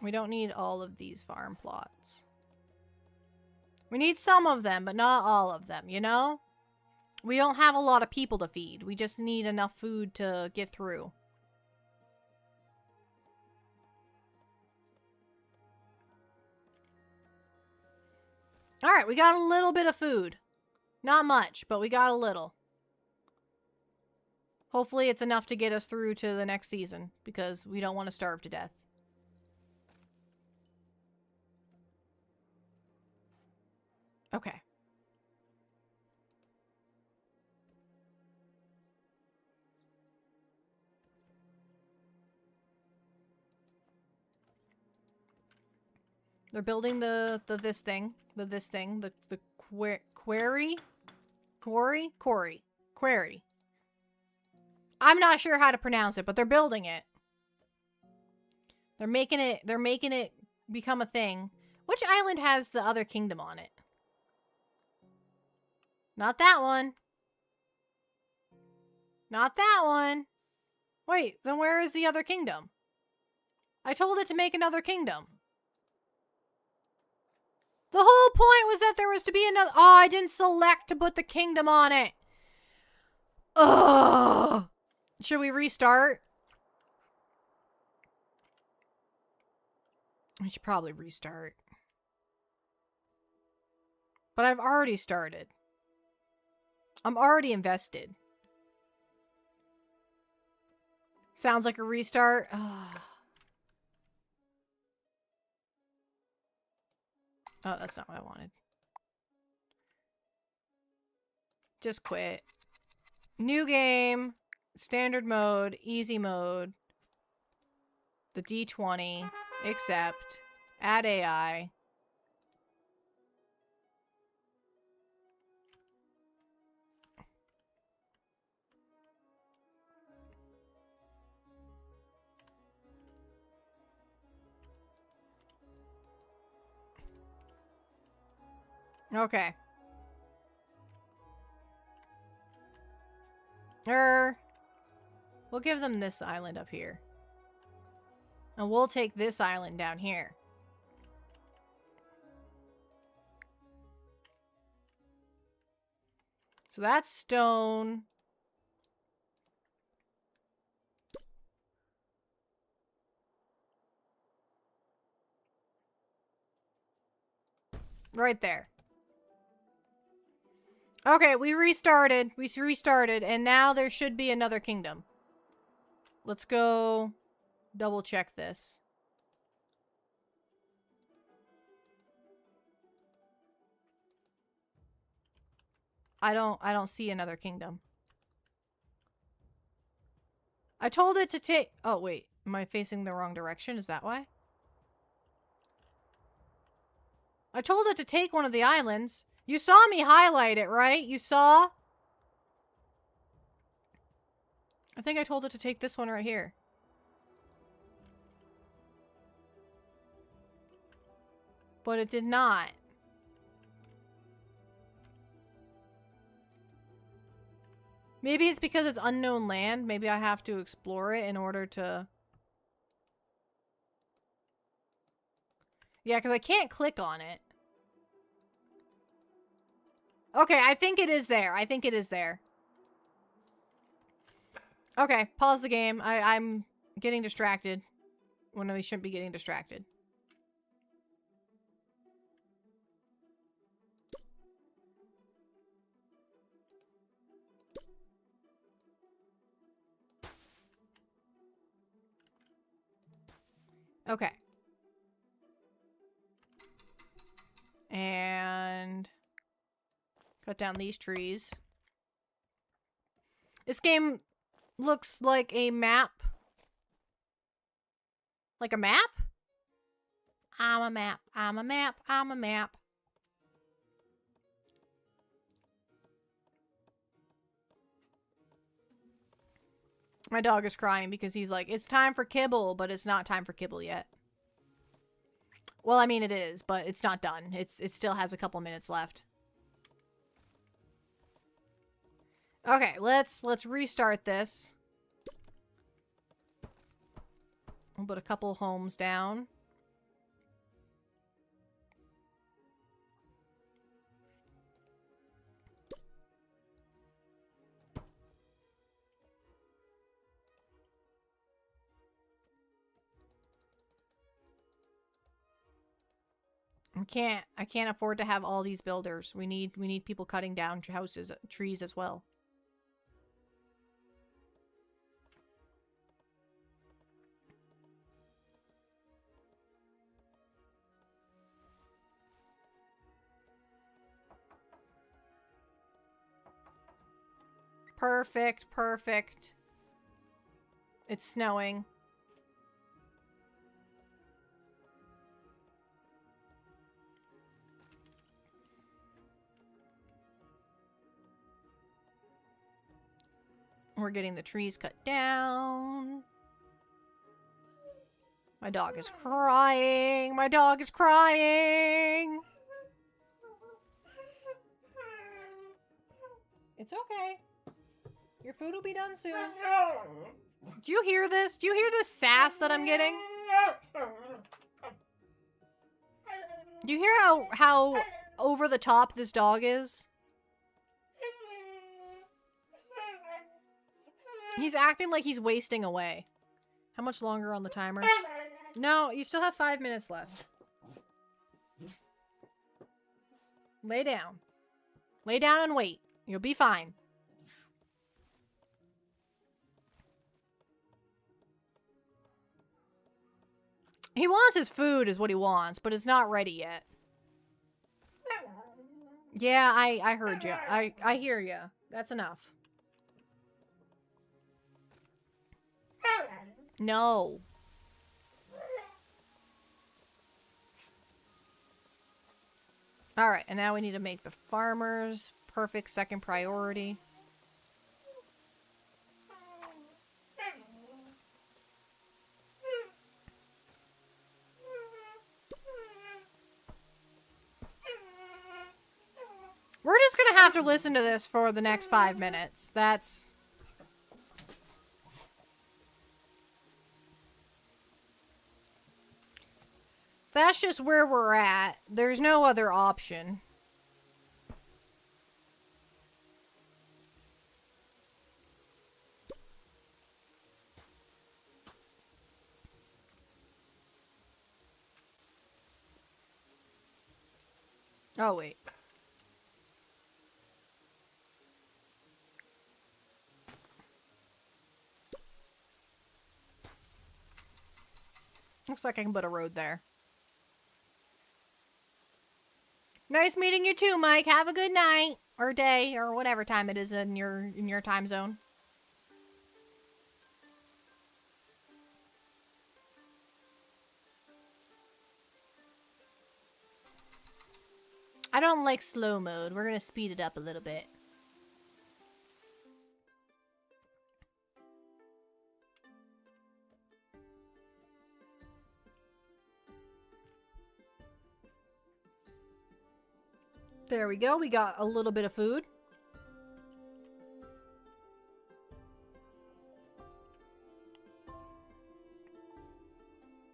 We don't need all of these farm plots. We need some of them, but not all of them, you know? We don't have a lot of people to feed. We just need enough food to get through. Alright, we got a little bit of food. Not much, but we got a little. Hopefully it's enough to get us through to the next season, because we don't want to starve to death. Okay. They're building the quarry. I'm not sure how to pronounce it, but they're building it. They're making it become a thing. Which island has the other kingdom on it? Not that one. Not that one. Wait, then where is the other kingdom? I told it to make another kingdom. The whole point was that there was to be another... Oh, I didn't select to put the kingdom on it. Ugh. Should we restart? We should probably restart. But I've already started. I'm already invested. Sounds like a restart. Ugh. Oh, that's not what I wanted. Just quit. New game. Standard mode. Easy mode. The D20. Accept. Add AI. Okay. We'll give them this island up here. And we'll take this island down here. So that's stone. Right there. Okay, we restarted. And now there should be another kingdom. Let's go double check this. I don't see another kingdom. I told it to take... Oh, wait. Am I facing the wrong direction? Is that why? I told it to take one of the islands. You saw me highlight it, right? You saw? I think I told it to take this one right here. But it did not. Maybe it's because it's unknown land. Maybe I have to explore it in order to... Yeah, because I can't click on it. Okay, I think it is there. I think it is there. Okay, pause the game. I'm getting distracted when we shouldn't be getting distracted. Okay. And cut down these trees. This game looks like a map. Like a map? I'm a map. I'm a map. I'm a map. My dog is crying because he's like, it's time for kibble, but it's not time for kibble yet. Well, I mean, it is, but it's not done. It still has a couple minutes left. Okay, let's restart this. We'll put a couple homes down. I can't afford to have all these builders. We need people cutting down trees as well. Perfect, perfect. It's snowing. We're getting the trees cut down. My dog is crying. My dog is crying. It's okay. Your food will be done soon. Do you hear this? Do you hear this sass that I'm getting? Do you hear how over the top this dog is? He's acting like he's wasting away. How much longer on the timer? No, you still have 5 minutes left. Lay down. Lay down and wait. You'll be fine. He wants his food is what he wants, but it's not ready yet. Yeah, I heard you. I hear you. That's enough. No. Alright, and now we need to make the farmers perfect second priority. We're just gonna have to listen to this for the next 5 minutes. That's just where we're at. There's no other option. Oh, wait. Looks like I can put a road there. Nice meeting you too, Mike. Have a good night or day or whatever time it is in your time zone. I don't like slow mode. We're gonna speed it up a little bit. There we go. We got a little bit of food.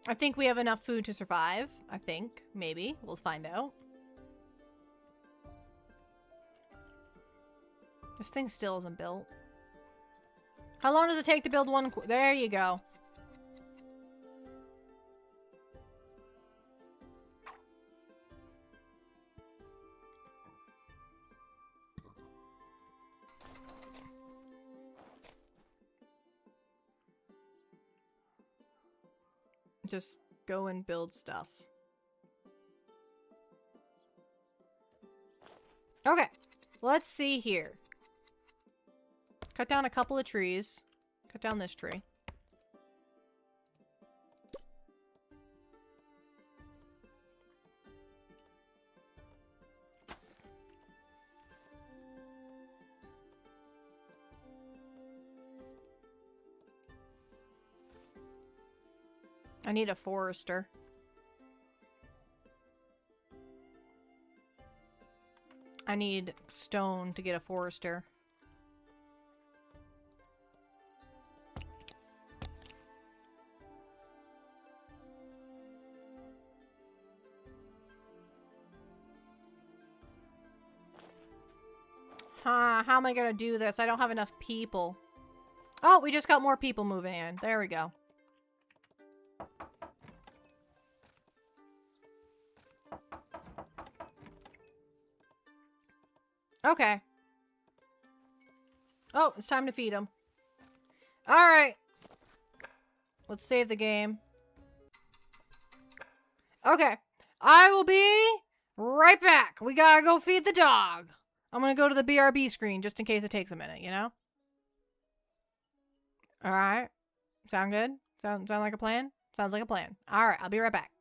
I think we have enough food to survive. I think. Maybe. We'll find out. This thing still isn't built. How long does it take to build one? There you go. Just go and build stuff. Okay. Let's see here. Cut down a couple of trees. Cut down this tree. I need a forester. I need stone to get a forester. How am I gonna do this? I don't have enough people. Oh, we just got more people moving in. There we go. Okay. Oh, it's time to feed them. Alright. Let's save the game. Okay. I will be right back. We gotta go feed the dog. I'm gonna go to the BRB screen just in case it takes a minute, you know? Alright. Sound good? Sound like a plan? Sounds like a plan. Alright, I'll be right back.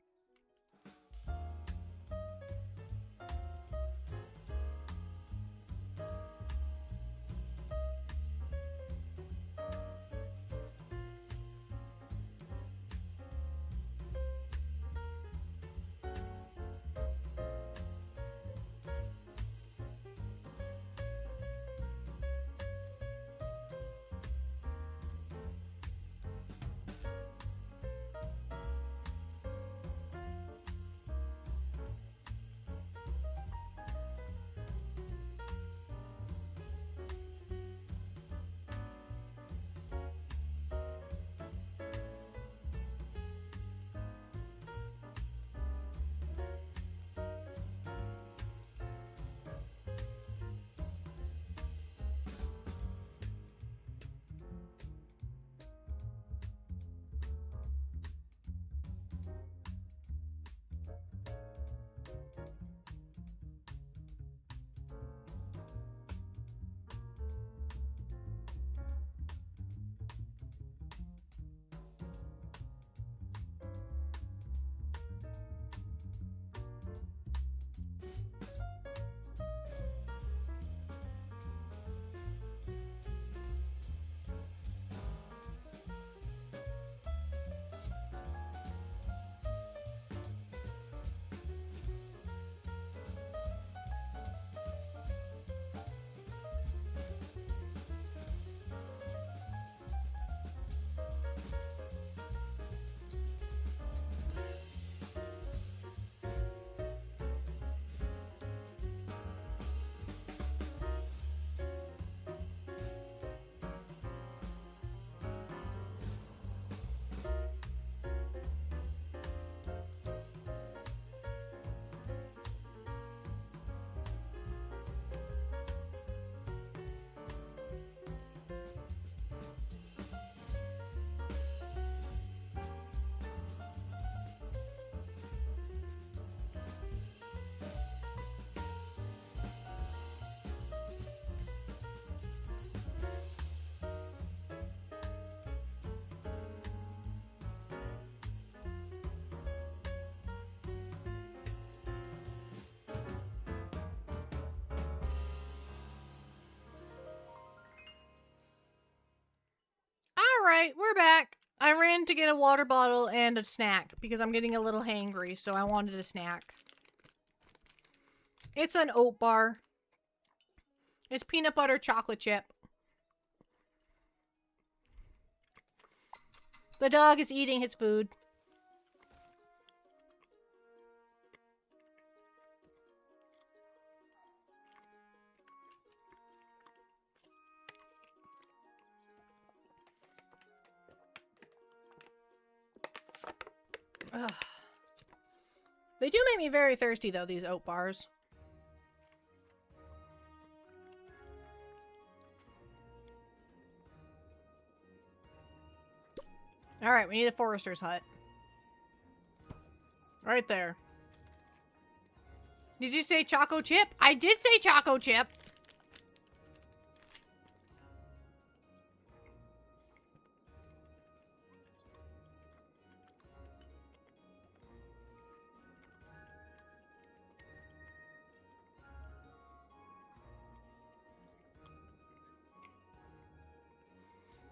Alright, we're back. I ran to get a water bottle and a snack because I'm getting a little hangry, so I wanted a snack. It's an oat bar. It's peanut butter chocolate chip. The dog is eating his food. Ugh. They do make me very thirsty, though, these oat bars. Alright, we need a forester's hut. Right there. Did you say Choco Chip? I did say Choco Chip!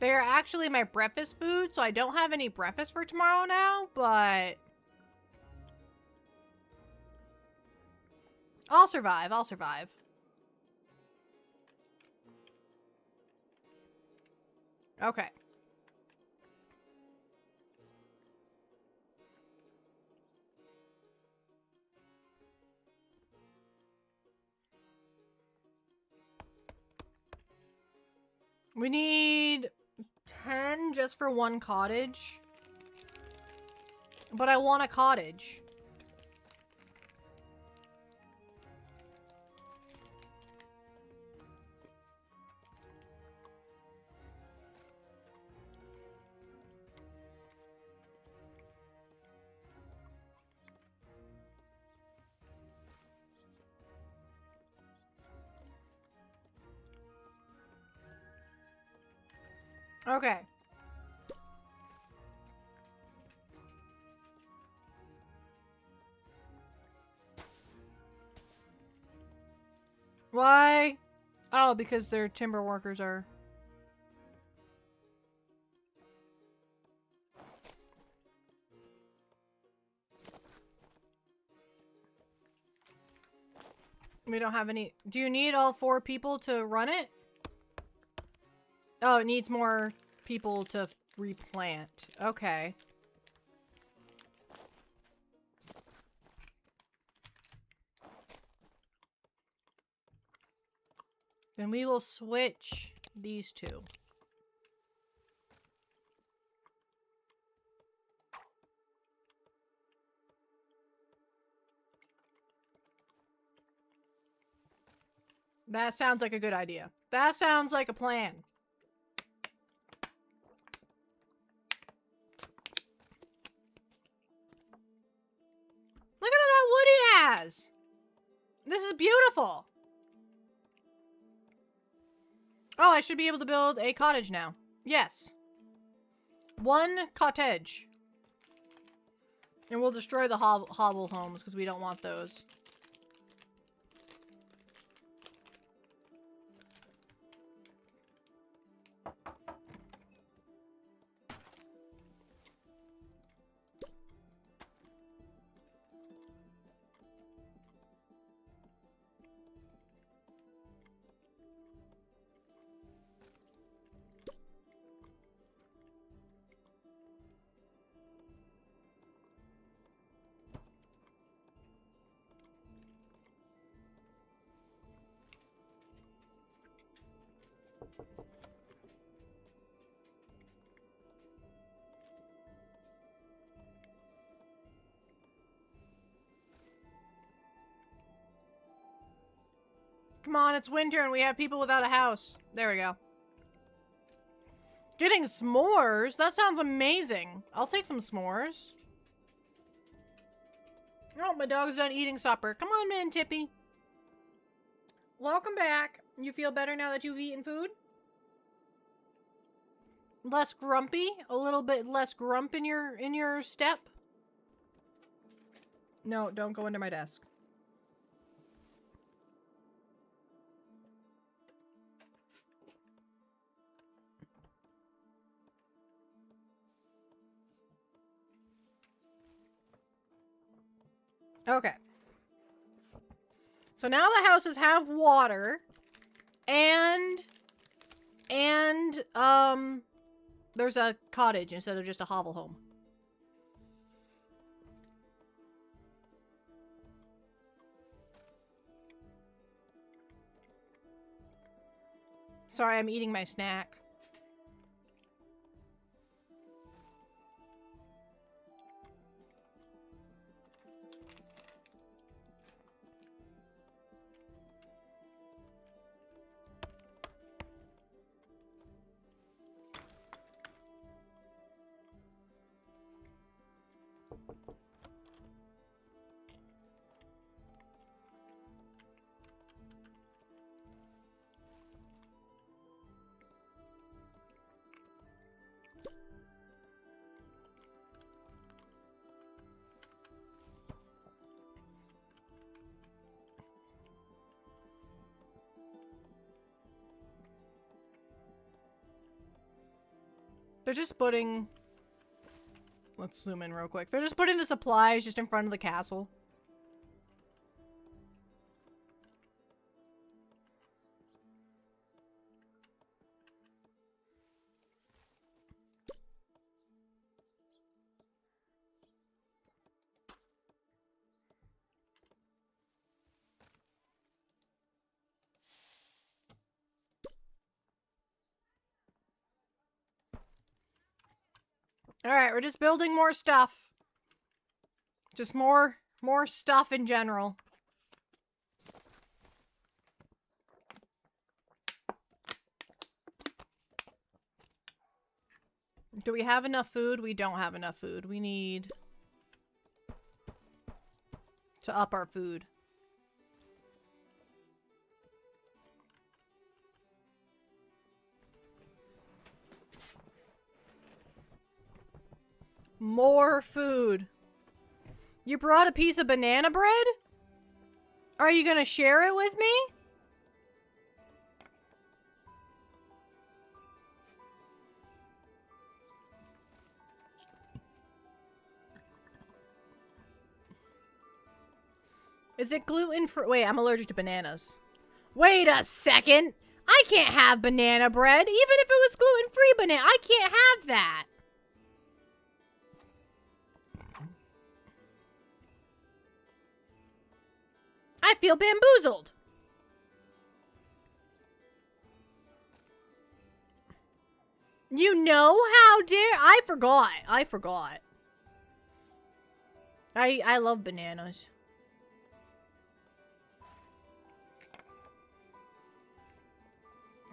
They are actually my breakfast food, so I don't have any breakfast for tomorrow now, but... I'll survive, I'll survive. Okay. We need 10 just for one cottage. But I want a cottage. Okay. Why? Oh, because their timber workers are... We don't have any... Do you need all 4 people to run it? Oh, it needs more people to replant. Okay. Then we will switch these 2. That sounds like a good idea. That sounds like a plan. Look at all that wood he has! This is beautiful! Oh, I should be able to build a cottage now. Yes. 1 cottage. And we'll destroy the hovel homes because we don't want those. Come on, it's winter and we have people without a house. There we go. Getting s'mores? That sounds amazing. I'll take some s'mores. Oh, my dog's done eating supper. Come on, man, Tippy. Welcome back. You feel better now that you've eaten food? Less grumpy? A little bit less grump in your step? No, don't go under my desk. Okay. So now the houses have water and there's a cottage instead of just a hovel home. Sorry, I'm eating my snack. They're just putting... Let's zoom in real quick. They're just putting the supplies just in front of the castle. Alright, we're just building more stuff. Just more stuff in general. Do we have enough food? We don't have enough food. We need to up our food. More food. You brought a piece of banana bread? Are you gonna share it with me? Is it gluten-free? Wait, I'm allergic to bananas. Wait a second! I can't have banana bread, even if it was gluten-free banana. I can't have that. I feel bamboozled. You know, how dare I forgot. I love bananas.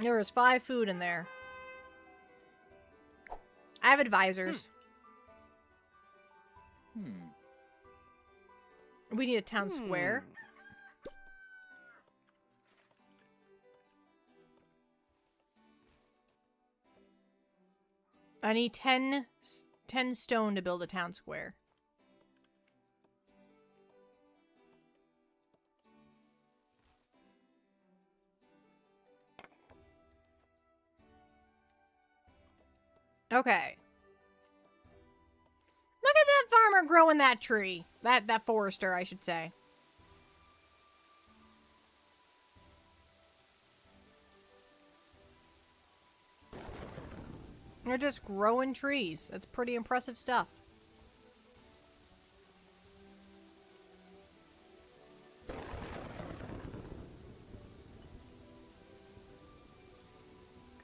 There was 5 food in there. I have advisors. We need a town square. I need 10 stone to build a town square. Okay. Look at that farmer growing that tree. That forester, I should say. They're just growing trees. That's pretty impressive stuff.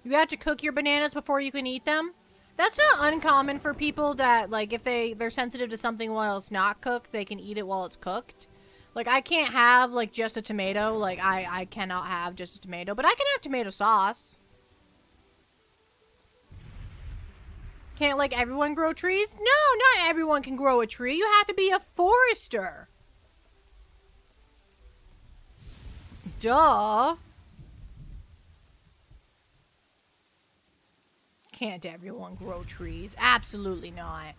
You have to cook your bananas before you can eat them? That's not uncommon for people that, like, if they're sensitive to something while it's not cooked, they can eat it while it's cooked. Like, I can't have, like, just a tomato. Like, I cannot have just a tomato. But I can have tomato sauce. Can't, like, everyone grow trees? No, not everyone can grow a tree. You have to be a forester. Duh. Can't everyone grow trees? Absolutely not.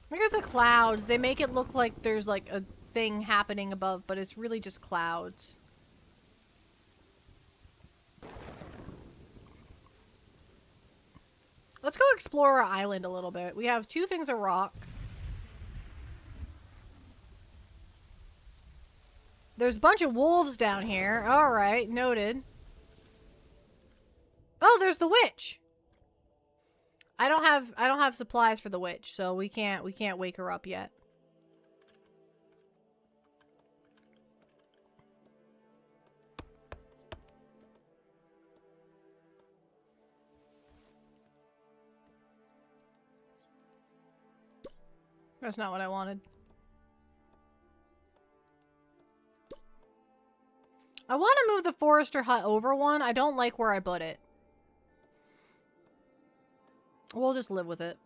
Look at the clouds. They make it look like there's, like, a thing happening above, but it's really just clouds. Let's go explore our island a little bit. We have 2 things of rock. There's a bunch of wolves down here. Alright, noted. Oh, there's the witch! I don't have supplies for the witch, so we can't wake her up yet. That's not what I wanted. I want to move the forester hut over one. I don't like where I put it. We'll just live with it.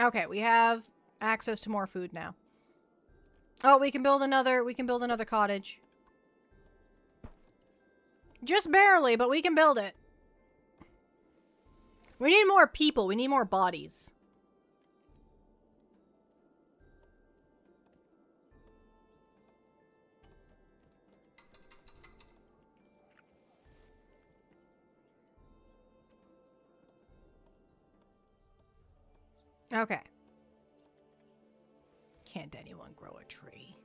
Okay, we have access to more food now. Oh, we can build another cottage. Just barely, but we can build it. We need more people. We need more bodies. Okay. Can't anyone grow a tree?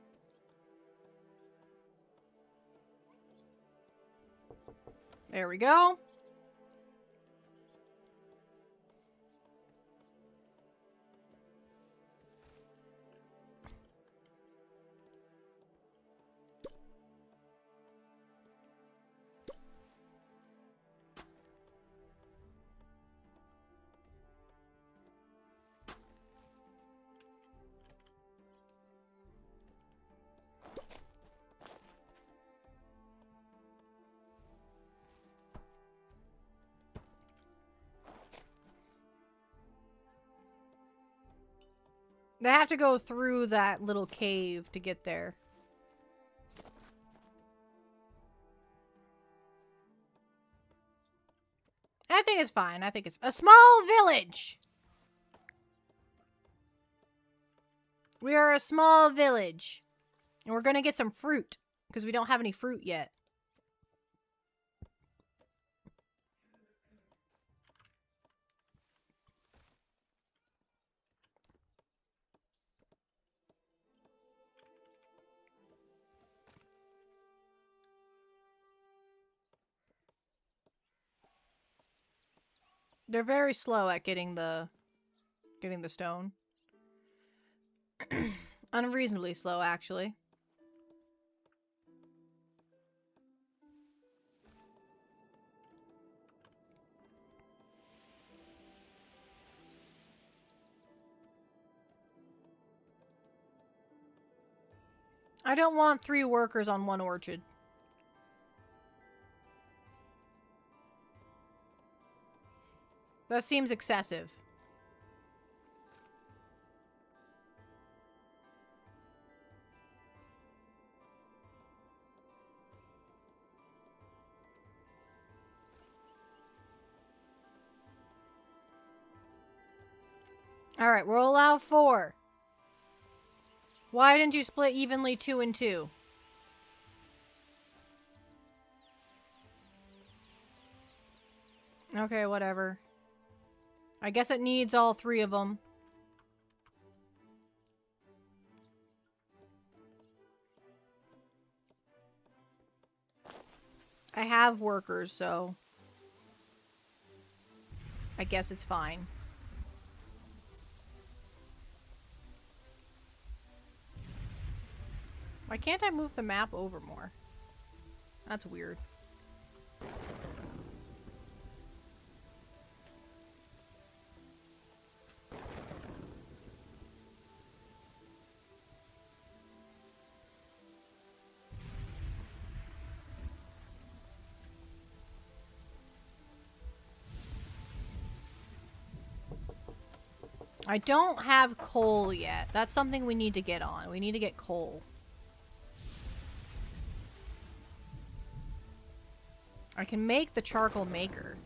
There we go. They have to go through that little cave to get there. I think it's fine. I think it's a small village. We are a small village. And we're going to get some fruit because we don't have any fruit yet. They're very slow at getting the stone. Unreasonably slow, actually. I don't want 3 workers on 1 orchard. That seems excessive. Alright, we'll allow 4. Why didn't you split evenly 2 and 2? Okay, whatever. I guess it needs all 3 of them. I have workers, so I guess it's fine. Why can't I move the map over more? That's weird. I don't have coal yet. That's something we need to get on. We need to get coal. I can make the charcoal maker.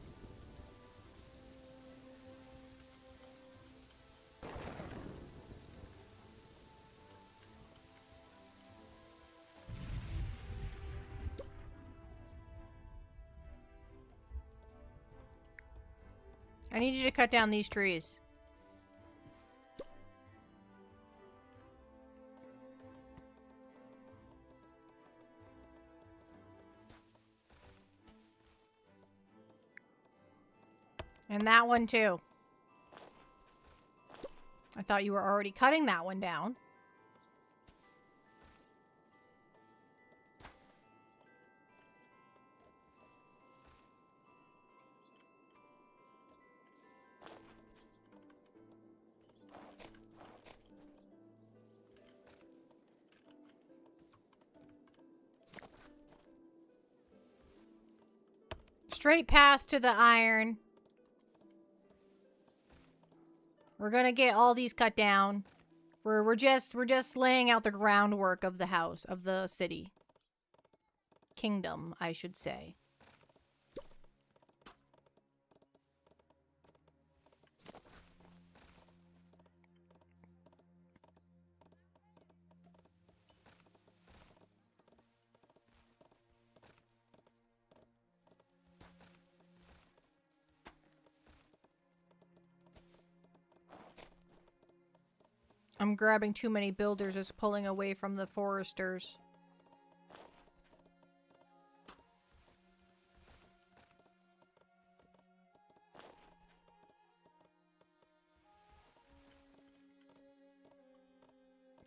I need you to cut down these trees. And that one too. I thought you were already cutting that one down. Straight path to the iron. We're gonna get all these cut down. We're just laying out the groundwork of the house, of the city. Kingdom, I should say. I'm grabbing too many builders, it's pulling away from the foresters.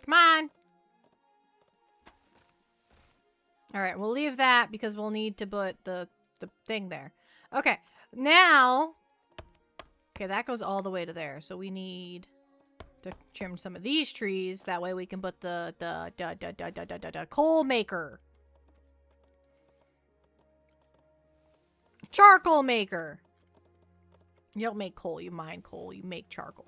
Come on! Alright, we'll leave that because we'll need to put the thing there. Okay, now... Okay, that goes all the way to there, so we need to trim some of these trees. That way we can put the coal maker. Charcoal maker. You don't make coal, you mine coal, you make charcoal.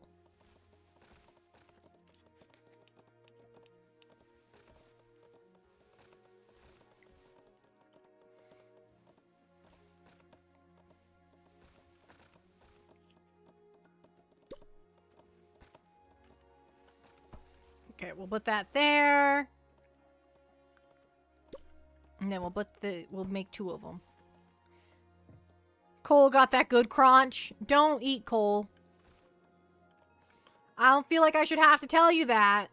Okay, we'll put that there. And then we'll make 2 of them. Coal got that good crunch. Don't eat coal. I don't feel like I should have to tell you that.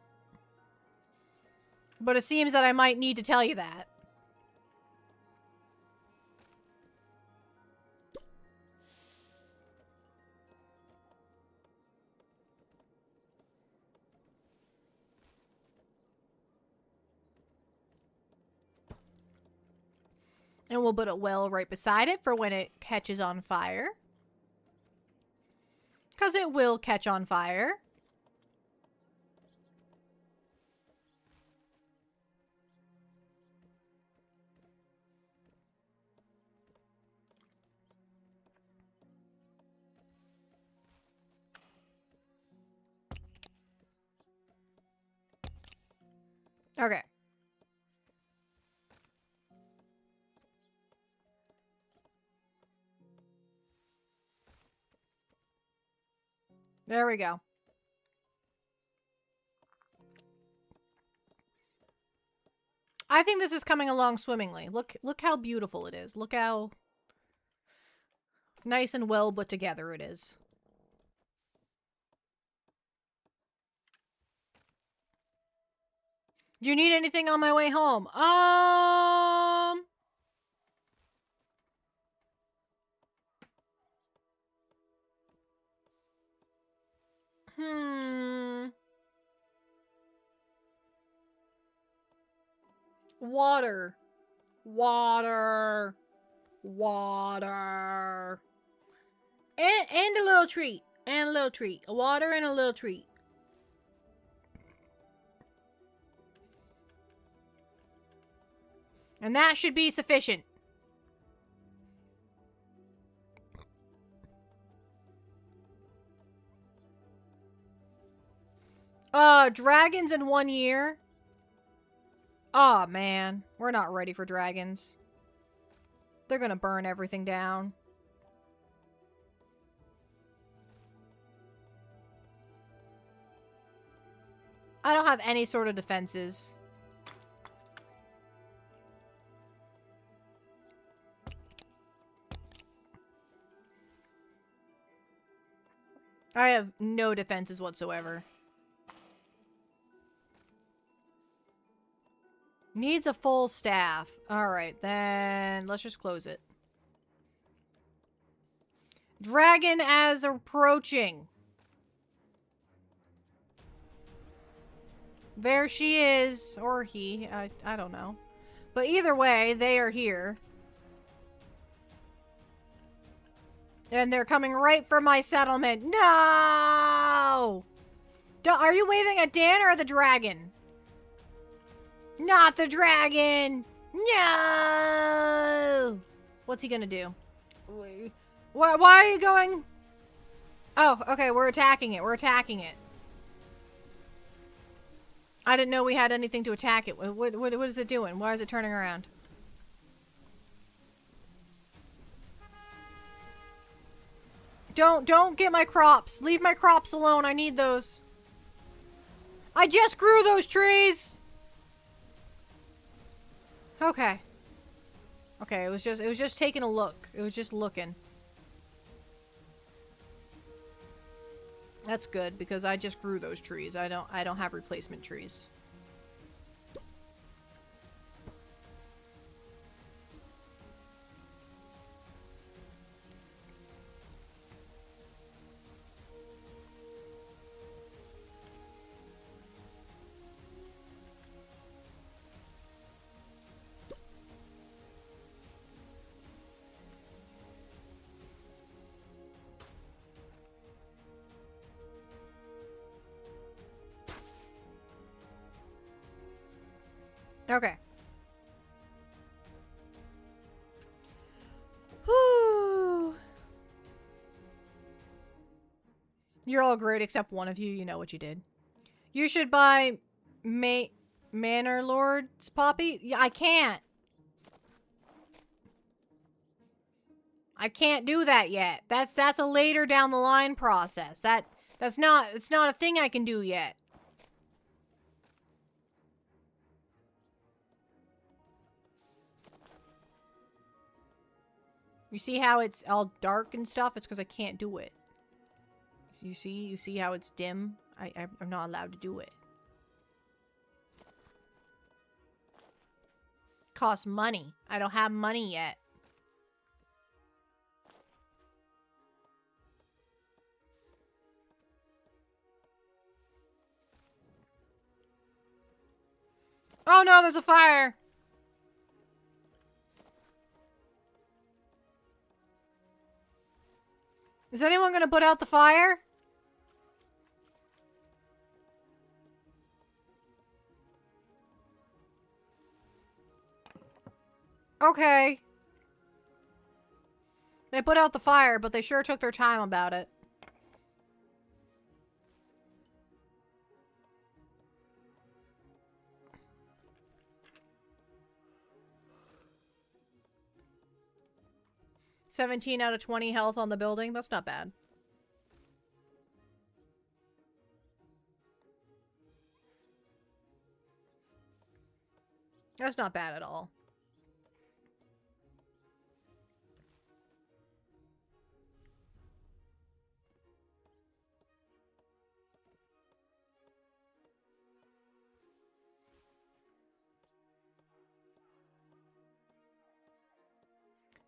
But it seems that I might need to tell you that. And we'll put a well right beside it for when it catches on fire. Because it will catch on fire. Okay. There we go. I think this is coming along swimmingly. Look how beautiful it is. Look how nice and well put together it is. Do you need anything on my way home? Water. Water. Water. And a little treat. And a little treat. A water and a little treat. And that should be sufficient. Dragons in 1 year? Aw, man. We're not ready for dragons. They're gonna burn everything down. I don't have any sort of defenses. I have no defenses whatsoever. Needs a full staff. Alright, then let's just close it. Dragon as approaching. There she is. Or he. I don't know. But either way, they are here. And they're coming right for my settlement. No! Are you waving at Dan or the dragon? Not the dragon! No! What's he gonna do? Why are you going? Oh, okay, we're attacking it. We're attacking it. I didn't know we had anything to attack it. What is it doing? Why is it turning around? Don't get my crops. Leave my crops alone. I need those. I just grew those trees. Okay. Okay, it was just taking a look. It was just looking. That's good because I just grew those trees. I don't have replacement trees. Okay. Whew. You're all great except one of you. You know what you did. You should buy Manor Lord's Poppy. Yeah, I can't. I can't do that yet. That's a later down the line process. It's not a thing I can do yet. You see how it's all dark and stuff? It's because I can't do it. You see how it's dim? I'm not allowed to do it. Costs money. I don't have money yet. Oh no, there's a fire! Is anyone gonna put out the fire? Okay. They put out the fire, but they sure took their time about it. $17 out of 20 health on the building. That's not bad. That's not bad at all.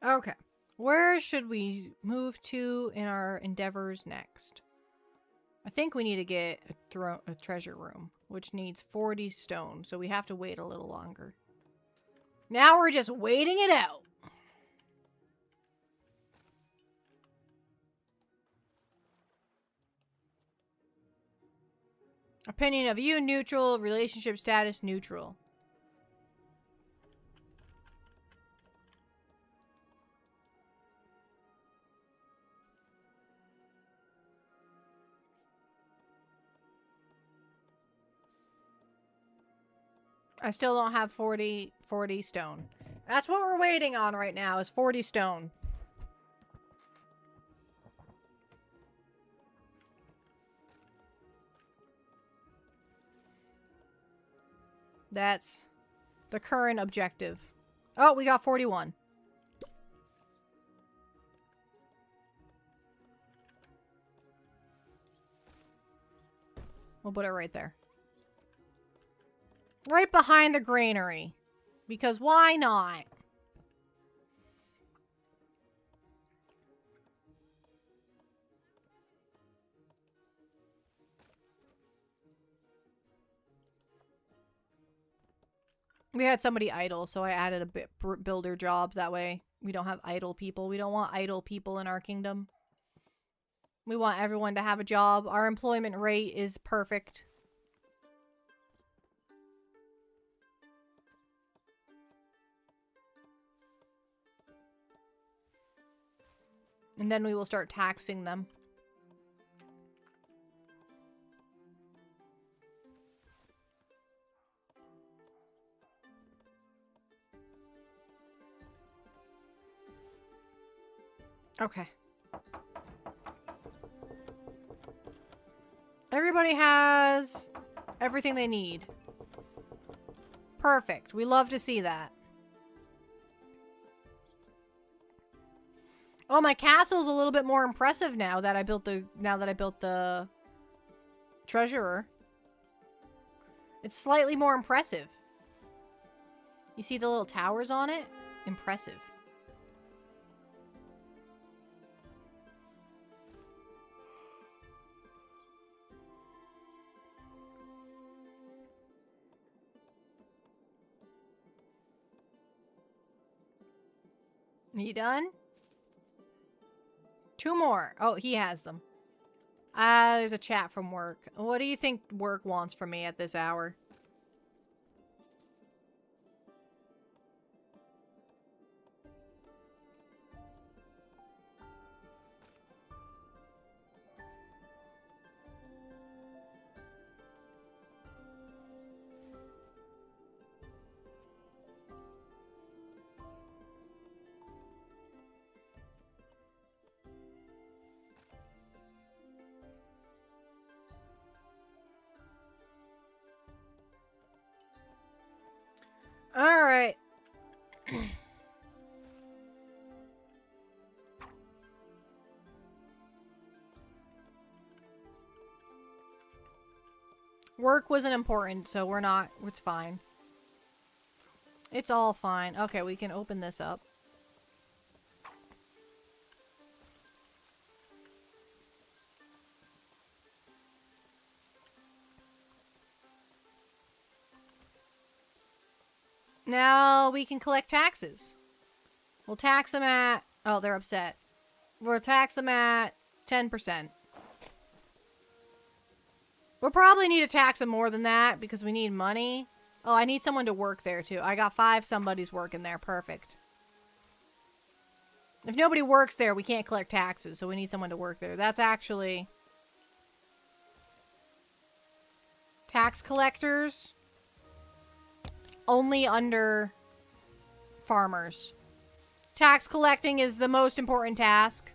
Okay. Where should we move to in our endeavors next? I think we need to get a treasure room, which needs 40 stone, so we have to wait a little longer. Now we're just waiting it out. Opinion of you, neutral. Relationship status, neutral. I still don't have 40 stone. That's what we're waiting on right now, is 40 stone. That's the current objective. Oh, we got 41. We'll put it right there. Right behind the granary. Because why not? We had somebody idle, so I added a bit builder job. That way we don't have idle people. We don't want idle people in our kingdom. We want everyone to have a job. Our employment rate is perfect. And then we will start taxing them. Okay. Everybody has everything they need. Perfect. We love to see that. Oh, my castle's a little bit more impressive now that I built the treasurer. It's slightly more impressive. You see the little towers on it? Impressive. You done? 2 more. Oh, he has them. There's a chat from work. What do you think work wants from me at this hour? Alright. Work wasn't important, so we're not... It's fine. It's all fine. Okay, we can open this up. Now we can collect taxes. We'll tax them at... Oh, they're upset. We'll tax them at 10%. We'll probably need to tax them more than that because we need money. Oh, I need someone to work there too. I got 5 somebody's working there. Perfect. If nobody works there, we can't collect taxes, so we need someone to work there. That's actually... Tax collectors... Only under farmers. Tax collecting is the most important task.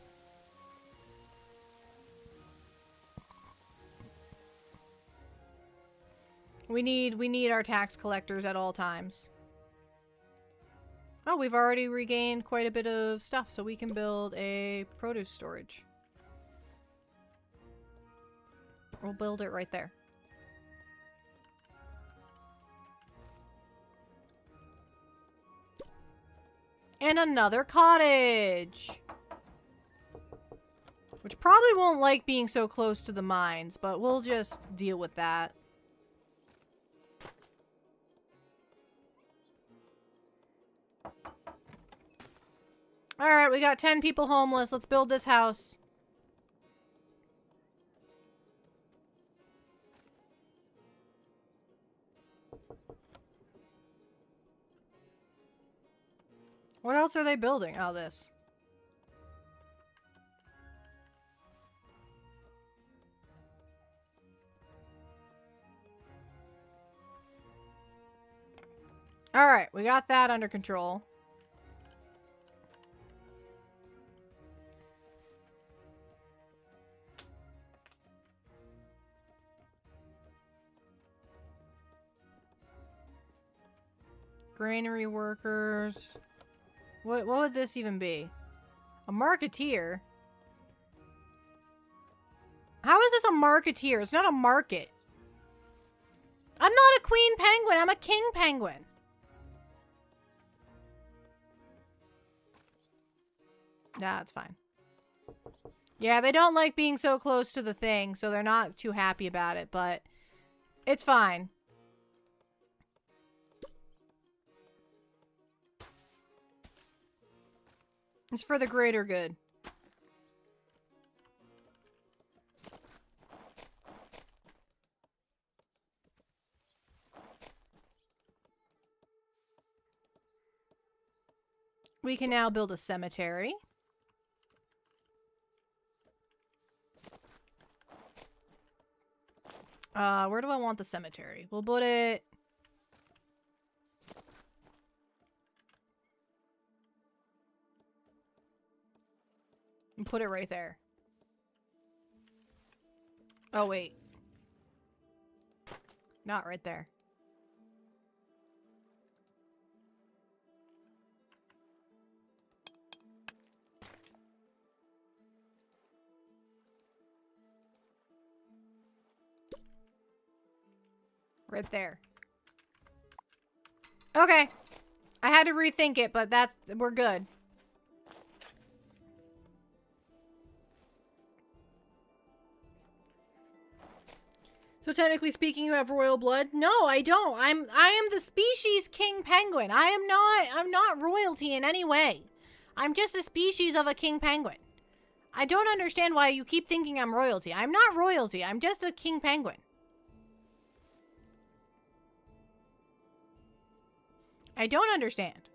We need our tax collectors at all times. Oh, we've already regained quite a bit of stuff, so we can build a produce storage. We'll build it right there. And another cottage! Which probably won't like being so close to the mines, but we'll just deal with that. Alright, we got 10 people homeless. Let's build this house. What else are they building? Oh, this. Alright, we got that under control. Granary workers. What would this even be? A marketeer? How is this a marketeer? It's not a market. I'm not a queen penguin. I'm a king penguin. That's fine. Yeah, they don't like being so close to the thing, so they're not too happy about it, but it's fine. It's for the greater good. We can now build a cemetery. Where do I want the cemetery? We'll put it... and put it right there. Oh, wait. Not right there. Right there. Okay. I had to rethink it, but we're good. So technically speaking, you have royal blood? No, I don't. I am the species king penguin. I'm not royalty in any way. I'm just a species of a king penguin. I don't understand why you keep thinking I'm royalty. I'm not royalty. I'm just a king penguin. I don't understand.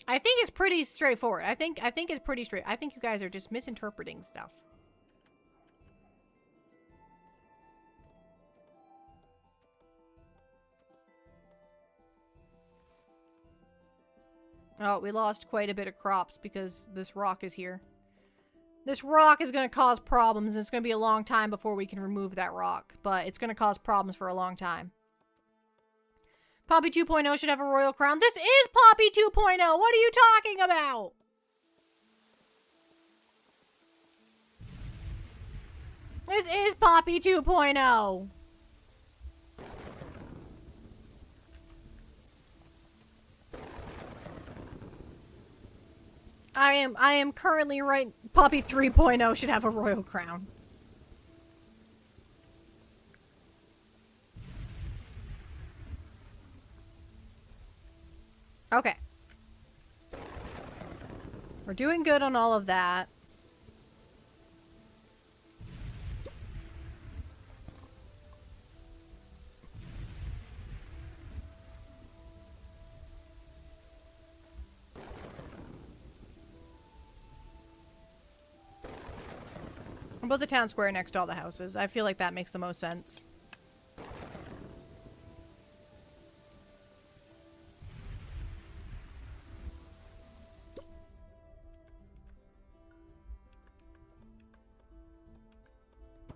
I think it's pretty straightforward. I think it's pretty straight. I think you guys are just misinterpreting stuff. Oh, we lost quite a bit of crops because this rock is here. This rock is going to cause problems, and it's going to be a long time before we can remove that rock. But it's going to cause problems for a long time. Poppy 2.0 should have a royal crown. This is Poppy 2.0! What are you talking about? This is Poppy 2.0! I am currently right. Poppy 3.0 should have a royal crown. Okay. We're doing good on all of that. We'll build the town square next to all the houses. I feel like that makes the most sense.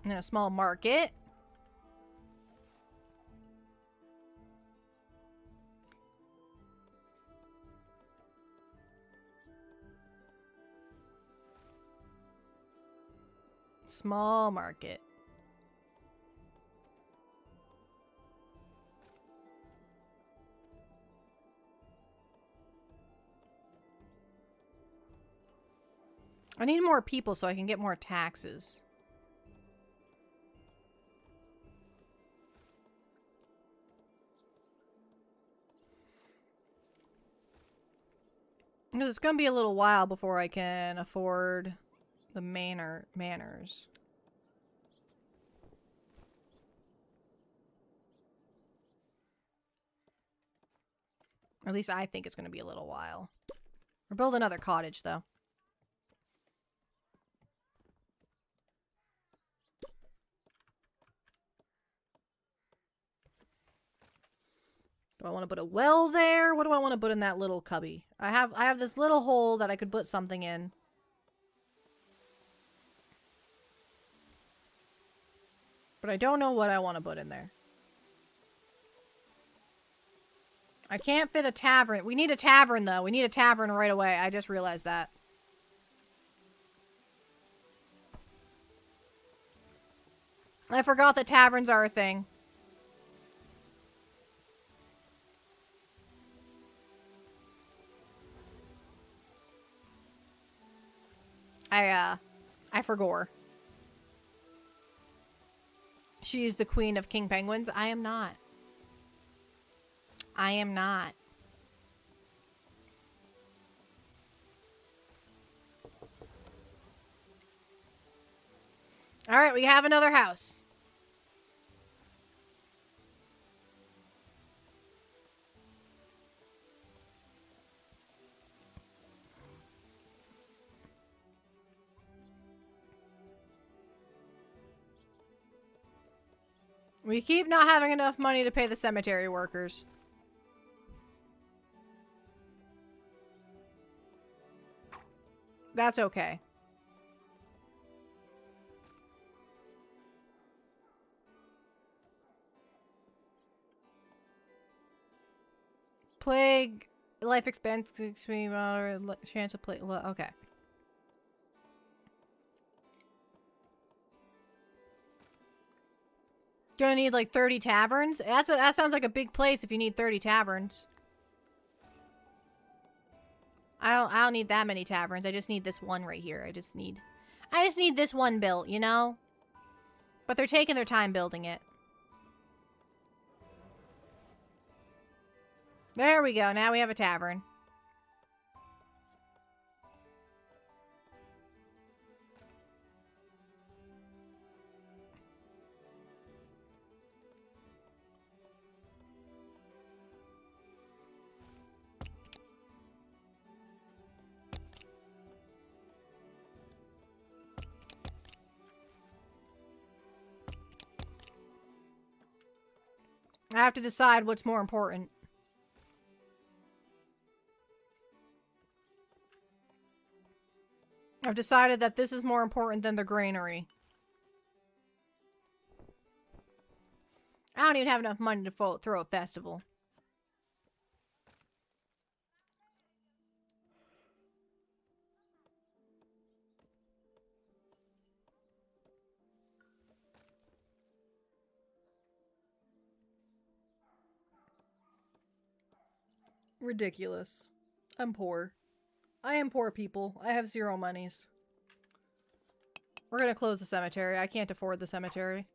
And a small market. Small market. I need more people so I can get more taxes. Because it's going to be a little while before I can afford the manors. Or at least I think it's going to be a little while. We'll build another cottage, though. Do I want to put a well there? What do I want to put in that little cubby? I have this little hole that I could put something in. But I don't know what I want to put in there. I can't fit a tavern. We need a tavern, though. We need a tavern right away. I just realized that. I forgot that taverns are a thing. I forgore. She is the queen of king penguins. I am not. I am not. Alright, we have another house. We keep not having enough money to pay the cemetery workers. That's okay. Plague, life expectancy, moderate chance of plague. Okay. Gonna need like 30 taverns? That sounds like a big place if you need 30 taverns. I don't need that many taverns. I just need this one right here. I just need this one built, you know? But they're taking their time building it. There we go. Now we have a tavern. I have to decide what's more important. I've decided that this is more important than the granary. I don't even have enough money to throw a festival. Ridiculous. I'm poor. I am poor, people. I have 0 monies. We're gonna close the cemetery. I can't afford the cemetery.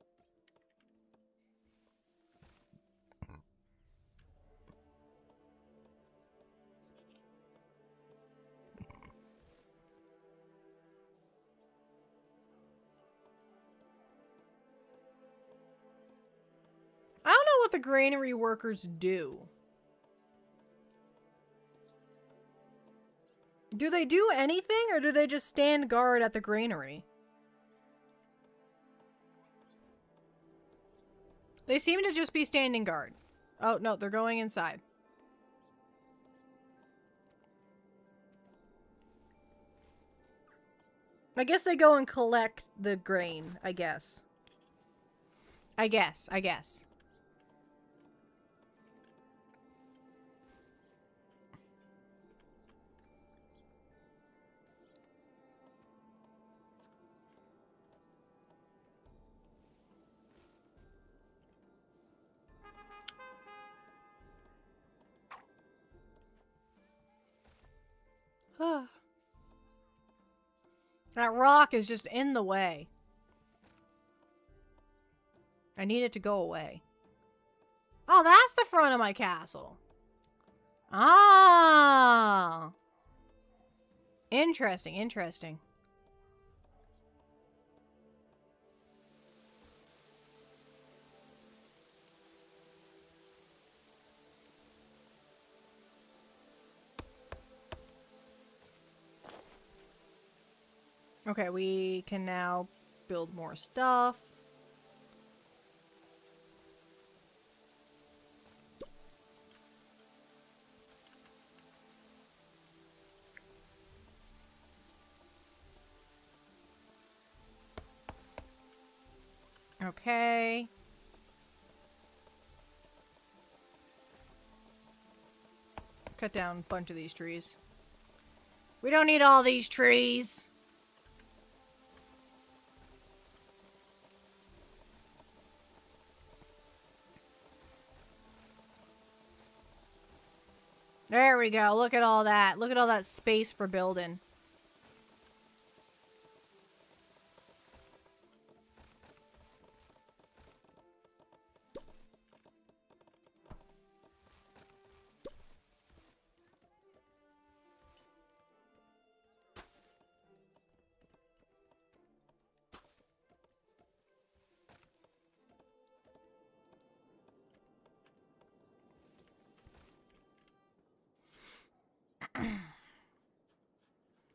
I don't know what the granary workers do. Do they do anything, or do they just stand guard at the granary? They seem to just be standing guard. Oh, no, they're going inside. I guess they go and collect the grain, I guess. I guess. That rock is just in the way. I need it to go away. Oh, that's the front of my castle. Ah. Interesting, interesting. Okay, we can now build more stuff. Okay. Cut down a bunch of these trees. We don't need all these trees. There we go. Look at all that. Look at all that space for building.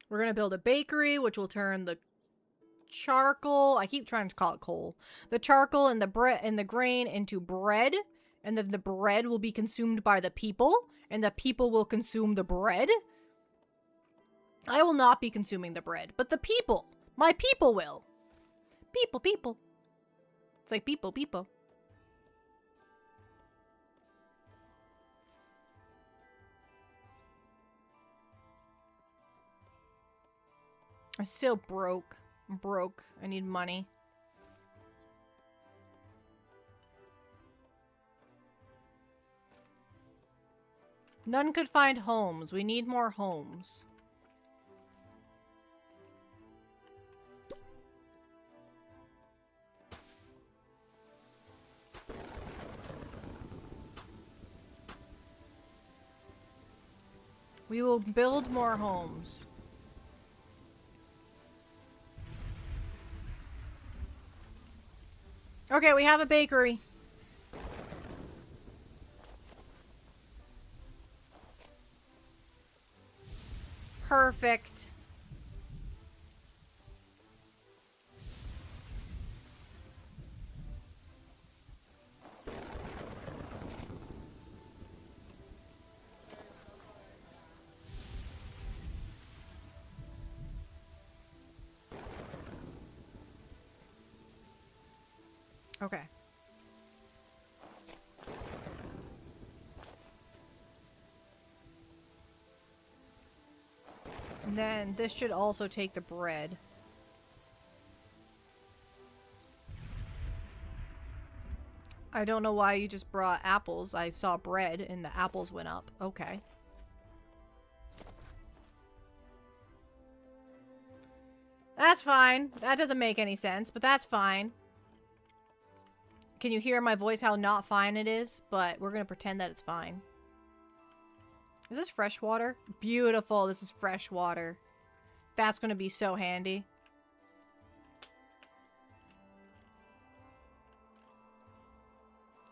We're gonna build a bakery, which will turn the charcoal, I keep trying to call it coal, the charcoal and the bread and the grain into bread, and then the bread will be consumed by the people, and the people will consume the bread. I will not be consuming the bread, but the people, my people will. People. It's like people. I'm still broke. I'm broke. I need money. None could find homes. We need more homes. We will build more homes. Okay, we have a bakery. Perfect. Okay. And then this should also take the bread. I don't know why you just brought apples. I saw bread and the apples went up. Okay. That's fine. That doesn't make any sense, but that's fine. Can you hear my voice how not fine it is? But we're gonna pretend that it's fine. Is this fresh water? Beautiful. This is fresh water. That's gonna be so handy.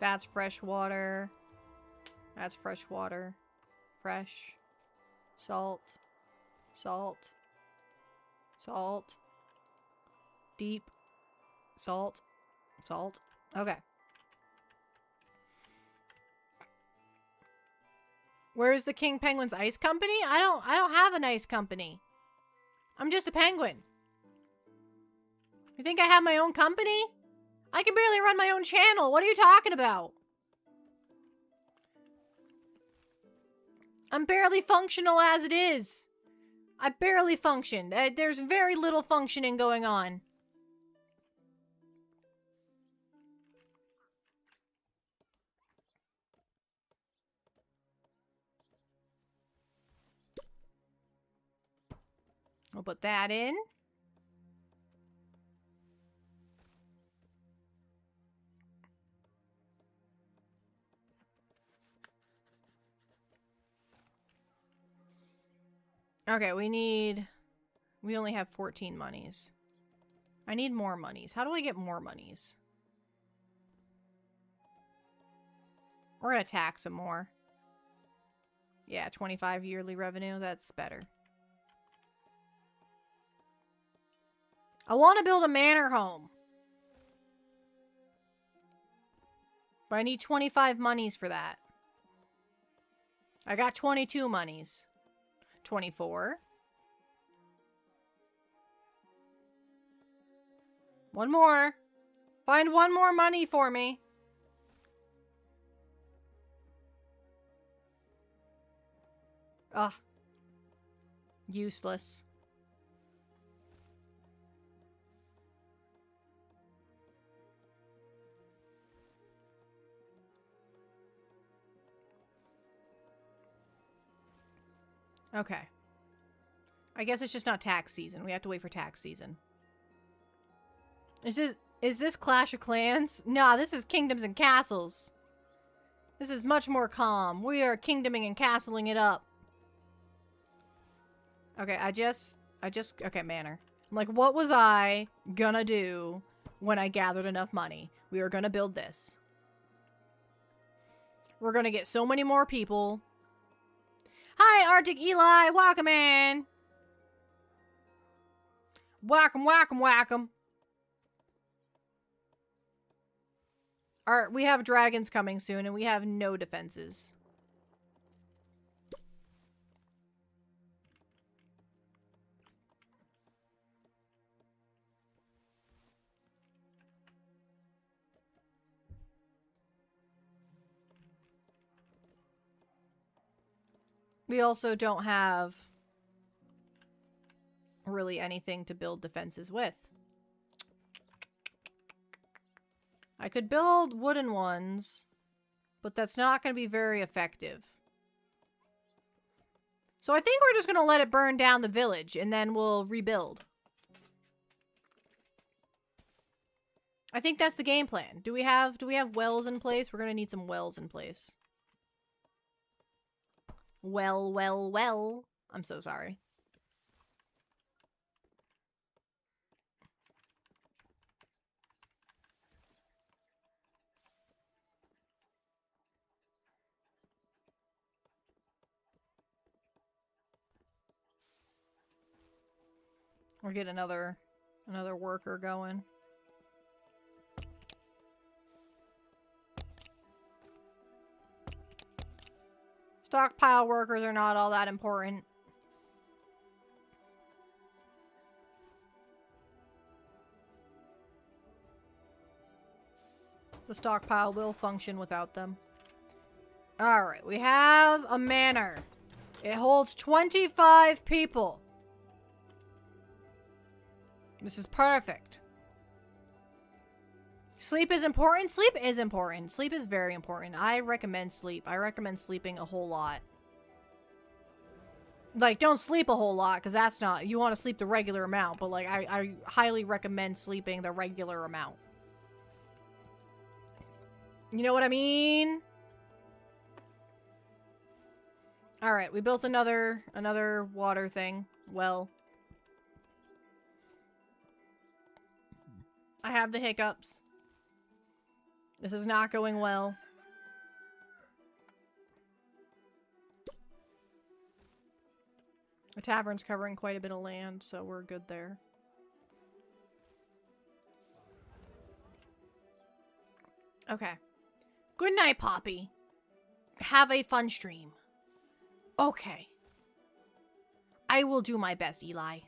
That's fresh water. That's fresh water. Fresh. Salt. Salt. Salt. Deep. Salt. Salt. Okay. Where's the King Penguin's ice company? I don't have an ice company. I'm just a penguin. You think I have my own company? I can barely run my own channel. What are you talking about? I'm barely functional as it is. I barely function. There's very little functioning going on. I'll put that in. Okay, we only have 14 monies. I need more monies. How do I get more monies? We're gonna tax them more. Yeah, 25 yearly revenue. That's better. I want to build a manor home. But I need 25 monies for that. I got 22 monies. 24. One more. Find one more money for me. Ugh. Useless. Okay. I guess it's just not tax season. We have to wait for tax season. Is this Clash of Clans? Nah, this is Kingdoms and Castles. This is much more calm. We are kingdoming and castling it up. Okay, okay, manor. I'm like, what was I gonna do when I gathered enough money? We were gonna build this. We're gonna get so many more people. Hi, Arctic Eli! Welcome in! Whack 'em, whack 'em, whack 'em. Alright, we have dragons coming soon, and we have no defenses. We also don't have really anything to build defenses with. I could build wooden ones, but that's not going to be very effective. So I think we're just going to let it burn down the village, and then we'll rebuild. I think that's the game plan. Do we have wells in place? We're going to need some wells in place. Well, well, well. I'm so sorry. We'll get another worker going. Stockpile workers are not all that important. The stockpile will function without them. Alright, we have a manor. It holds 25 people. This is perfect. Sleep is important? Sleep is important. Sleep is very important. I recommend sleep. I recommend sleeping a whole lot. Like, don't sleep a whole lot, because that's not... You want to sleep the regular amount, but, like, I highly recommend sleeping the regular amount. You know what I mean? Alright, we built another water thing. Well... I have the hiccups. This is not going well. The tavern's covering quite a bit of land, so we're good there. Okay. Good night, Poppy. Have a fun stream. Okay. I will do my best, Eli.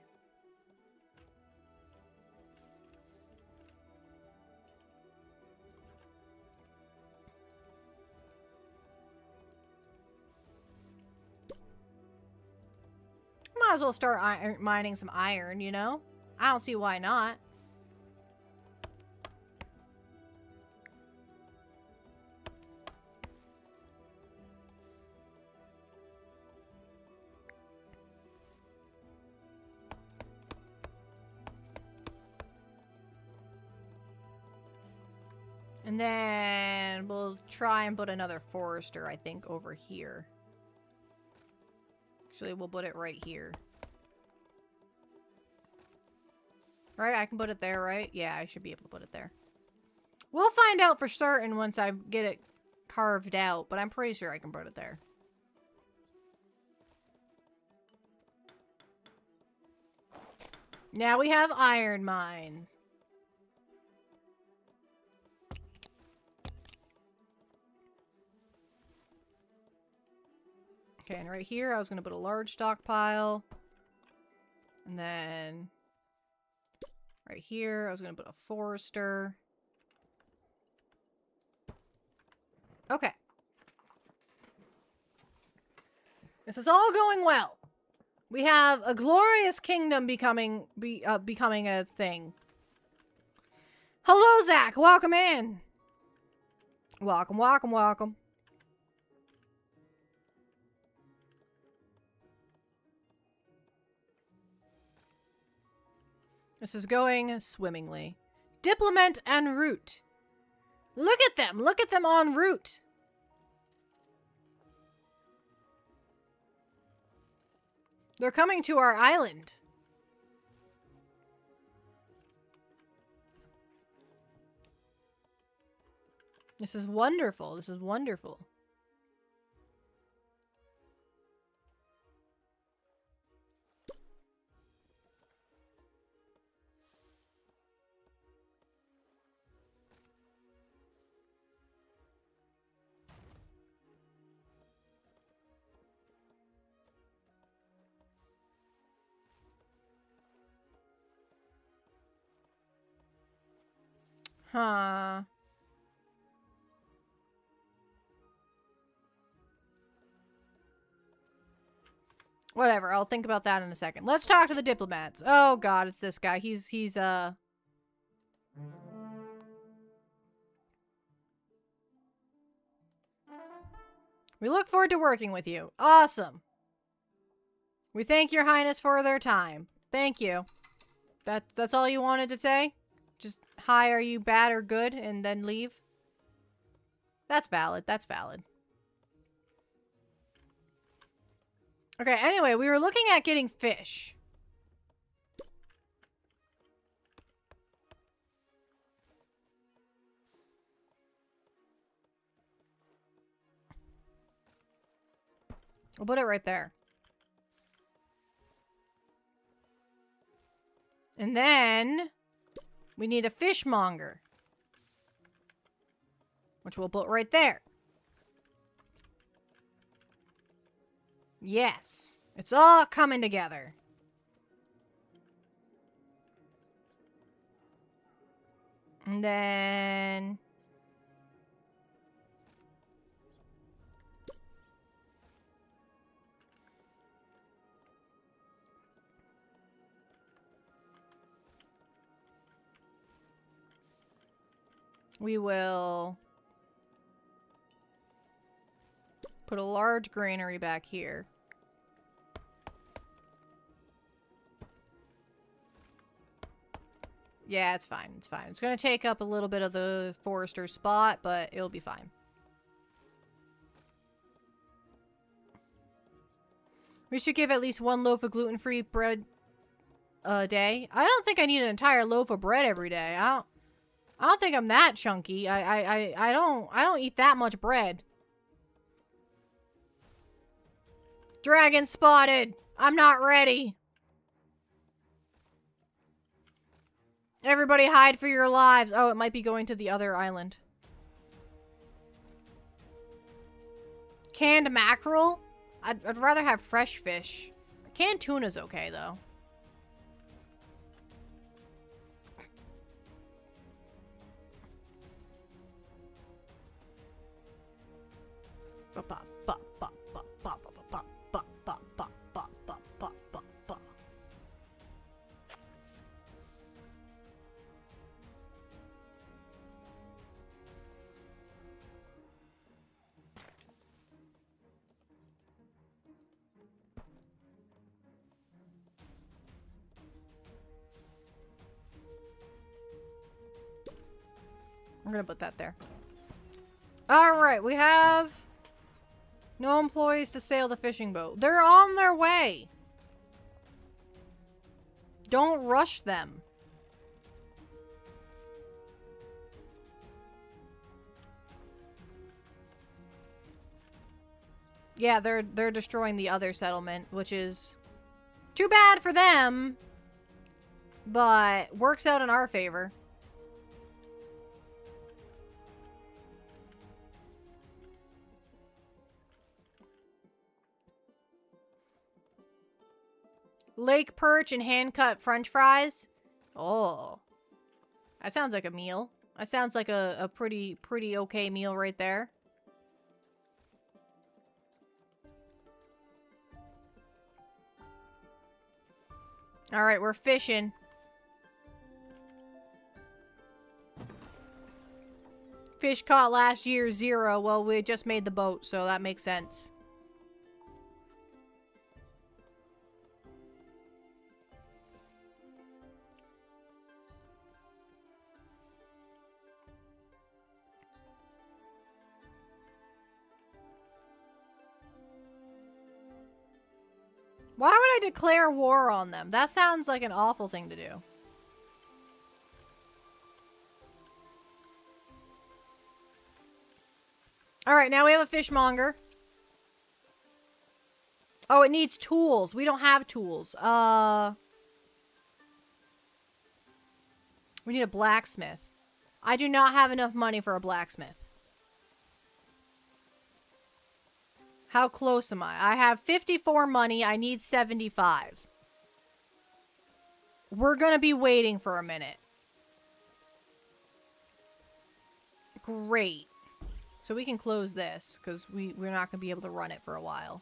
Might as well start mining some iron, you know? I don't see why not. And then we'll try and put another forester, I think, over here. Actually, we'll put it right here. Right, I can put it there, right? Yeah, I should be able to put it there. We'll find out for certain once I get it carved out, but I'm pretty sure I can put it there. Now we have iron mine. Okay, and right here, I was going to put a large stockpile. And then right here, I was going to put a forester. Okay. This is all going well. We have a glorious kingdom becoming a thing. Hello, Zach. Welcome in. Welcome, welcome, welcome. This is going swimmingly. Diplomat en route. Look at them! Look at them en route! They're coming to our island. This is wonderful. This is wonderful. Huh. Whatever, I'll think about that in a second. Let's talk to the diplomats. Oh god, it's this guy. He's We look forward to working with you. Awesome. We thank your highness for their time. Thank you. That's all you wanted to say? Just, hi, are you bad or good? And then leave? That's valid. That's valid. Okay, anyway, we were looking at getting fish. We'll put it right there. And then we need a fishmonger, which we'll put right there. Yes. It's all coming together. And then we will put a large granary back here. Yeah, it's fine. It's fine. It's going to take up a little bit of the forester's spot, but it'll be fine. We should give at least 1 loaf of gluten-free bread a day. I don't think I need an entire loaf of bread every day. I don't think I'm that chunky. I don't eat that much bread. Dragon spotted. I'm not ready. Everybody hide for your lives. Oh, it might be going to the other island. Canned mackerel? I'd rather have fresh fish. Canned tuna's okay, though. I'm gonna put that there. Alright, we have no employees to sail the fishing boat. They're on their way. Don't rush them. Yeah, they're destroying the other settlement, which is too bad for them, but works out in our favor. Lake perch and hand-cut french fries. Oh. That sounds like a meal. That sounds like a pretty okay meal right there. Alright, we're fishing. Fish caught last year, 0. Well, we just made the boat, so that makes sense. Why would I declare war on them? That sounds like an awful thing to do. Alright, now we have a fishmonger. Oh, it needs tools. We don't have tools. We need a blacksmith. I do not have enough money for a blacksmith. How close am I? I have 54 money. I need 75. We're gonna be waiting for a minute. Great. So we can close this, because we're not going to be able to run it for a while.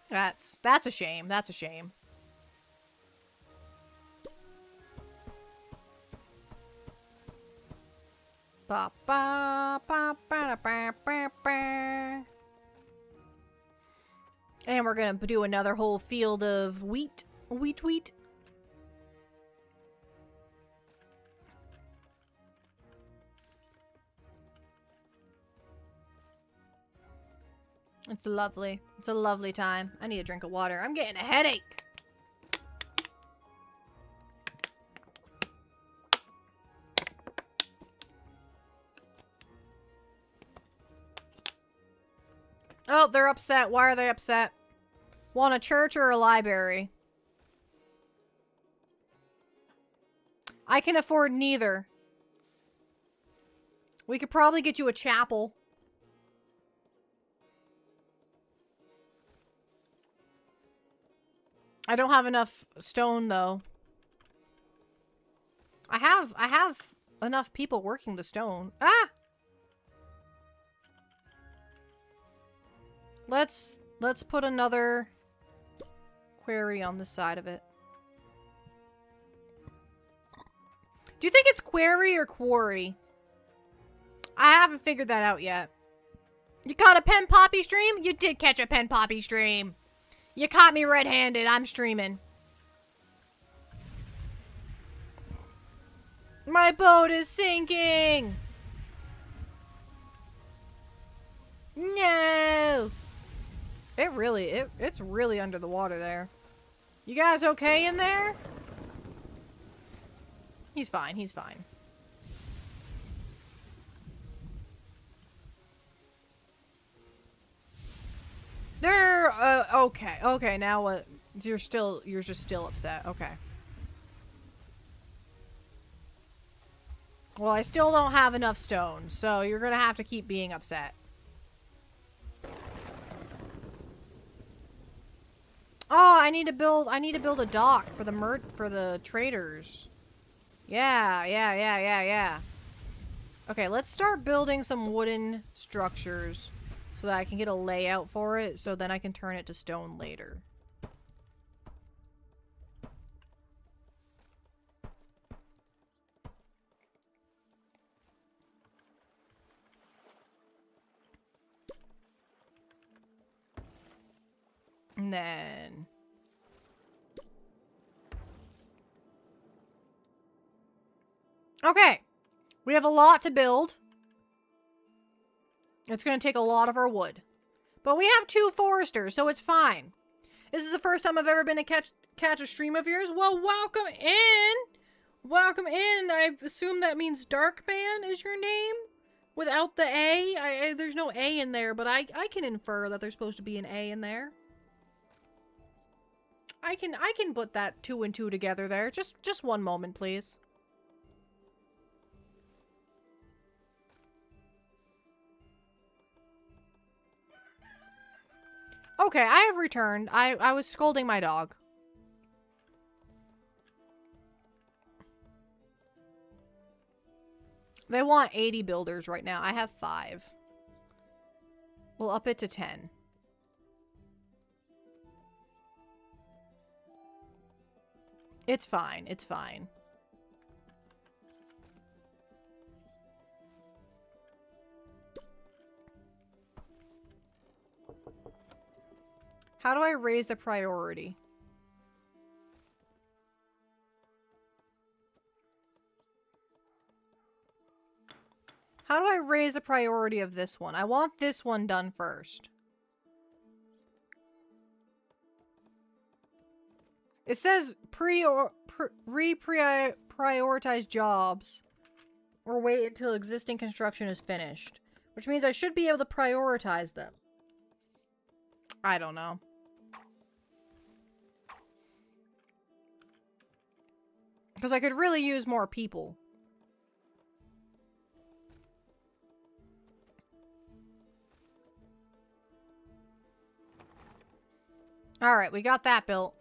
That's a shame. That's a shame. Ba ba ba ba ba ba ba. And we're gonna do another whole field of wheat. Wheat. It's lovely. It's a lovely time. I need a drink of water. I'm getting a headache. Oh, they're upset. Why are they upset? Want a church or a library? I can afford neither. We could probably get you a chapel. I don't have enough stone, though. I have enough people working the stone. Ah! Let's put another quarry on the side of it. Do you think it's quarry or quarry? I haven't figured that out yet. You caught a pen poppy stream? You did catch a pen poppy stream. You caught me red-handed. I'm streaming. My boat is sinking. No. It's really under the water there. You guys okay in there? He's fine. He's fine. They're, okay. Okay, now what? You're just still upset. Okay. Well, I still don't have enough stone, so you're gonna have to keep being upset. Oh, I need to build a dock for the traders. Yeah. Okay, let's start building some wooden structures so that I can get a layout for it, so then I can turn it to stone later. And then... Okay. We have a lot to build. It's going to take a lot of our wood. But we have 2 foresters, so it's fine. This is the first time I've ever been to catch a stream of yours. Well, welcome in. Welcome in. I assume that means Darkman is your name? Without the A? There's no A in there, but I can infer that there's supposed to be an A in there. I can put that 2 and 2 together there. Just one moment, please. Okay, I have returned. I was scolding my dog. They want 80 builders right now. I have 5. We'll up it to 10. It's fine. It's fine. How do I raise the priority? How do I raise the priority of this one? I want this one done first. It says prioritize jobs or wait until existing construction is finished, which means I should be able to prioritize them. I don't know. Because I could really use more people. Alright, we got that built.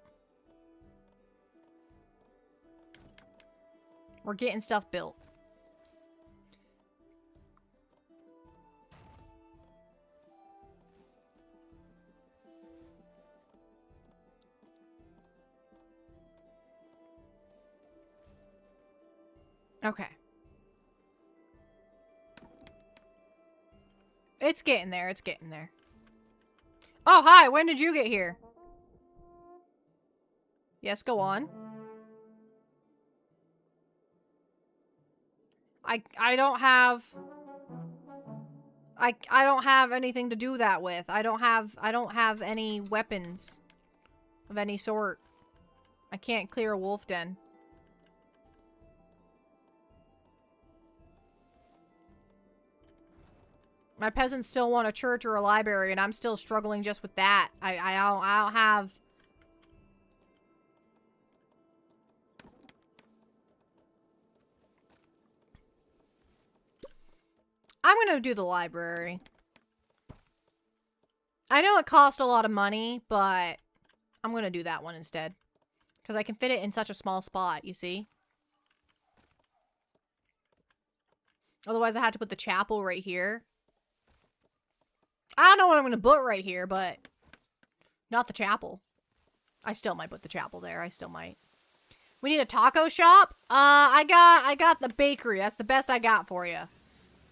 We're getting stuff built. Okay. It's getting there. It's getting there. Oh, hi. When did you get here? Yes, go on. I don't have... I don't have anything to do that with. I don't have any weapons of any sort. I can't clear a wolf den. My peasants still want a church or a library, and I'm still struggling just with that. I don't have... I'm gonna do the library. I know it cost a lot of money, but I'm gonna do that one instead. Because I can fit it in such a small spot, you see? Otherwise, I have to put the chapel right here. I don't know what I'm going to put right here, but not the chapel. I still might put the chapel there. I still might. We need a taco shop. I got the bakery. That's the best I got for you.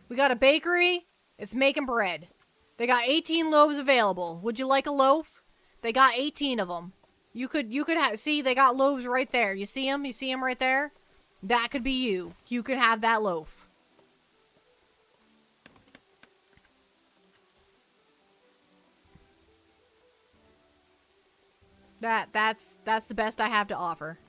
We got a bakery. It's making bread. They got 18 loaves available. Would you like a loaf? They got 18 of them. You could see they got loaves right there. You see them? You see them right there? That could be you. You could have that loaf. That's the best I have to offer.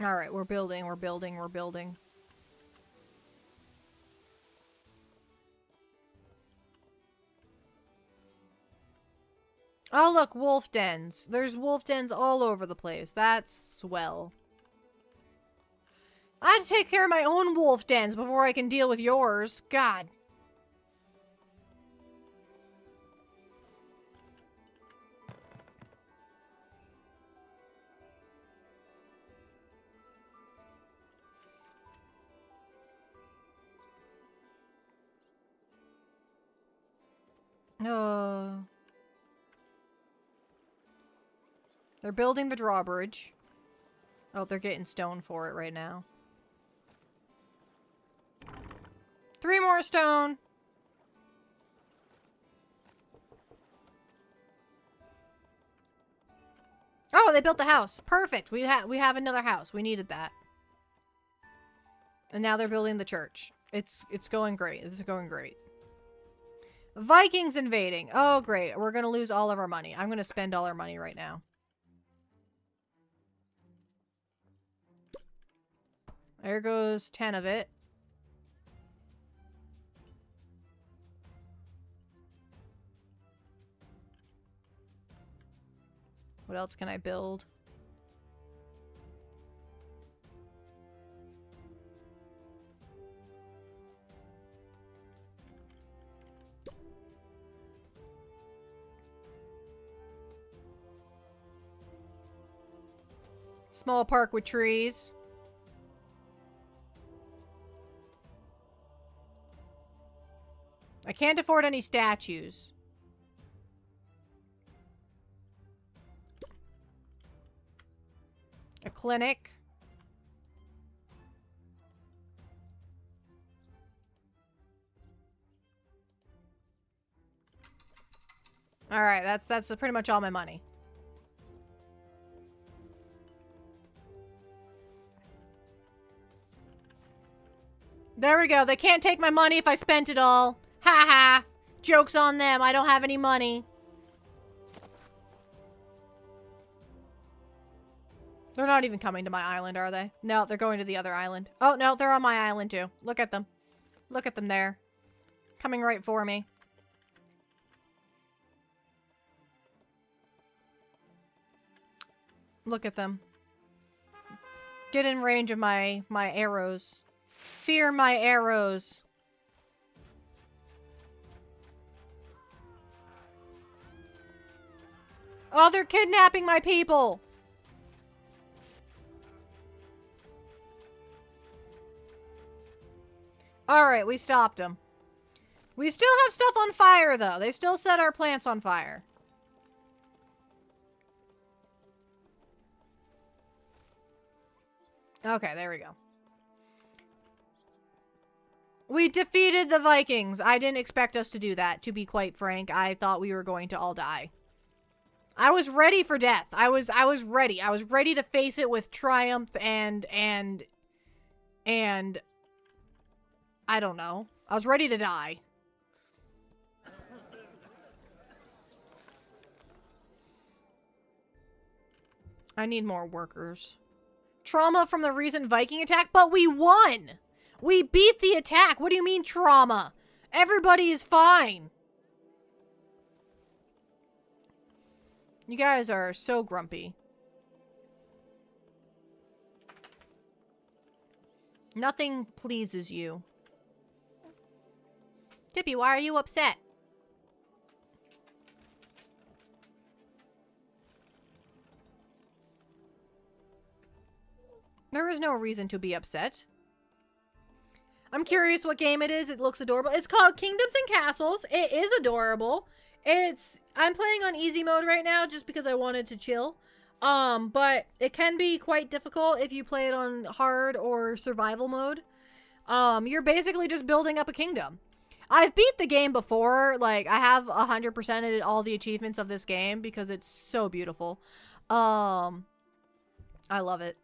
All right, we're building. Oh, look, wolf dens. There's wolf dens all over the place. That's swell. I have to take care of my own wolf dens before I can deal with yours. God. They're building the drawbridge. Oh, they're getting stone for it right now. 3 more stone. Oh, they built the house. Perfect. We have another house. We needed that. And now they're building the church. It's going great. It's going great. Vikings invading. Oh, great. We're going to lose all of our money. I'm going to spend all our money right now. There goes 10 of it. What else can I build? Small park with trees. I can't afford any statues. A clinic. All right, that's pretty much all my money. There we go. They can't take my money if I spent it all. Ha ha. Joke's on them. I don't have any money. They're not even coming to my island, are they? No, they're going to the other island. Oh, no, they're on my island, too. Look at them. Look at them there. Coming right for me. Look at them. Get in range of my arrows. Fear my arrows. Oh, they're kidnapping my people. Alright, we stopped them. We still have stuff on fire, though. They still set our plants on fire. Okay, there we go. We defeated the Vikings. I didn't expect us to do that, to be quite frank. I thought we were going to all die. I was ready for death. I was ready. I was ready to face it with triumph and I don't know. I was ready to die. I need more workers. Trauma from the recent Viking attack, but we won! We beat the attack! What do you mean trauma? Everybody is fine! You guys are so grumpy. Nothing pleases you. Tippy, why are you upset? There is no reason to be upset. I'm curious what game it is. It looks adorable. It's called Kingdoms and Castles. It is adorable. I'm playing on easy mode right now just because I wanted to chill. But it can be quite difficult if you play it on hard or survival mode. You're basically just building up a kingdom. I've beat the game before. Like, I have 100%ed all the achievements of this game because it's so beautiful. I love it.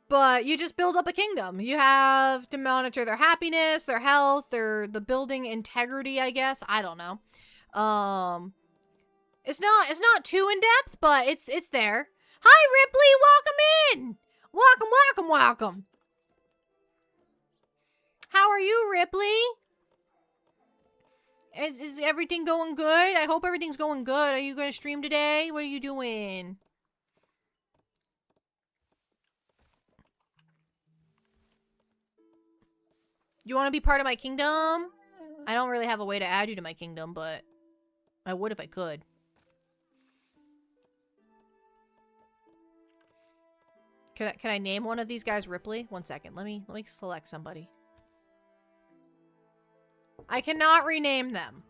But you just build up a kingdom. You have to monitor their happiness, their health, the building integrity, I guess. I don't know. It's not too in depth, but it's there. Hi Ripley, welcome in. Welcome. How are you, Ripley? Is everything going good? I hope everything's going good. Are you going to stream today? What are you doing? You want to be part of my kingdom? I don't really have a way to add you to my kingdom, but I would if I could. Can I name one of these guys Ripley? One second. Let me select somebody. I cannot rename them.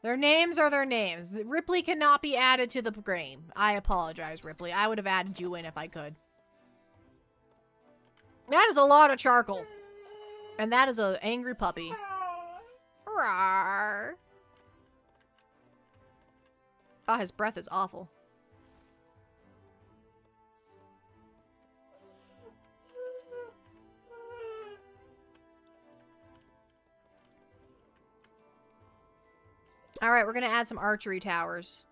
Their names are their names. Ripley cannot be added to the game. I apologize, Ripley. I would have added you in if I could. That is a lot of charcoal. And that is an angry puppy. Rawr. Oh, his breath is awful. Alright, we're gonna add some archery towers.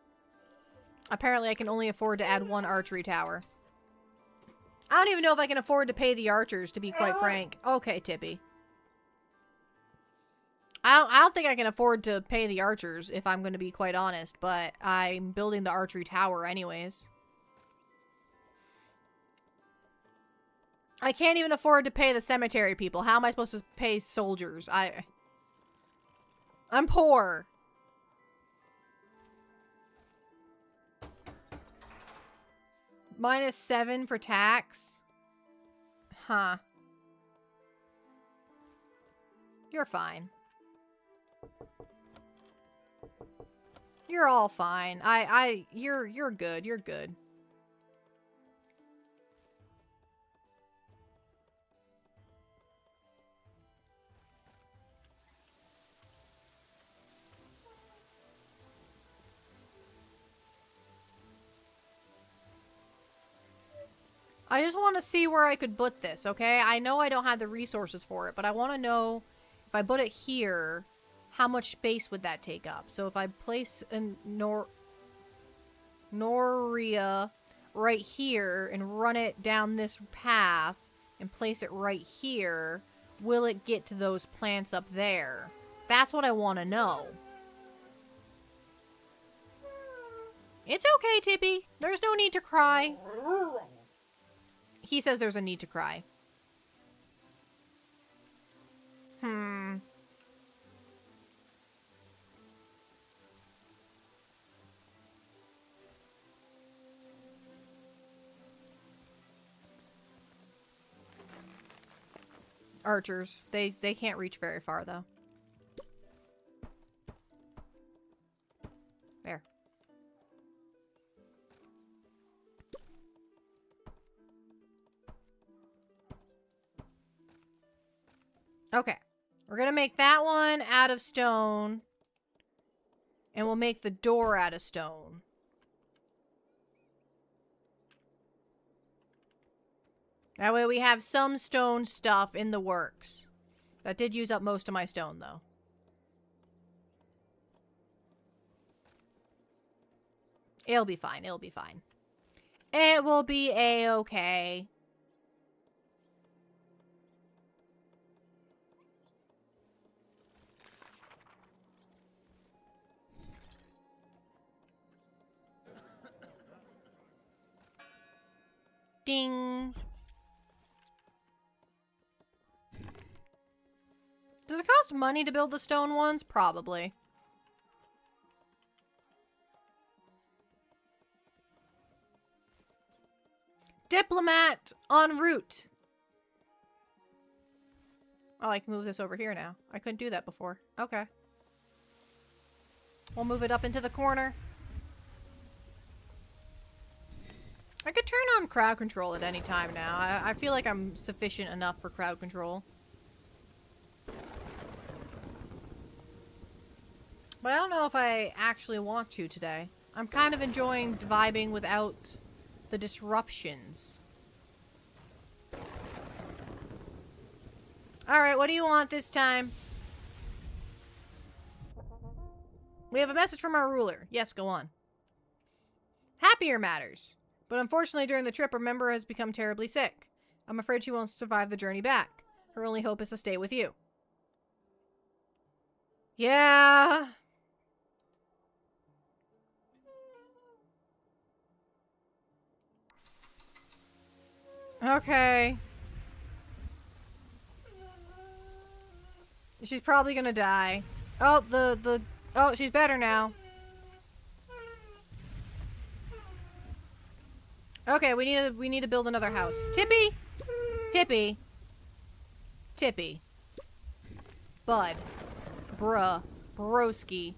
Apparently I can only afford to add one archery tower. I don't even know if I can afford to pay the archers, to be quite frank. Okay, Tippy. I don't think I can afford to pay the archers, if I'm going to be quite honest, but I'm building the archery tower anyways. I can't even afford to pay the cemetery people. How am I supposed to pay soldiers? I'm poor. -7 for tax? Huh. You're fine. You're all fine. You're good. You're good. I just want to see where I could put this, okay? I know I don't have the resources for it, but I want to know if I put it here, how much space would that take up? So if I place a Noria right here and run it down this path and place it right here, will it get to those plants up there? That's what I want to know. It's okay, Tippy. There's no need to cry. he says there's a need to cry. Archers. They can't reach very far, though. There. Okay. We're gonna make that one out of stone. And we'll make the door out of stone. That way we have some stone stuff in the works. That did use up most of my stone, though. It'll be fine. It'll be fine. It will be a-okay. Ding. Does it cost money to build the stone ones? Probably. Diplomat en route. Oh, I can move this over here now. I couldn't do that before. Okay. We'll move it up into the corner. I could turn on crowd control at any time now. I feel like I'm sufficient enough for crowd control. But I don't know if I actually want to today. I'm kind of enjoying vibing without the disruptions. Alright, what do you want this time? We have a message from our ruler. Yes, go on. Happier matters. But unfortunately, during the trip, our member has become terribly sick. I'm afraid she won't survive the journey back. Her only hope is to stay with you. Yeah. Okay. She's probably gonna die. Oh, oh, she's better now. Okay, we need to build another house. Tippy! Tippy. Tippy. Bud. Bruh. Broski.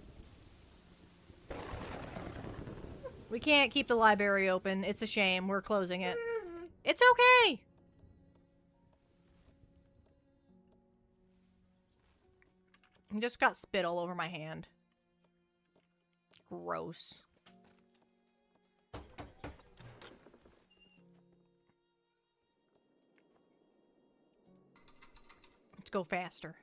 We can't keep the library open. It's a shame. We're closing it. It's okay! I just got spit all over my hand. Gross. Let's go faster.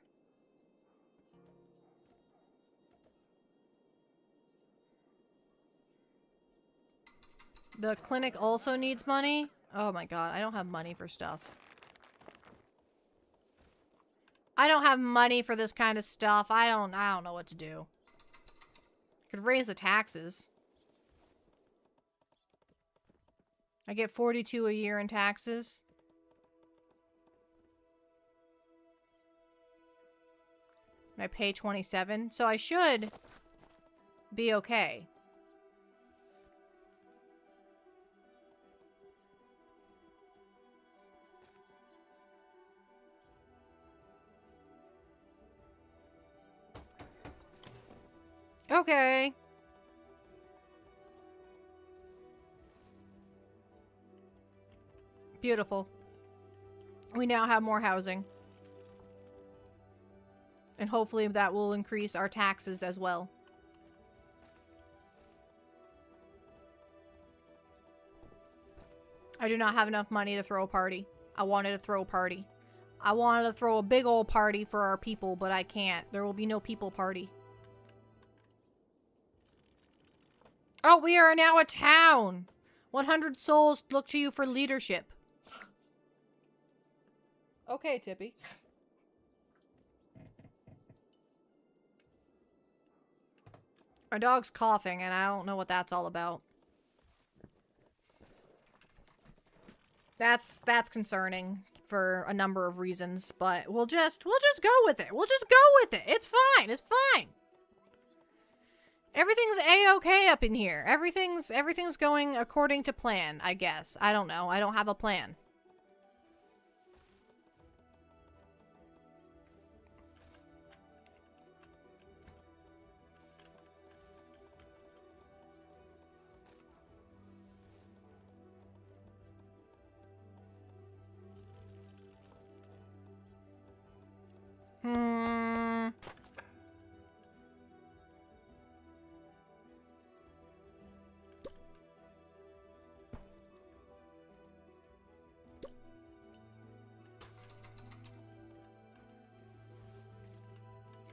The clinic also needs money? Oh my god, I don't have money for stuff. I don't have money for this kind of stuff. I don't know what to do. I could raise the taxes. I get 42 a year in taxes. And I pay 27, so I should be okay. Okay. Beautiful. We now have more housing. And hopefully that will increase our taxes as well. I do not have enough money to throw a party. I wanted to throw a party. I wanted to throw a big old party for our people, but I can't. There will be no people party. Oh, we are now a town! 100 souls look to you for leadership. Okay, Tippy. Our dog's coughing, and I don't know what that's all about. That's concerning for a number of reasons, but we'll just go with it. We'll just go with it. It's fine. It's fine. Everything's a-okay up in here. Everything's going according to plan, I guess. I don't know. I don't have a plan.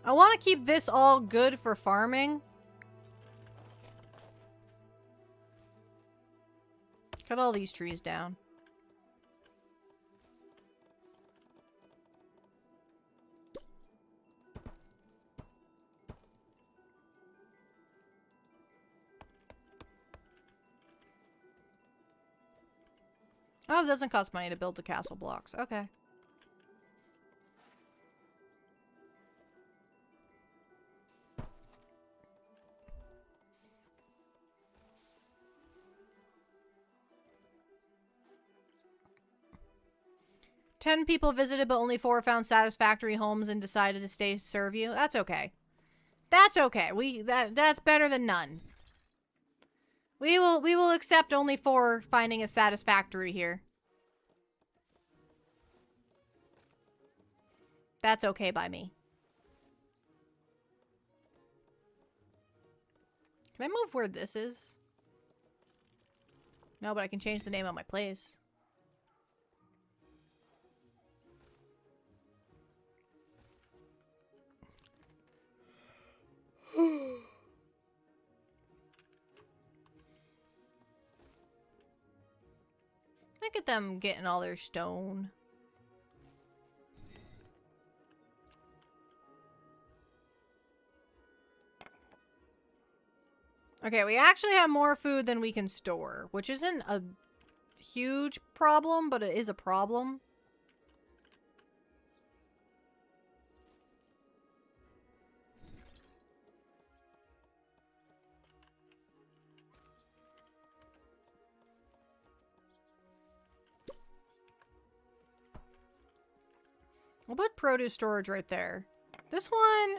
I want to keep this all good for farming. Cut all these trees down. Oh, it doesn't cost money to build the castle blocks. Okay. Ten people visited, but only 4 found satisfactory homes and decided to stay to serve you. That's okay. That's okay. That's better than none. We will accept only 4 finding a satisfactory here. That's okay by me. Can I move where this is? No, but I can change the name of my place. Look at them getting all their stone. Okay, we actually have more food than we can store, which isn't a huge problem, but it is a problem. We'll put produce storage right there. This one,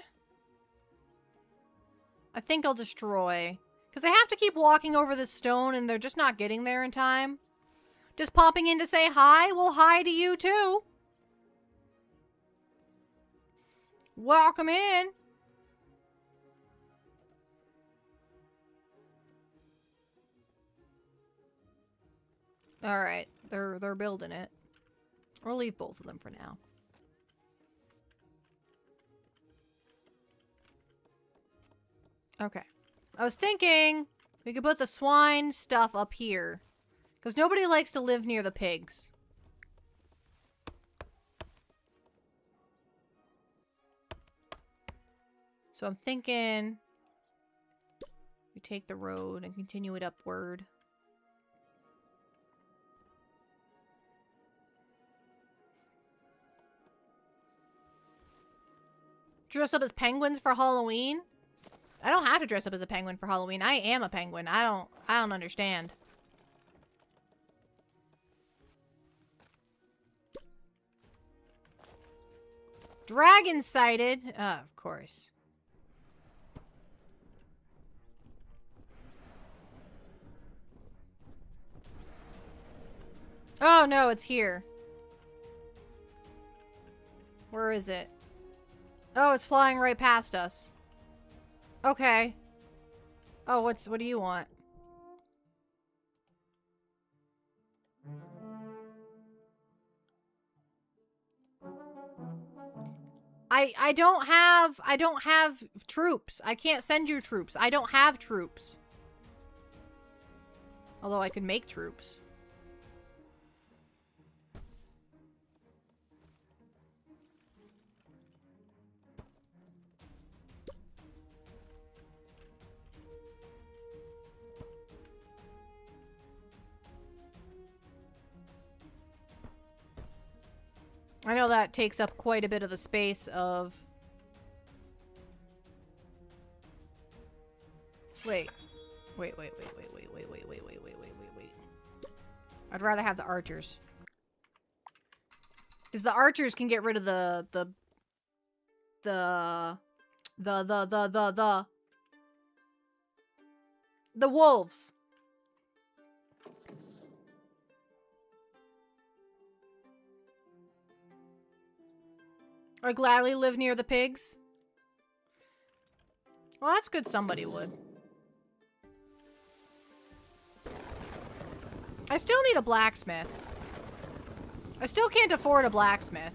I think I'll destroy. Because I have to keep walking over this stone and they're just not getting there in time. Just popping in to say hi? Well, hi to you too. Welcome in. Alright, they're building it. We'll leave both of them for now. Okay. I was thinking we could put the swine stuff up here. Because nobody likes to live near the pigs. So I'm thinking we take the road and continue it upward. Dress up as penguins for Halloween? I don't have to dress up as a penguin for Halloween. I am a penguin. I don't understand. Dragon sighted. Of course. Oh no, it's here. Where is it? Oh, it's flying right past us. Okay. Oh, what do you want? I don't have troops. I can't send you troops. I don't have troops. Although I could make troops. I know that takes up quite a bit of the space of... Wait. Wait. I'd rather have the archers. Because the archers can get rid of the wolves. I'd gladly live near the pigs. Well, that's good, somebody would. I still need a blacksmith. I still can't afford a blacksmith.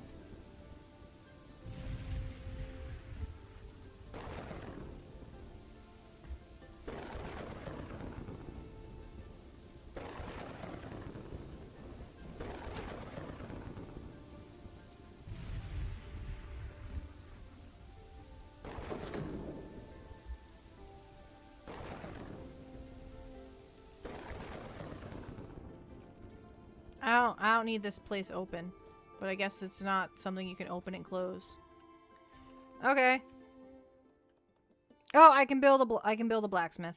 I don't need this place open. But I guess it's not something you can open and close. Okay. Oh, I can build a blacksmith.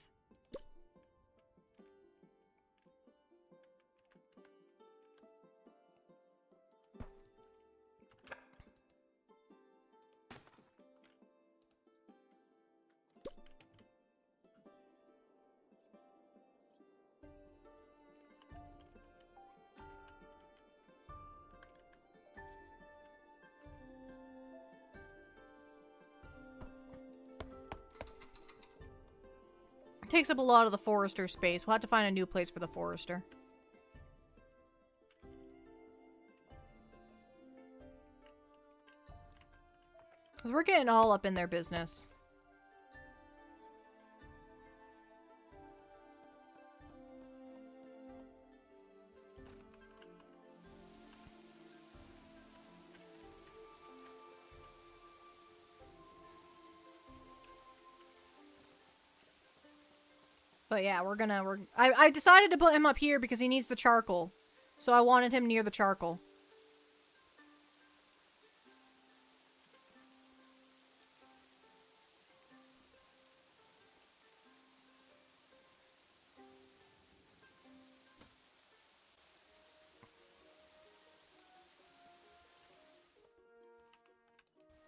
Takes up a lot of the forester space. We'll have to find a new place for the forester. Because we're getting all up in their business. But yeah, I decided to put him up here because he needs the charcoal. So I wanted him near the charcoal.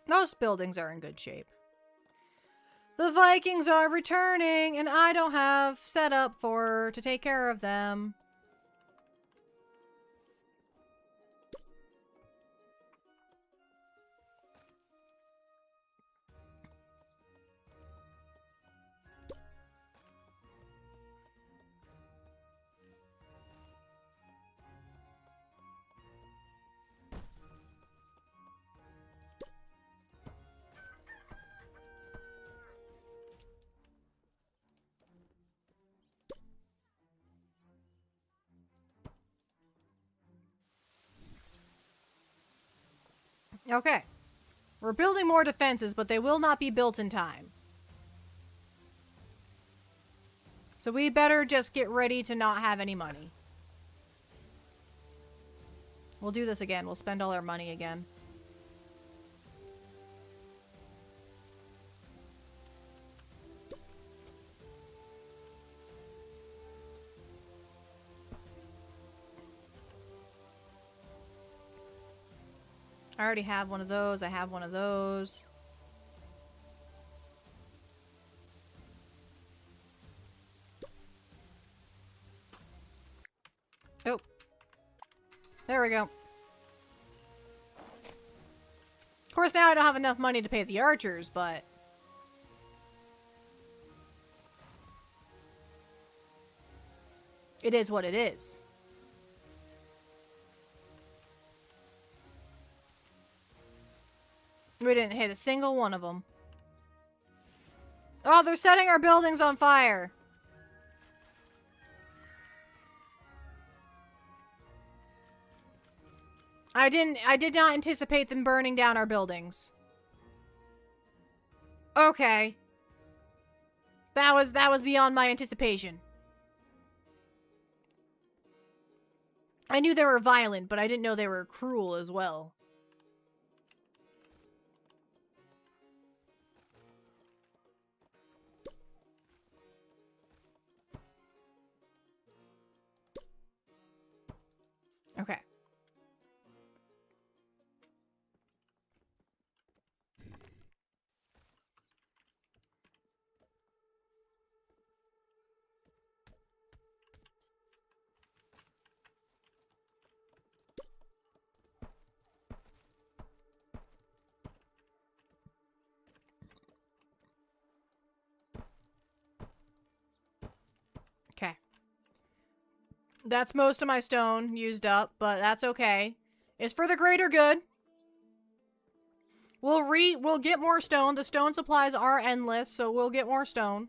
Most buildings are in good shape. The Vikings are returning, and I don't have set up to take care of them. Okay. We're building more defenses, but they will not be built in time. So we better just get ready to not have any money. We'll do this again. We'll spend all our money again. I already have one of those. I have one of those. Oh. There we go. Of course, now I don't have enough money to pay the archers, but... it is what it is. We didn't hit a single one of them. Oh, they're setting our buildings on fire. I did not anticipate them burning down our buildings. Okay. That was beyond my anticipation. I knew they were violent, but I didn't know they were cruel as well. Okay. Okay. That's most of my stone used up, but that's okay. It's for the greater good. We'll get more stone. The stone supplies are endless, so we'll get more stone.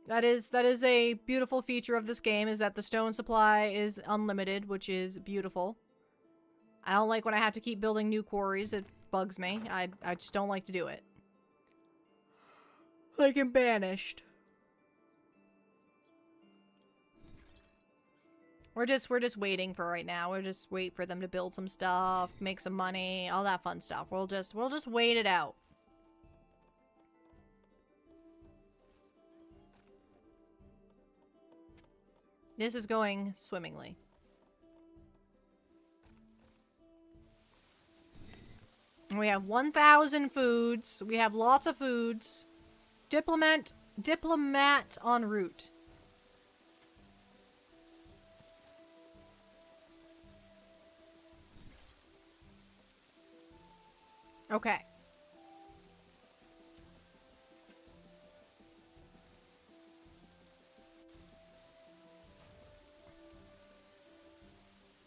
That is a beautiful feature of this game, is that the stone supply is unlimited, which is beautiful. I don't like when I have to keep building new quarries. It bugs me. I just don't like to do it. Like I'm banished. We're just waiting for right now. We're just wait for them to build some stuff, make some money, all that fun stuff. We'll just wait it out. This is going swimmingly. We have 1,000 foods. We have lots of foods. Diplomat en route. Okay.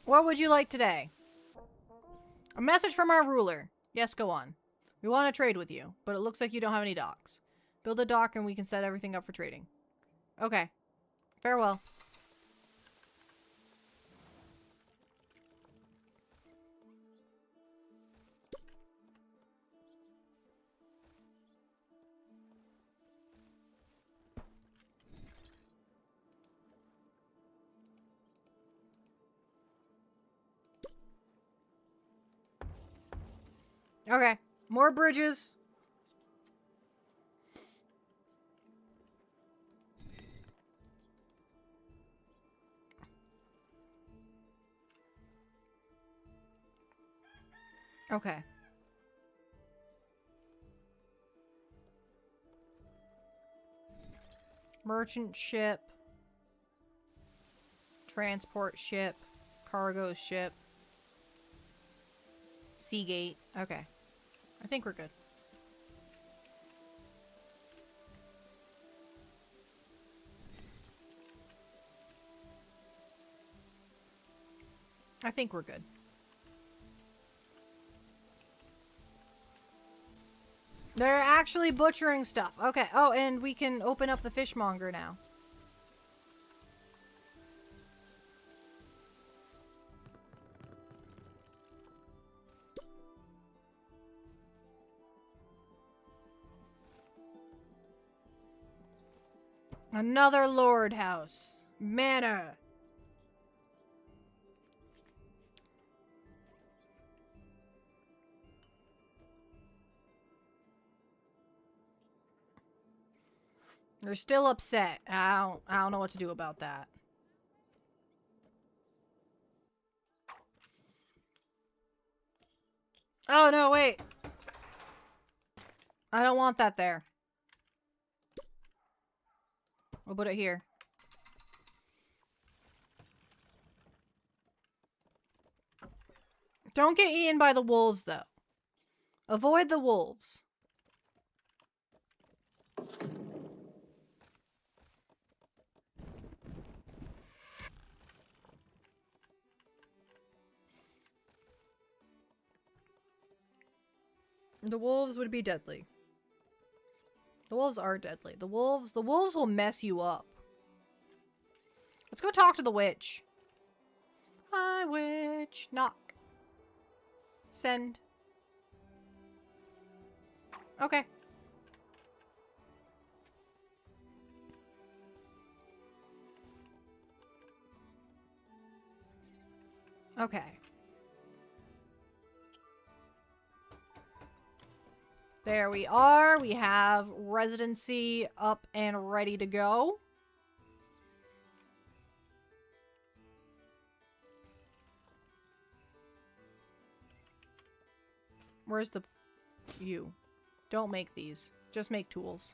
What would you like today? A message from our ruler. Yes, go on. We want to trade with you, but it looks like you don't have any docks. Build a dock and we can set everything up for trading. Okay. Farewell. Okay. More bridges. Okay. Merchant ship. Transport ship. Cargo ship. Seagate. Okay. I think we're good. I think we're good. They're actually butchering stuff. Okay. Oh, and we can open up the fishmonger now. Another lord house. Manor. They're still upset. I don't know what to do about that. Oh, no, wait. I don't want that there. We'll put it here. Don't get eaten by the wolves, though. Avoid the wolves. The wolves would be deadly. The wolves are deadly. The wolves will mess you up. Let's go talk to the witch. Hi, witch. Knock. Send. Okay. Okay. There we are. We have residency up and ready to go. Where's the... You. Don't make these. Just make tools.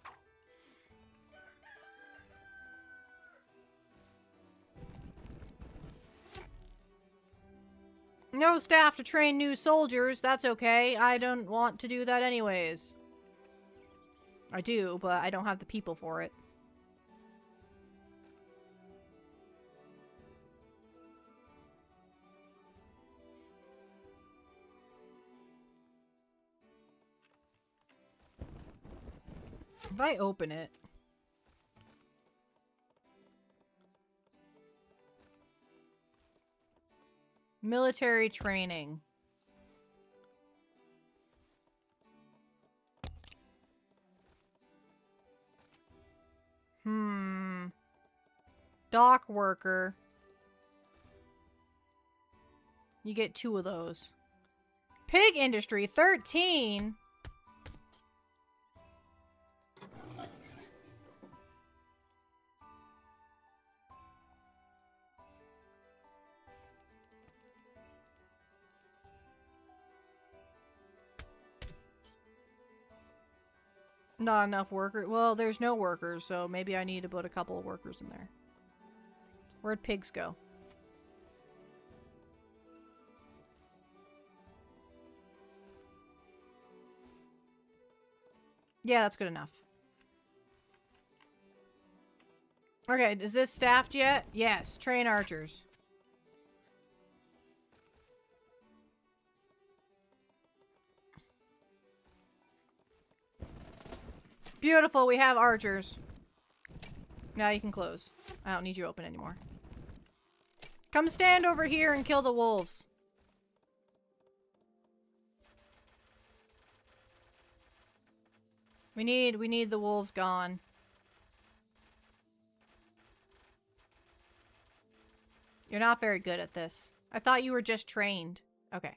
No staff to train new soldiers. That's okay. I don't want to do that anyways. I do, but I don't have the people for it. If I open it... Military training. Dock worker. You get 2 of those. Pig industry, 13. Not enough workers. Well, there's no workers, so maybe I need to put a couple of workers in there. Where'd pigs go? Yeah, that's good enough. Okay, is this staffed yet? Yes, train archers. Beautiful, we have archers. Now you can close. I don't need you open anymore. Come stand over here and kill the wolves. We need the wolves gone. You're not very good at this. I thought you were just trained. Okay.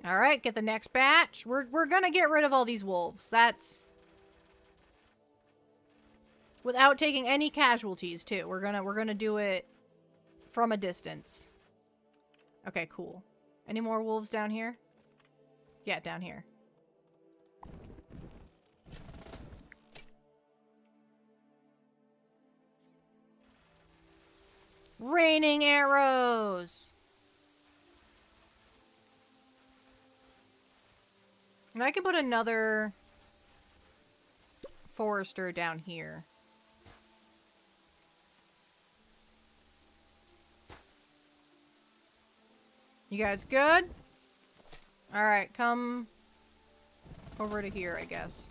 Alright, get the next batch. We're gonna get rid of all these wolves. That's... Without taking any casualties, too. We're gonna do it from a distance. Okay, cool. Any more wolves down here? Yeah, down here. Raining arrows! And I can put another forester down here. You guys good? Alright, come over to here, I guess.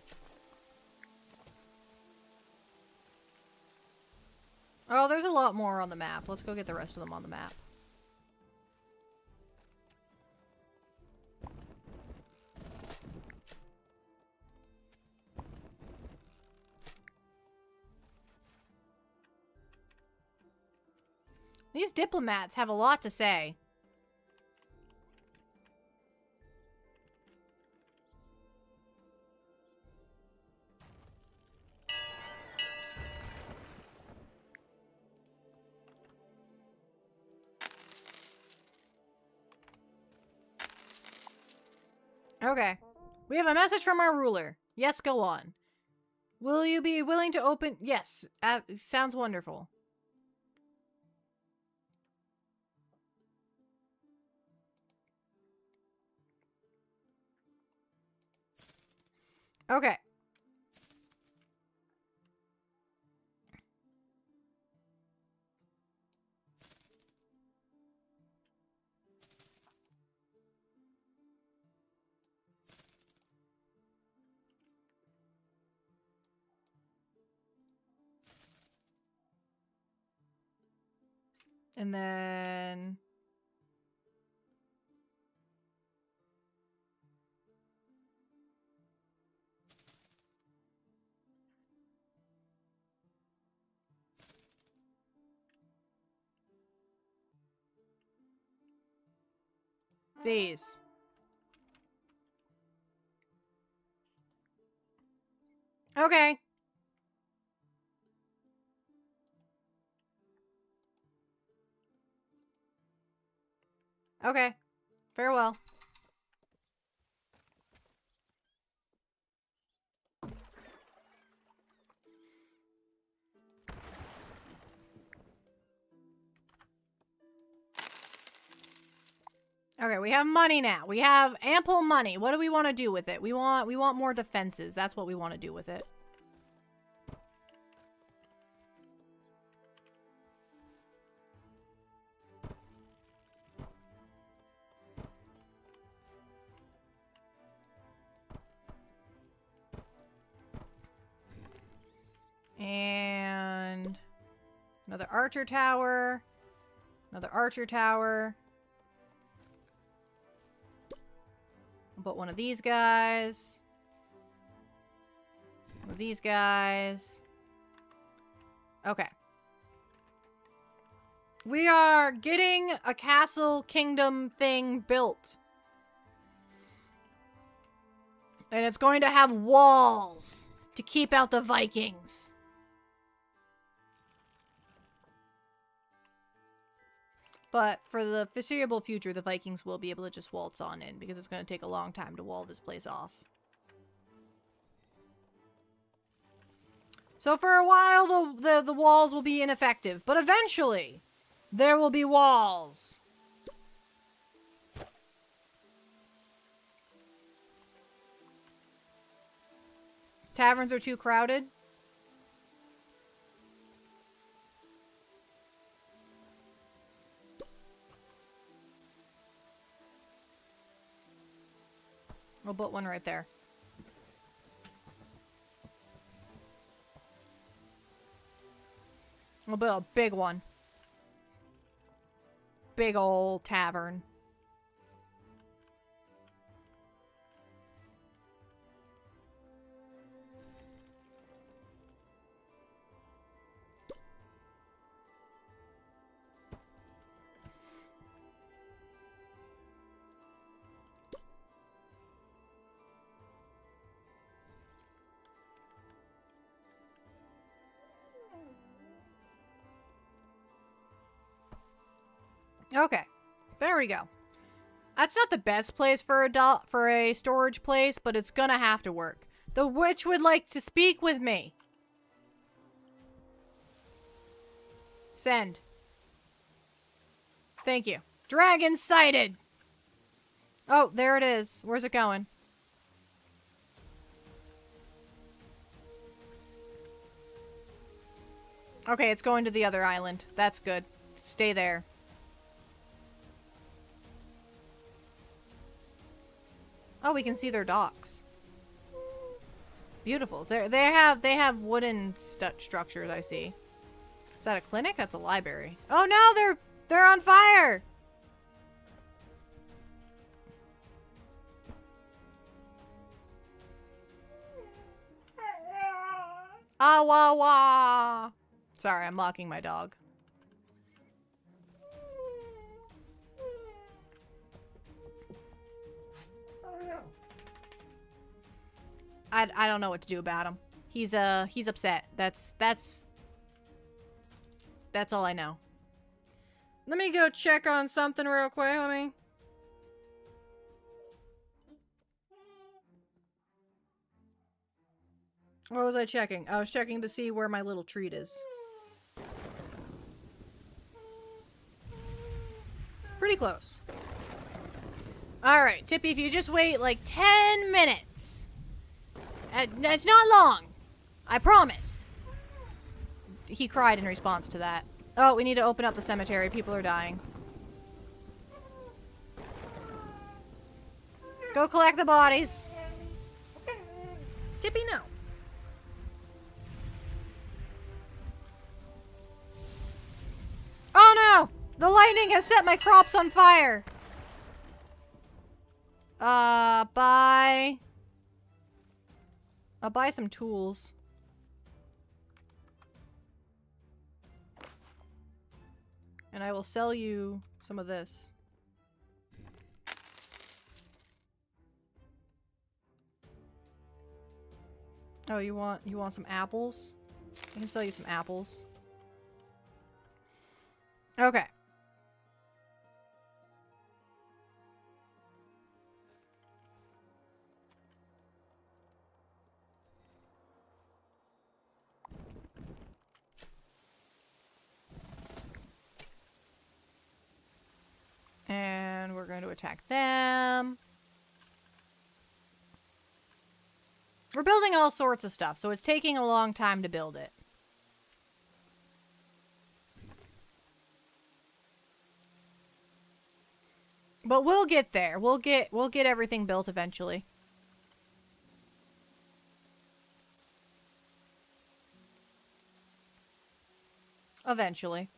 Oh, there's a lot more on the map. Let's go get the rest of them on the map. These diplomats have a lot to say. Okay. We have a message from our ruler. Yes, go on. Will you be willing to open... Yes. Sounds wonderful. Okay. And then... These. Okay. Okay. Farewell. Okay, we have money now. We have ample money. What do we want to do with it? We want more defenses. That's what we want to do with it. And another archer tower. Another archer tower. I'll put one of these guys. One of these guys. Okay. We are getting a castle kingdom thing built. And it's going to have walls to keep out the Vikings. But for the foreseeable future, the Vikings will be able to just waltz on in because it's going to take a long time to wall this place off. So for a while, the walls will be ineffective. But eventually, there will be walls. Taverns are too crowded. We'll put one right there. We'll build a big one. Big old tavern. Okay, there we go. That's not the best place for a storage place, but it's gonna have to work. The witch would like to speak with me. Send. Thank you. Dragon sighted! Oh, there it is. Where's it going? Okay, it's going to the other island. That's good. Stay there. Oh, we can see their docks. Beautiful. They have wooden structures, I see. Is that a clinic? That's a library. Oh no, they're on fire. Ah wah wah. Sorry, I'm mocking my dog. I don't know what to do about him. He's upset. That's all I know. Let me go check on something real quick. What was I checking? I was checking to see where my little treat is. Pretty close. Alright, Tippy, if you just wait like 10 minutes. It's not long. I promise. He cried in response to that. Oh, we need to open up the cemetery. People are dying. Go collect the bodies. Tippy, no. Oh no! The lightning has set my crops on fire! Bye. I'll buy some tools. And I will sell you some of this. Oh, you want some apples? I can sell you some apples. Okay. attack them. We're building all sorts of stuff, so it's taking a long time to build it. But we'll get there. We'll get everything built eventually. Eventually.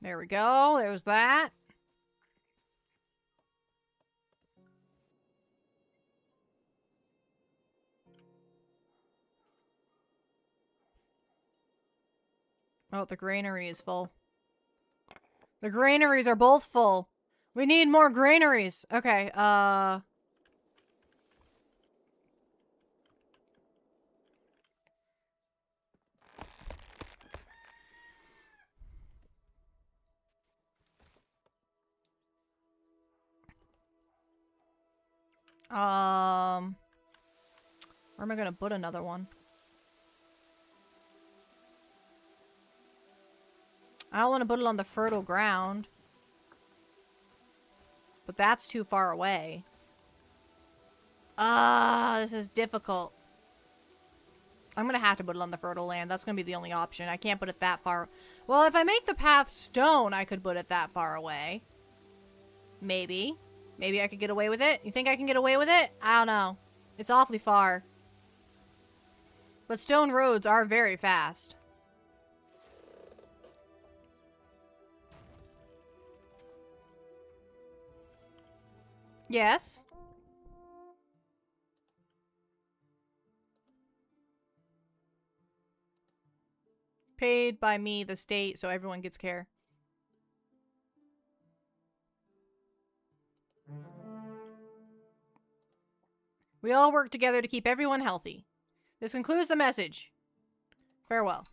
There we go. There's that. Oh, the granary is full. The granaries are both full. We need more granaries. Okay, where am I gonna put another one? I don't want to put it on the fertile ground. But that's too far away. This is difficult. I'm gonna have to put it on the fertile land. That's gonna be the only option. I can't put it that far. Well, if I make the path stone, I could put it that far away. Maybe. Maybe I could get away with it? You think I can get away with it? I don't know. It's awfully far. But stone roads are very fast. Yes. Paid by me, the state, so everyone gets care. We all work together to keep everyone healthy. This concludes the message. Farewell.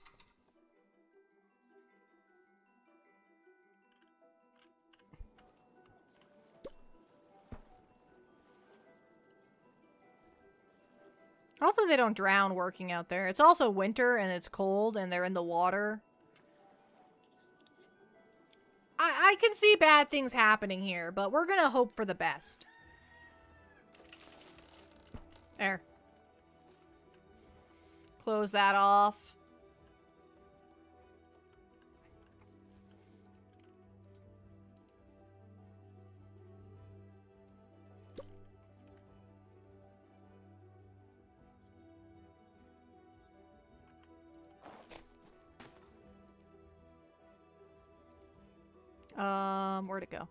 Hopefully they don't drown working out there. It's also winter and it's cold and they're in the water. I can see bad things happening here, but we're gonna hope for the best. There. Close that off. Where'd it go?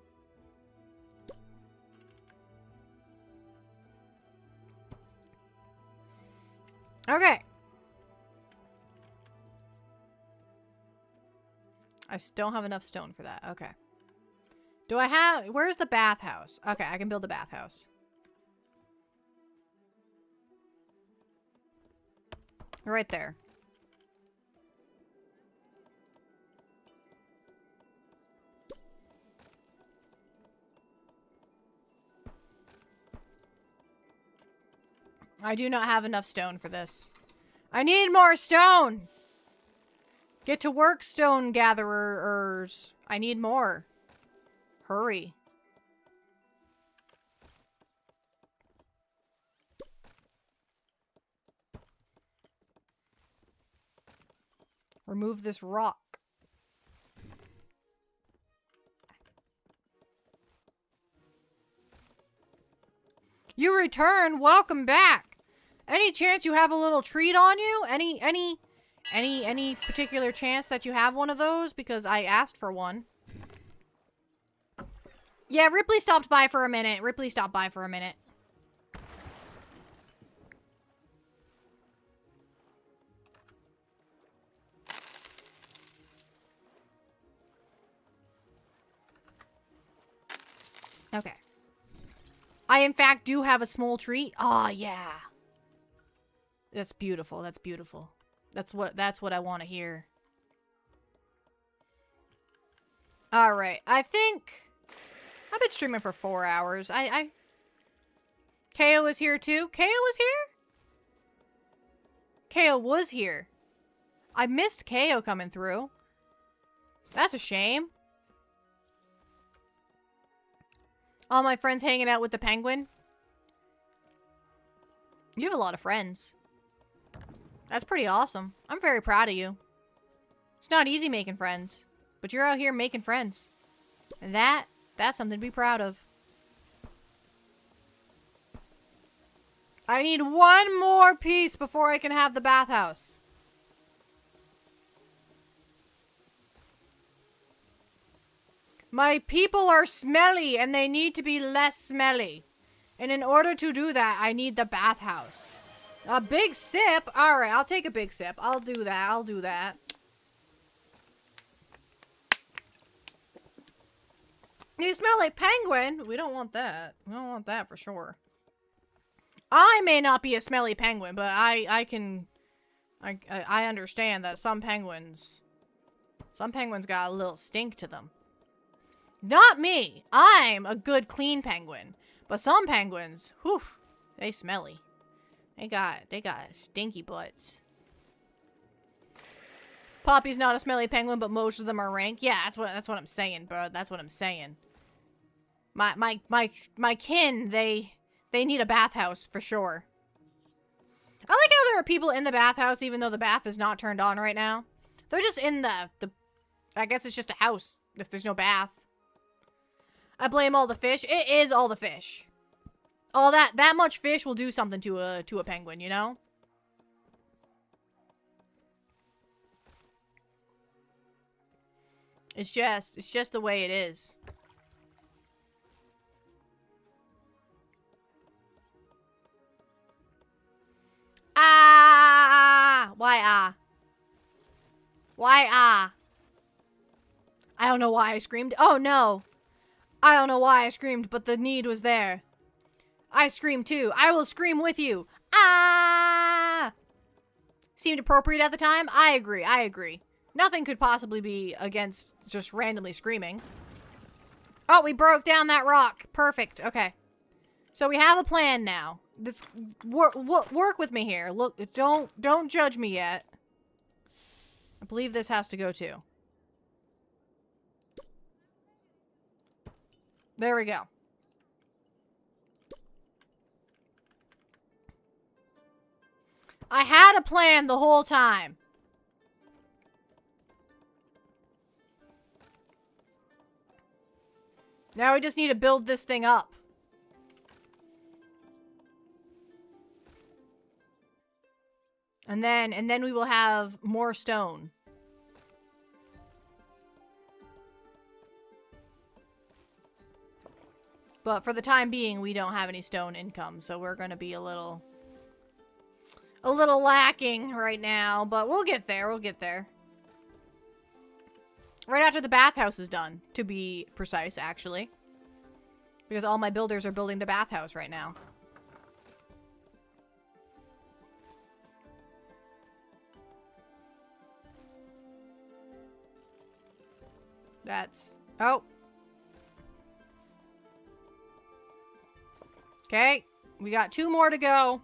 Okay. I still don't have enough stone for that. Okay. Do I have... Where's the bathhouse? Okay, I can build a bathhouse. Right there. I do not have enough stone for this. I need more stone! Get to work, stone gatherers. I need more. Hurry. Remove this rock. You return. Welcome back. Any chance you have a little treat on you? Any particular chance that you have one of those? Because I asked for one. Yeah, Ripley stopped by for a minute. Ripley stopped by for a minute. Okay. I, in fact, do have a small treat. Oh, yeah. That's beautiful. That's beautiful. That's what I want to hear. Alright. I think... I've been streaming for 4 hours. KO is here, too? KO was here? KO was here. I missed KO coming through. That's a shame. All my friends hanging out with the penguin. You have a lot of friends. That's pretty awesome. I'm very proud of you. It's not easy making friends, but you're out here making friends. And that's something to be proud of. I need one more piece before I can have the bathhouse. My people are smelly and they need to be less smelly. And in order to do that, I need the bathhouse. A big sip? Alright, I'll take a big sip. I'll do that. I'll do that. You smell like penguin? We don't want that. We don't want that for sure. I may not be a smelly penguin, but I understand that some penguins got a little stink to them. Not me. I'm a good clean penguin. But some penguins, whew, they smelly. They got stinky butts. Poppy's not a smelly penguin, but most of them are rank. Yeah, that's what I'm saying, bro. That's what I'm saying. My kin, they need a bathhouse for sure. I like how there are people in the bathhouse even though the bath is not turned on right now. They're just in the I guess it's just a house if there's no bath. I blame all the fish. It is all the fish. All that much fish will do something to a penguin, you know? It's just the way it is. Ah! Why ah? Why ah? I don't know why I screamed. Oh no. I don't know why I screamed, but the need was there. I screamed too. I will scream with you. Ah! Seemed appropriate at the time? I agree. I agree. Nothing could possibly be against just randomly screaming. Oh, we broke down that rock. Perfect. Okay. So we have a plan now. This work with me here. Look, don't judge me yet. I believe this has to go too. There we go. I had a plan the whole time. Now we just need to build this thing up. And then we will have more stone. But for the time being, we don't have any stone income, so we're going to be a little lacking right now, but we'll get there. We'll get there. Right after the bathhouse is done, to be precise, actually. Because all my builders are building the bathhouse right now. That's... Oh. Okay. We got 2 more to go.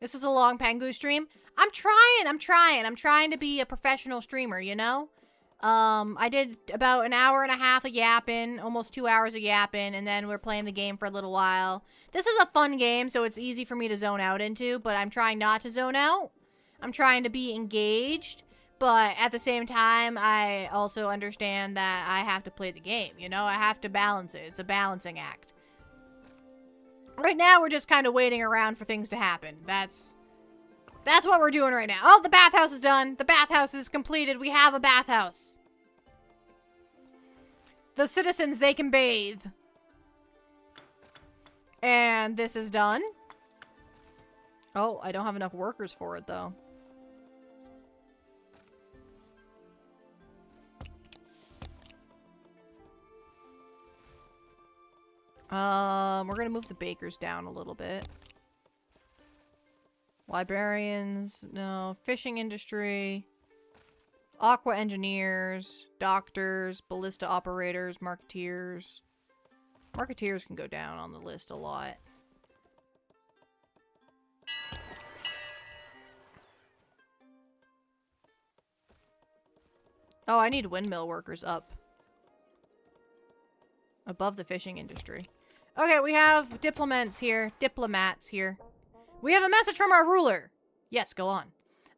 This is a long Pangu stream. I'm trying to be a professional streamer, you know? I did about an hour and a half of yapping, almost 2 hours of yapping, and then we're playing the game for a little while. This is a fun game, so it's easy for me to zone out into, but I'm trying not to zone out. I'm trying to be engaged, but at the same time, I also understand that I have to play the game, you know? I have to balance it. It's a balancing act. Right now, we're just kind of waiting around for things to happen. That's what we're doing right now. Oh, the bathhouse is done. The bathhouse is completed. We have a bathhouse. The citizens, they can bathe. And this is done. Oh, I don't have enough workers for it, though. We're gonna move the bakers down a little bit. Librarians, no. Fishing industry. Aqua engineers. Doctors. Ballista operators. Marketeers. Marketeers can go down on the list a lot. Oh, I need windmill workers up. Above the fishing industry. Okay, we have diplomats here. We have a message from our ruler. Yes, go on.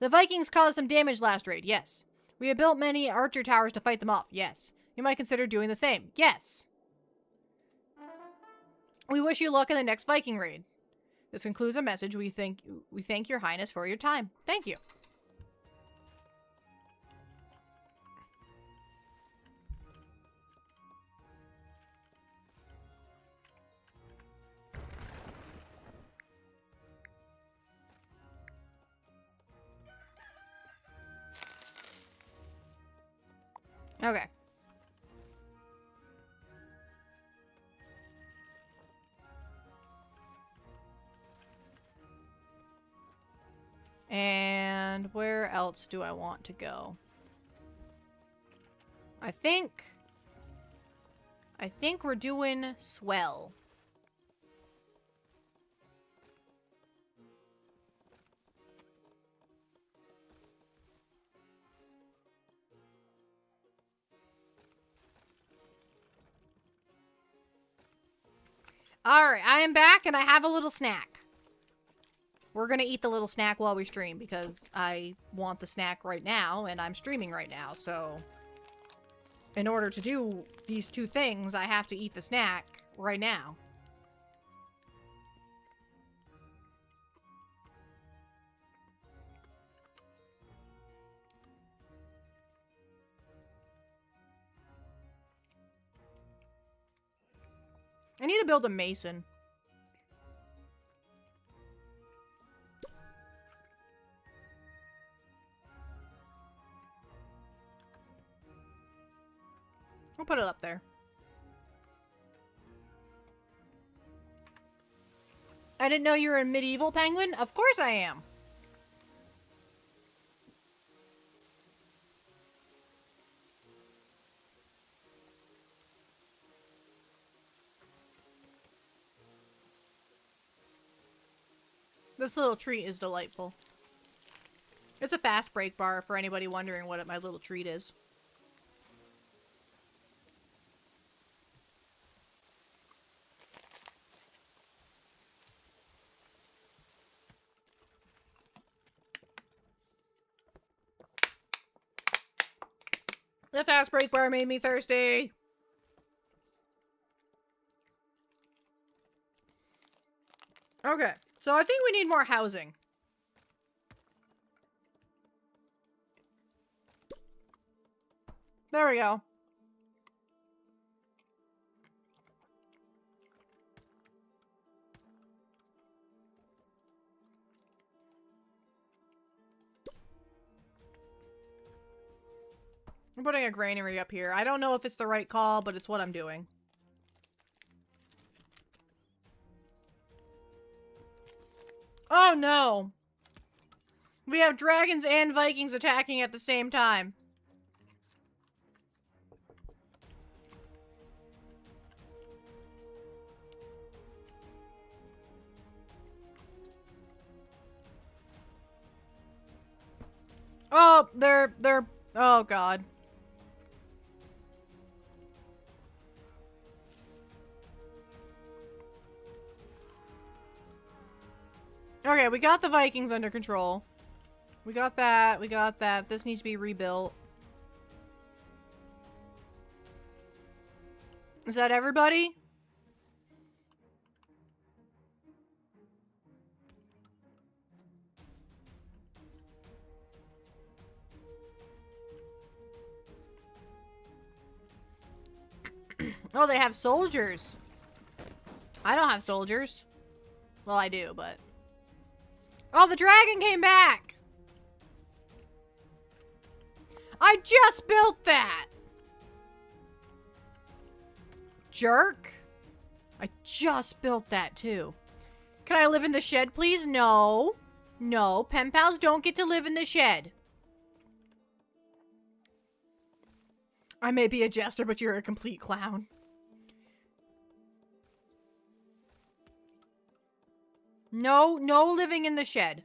The Vikings caused some damage last raid. Yes. We have built many archer towers to fight them off. Yes. You might consider doing the same. Yes. We wish you luck in the next Viking raid. This concludes our message. We thank your highness for your time. Thank you. Okay. And where else do I want to go? I think we're doing swell. Alright, I am back and I have a little snack. We're gonna eat the little snack while we stream because I want the snack right now and I'm streaming right now, so in order to do these two things, I have to eat the snack right now. I need to build a mason. I'll put it up there. I didn't know you were a medieval penguin? Of course I am. This little treat is delightful. It's a fast break bar for anybody wondering what my little treat is. The fast break bar made me thirsty. Okay, so I think we need more housing. There we go. I'm putting a granary up here. I don't know if it's the right call, but it's what I'm doing. Oh no! We have dragons and Vikings attacking at the same time. Oh, they're, oh god. Okay, we got the Vikings under control. We got that, we got that. This needs to be rebuilt. Is that everybody? Oh, they have soldiers. I don't have soldiers. Well, I do, but... Oh, the dragon came back! I just built that! Jerk. I just built that, too. Can I live in the shed, please? No. No, pen pals don't get to live in the shed. I may be a jester, but you're a complete clown. No, no living in the shed.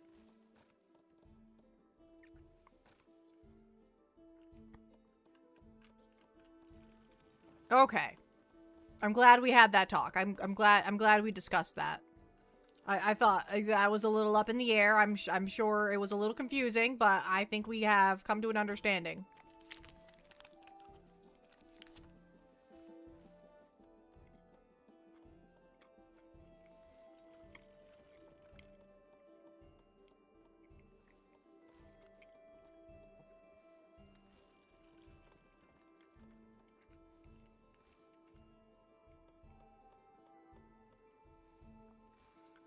Okay. I'm glad we had that talk. I'm glad we discussed that. I thought that was a little up in the air. I'm sure it was a little confusing, but I think we have come to an understanding.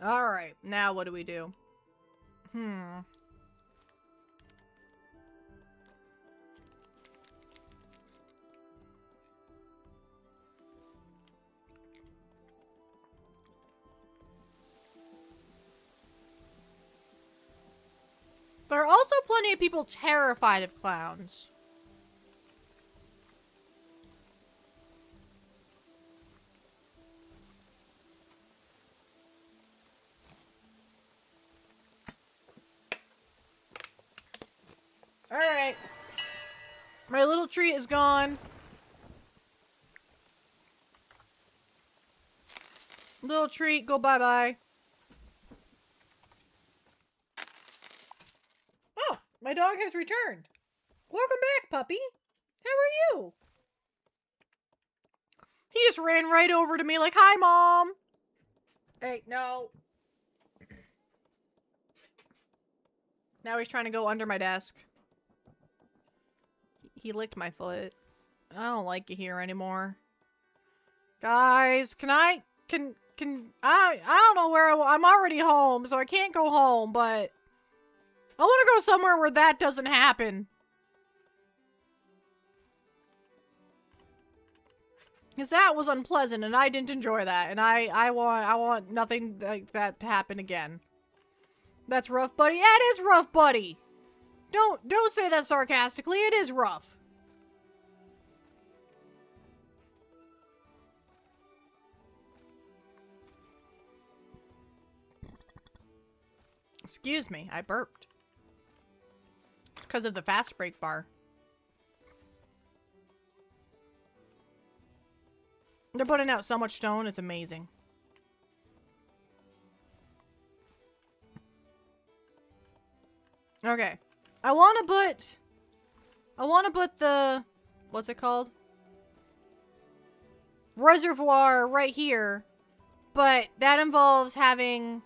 Alright, now what do we do? There are also plenty of people terrified of clowns. Alright. My little treat is gone. Little treat, go bye-bye. Oh, my dog has returned. Welcome back, puppy. How are you? He just ran right over to me like, hi, Mom. Hey, no. Now he's trying to go under my desk. He licked my foot. I don't like it here anymore. Guys, I don't know where I'm already home, so I can't go home, but I want to go somewhere where that doesn't happen. Because that was unpleasant, and I didn't enjoy that, and I want nothing like that to happen again. That's rough, buddy. Yeah, it is rough, buddy. Don't say that sarcastically. It is rough. Excuse me, I burped. It's because of the fast break bar. They're putting out so much stone, it's amazing. Okay. I want to put the, what's it called? Reservoir right here, but that involves having,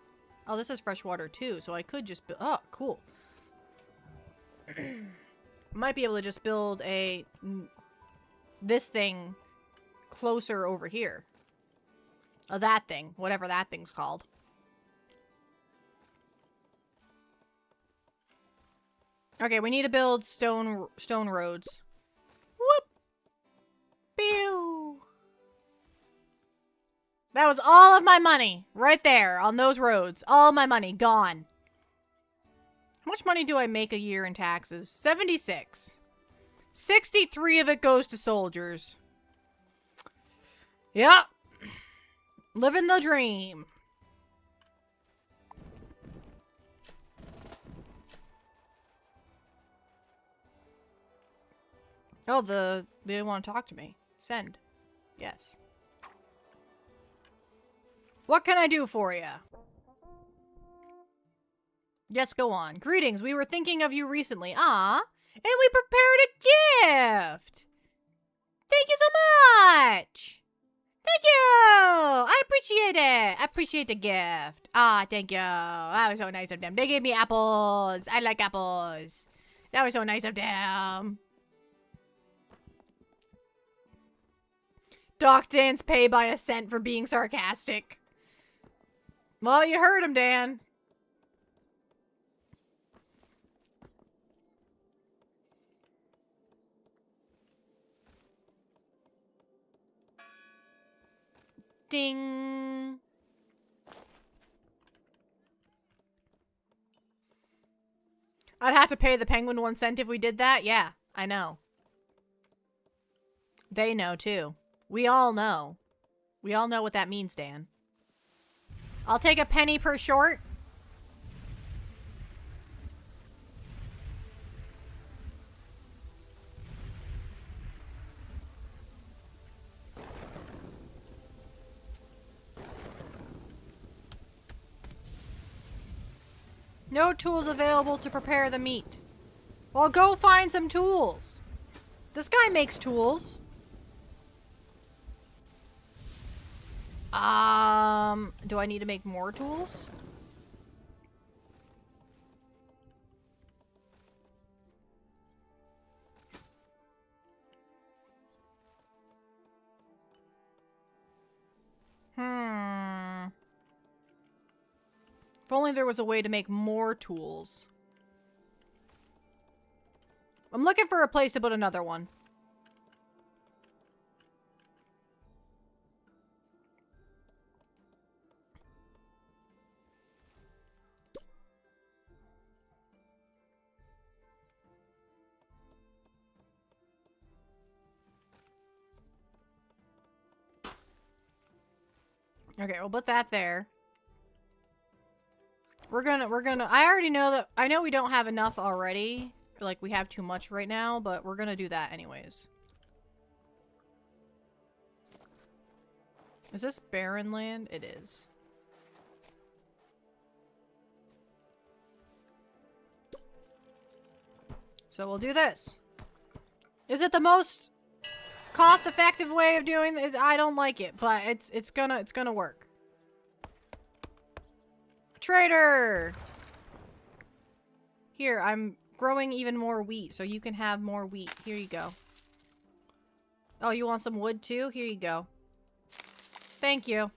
oh, this is fresh water too, so I could just, oh, cool. Might be able to just build this thing closer over here. Oh, that thing, whatever that thing's called. Okay, we need to build stone roads. Whoop! Pew! That was all of my money right there on those roads. All my money gone. How much money do I make a year in taxes? 76. 63 of it goes to soldiers. Yep. Living the dream. Oh, they want to talk to me. Send. Yes. What can I do for you? Yes, go on. Greetings, we were thinking of you recently. Ah, and we prepared a gift. Thank you so much. Thank you. I appreciate it. I appreciate the gift. Ah, thank you. That was so nice of them. They gave me apples. I like apples. That was so nice of them. Doc Dan's pay by a cent for being sarcastic. Well, you heard him, Dan. Ding. I'd have to pay the penguin 1 cent if we did that. Yeah, I know. They know, too. We all know. We all know what that means, Dan. I'll take a penny per short. No tools available to prepare the meat. Well, go find some tools. This guy makes tools. Do I need to make more tools? If only there was a way to make more tools. I'm looking for a place to put another one. Okay, we'll put that there. We're gonna, I already know that, I know we don't have enough already. Like, we have too much right now, but we're gonna do that anyways. Is this barren land? It is. So we'll do this. Is it the most cost-effective way of doing this? I don't like it, but it's gonna work. Trader! Here, I'm growing even more wheat, so you can have more wheat. Here you go. Oh, you want some wood too? Here you go. Thank you.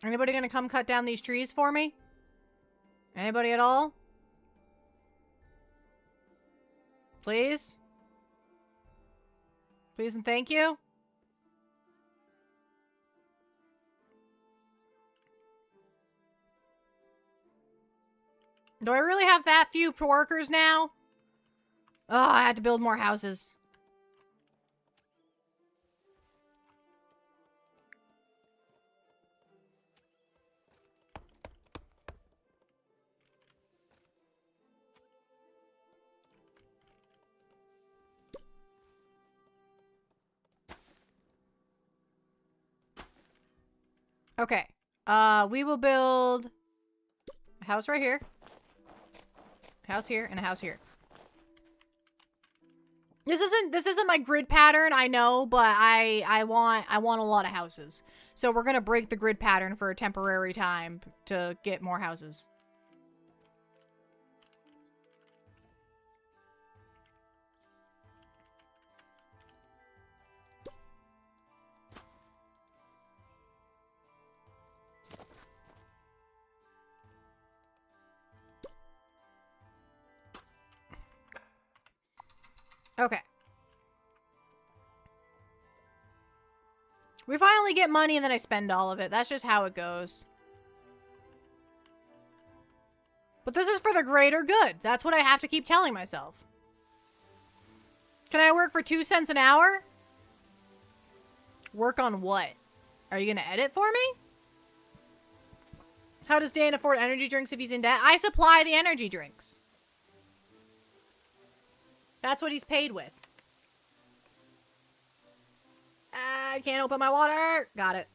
Anybody gonna come cut down these trees for me? Anybody at all? Please? Please and thank you? Do I really have that few workers now? Oh, I had to build more houses. Okay. We will build a house right here. A house here and a house here. This isn't my grid pattern, I know, but I want a lot of houses. So we're gonna break the grid pattern for a temporary time to get more houses. Okay. We finally get money and then I spend all of it. That's just how it goes. But this is for the greater good. That's what I have to keep telling myself. Can I work for 2 cents an hour? Work on what? Are you gonna edit for me? How does Dan afford energy drinks if he's in debt? I supply the energy drinks. That's what he's paid with. I can't open my water. Got it.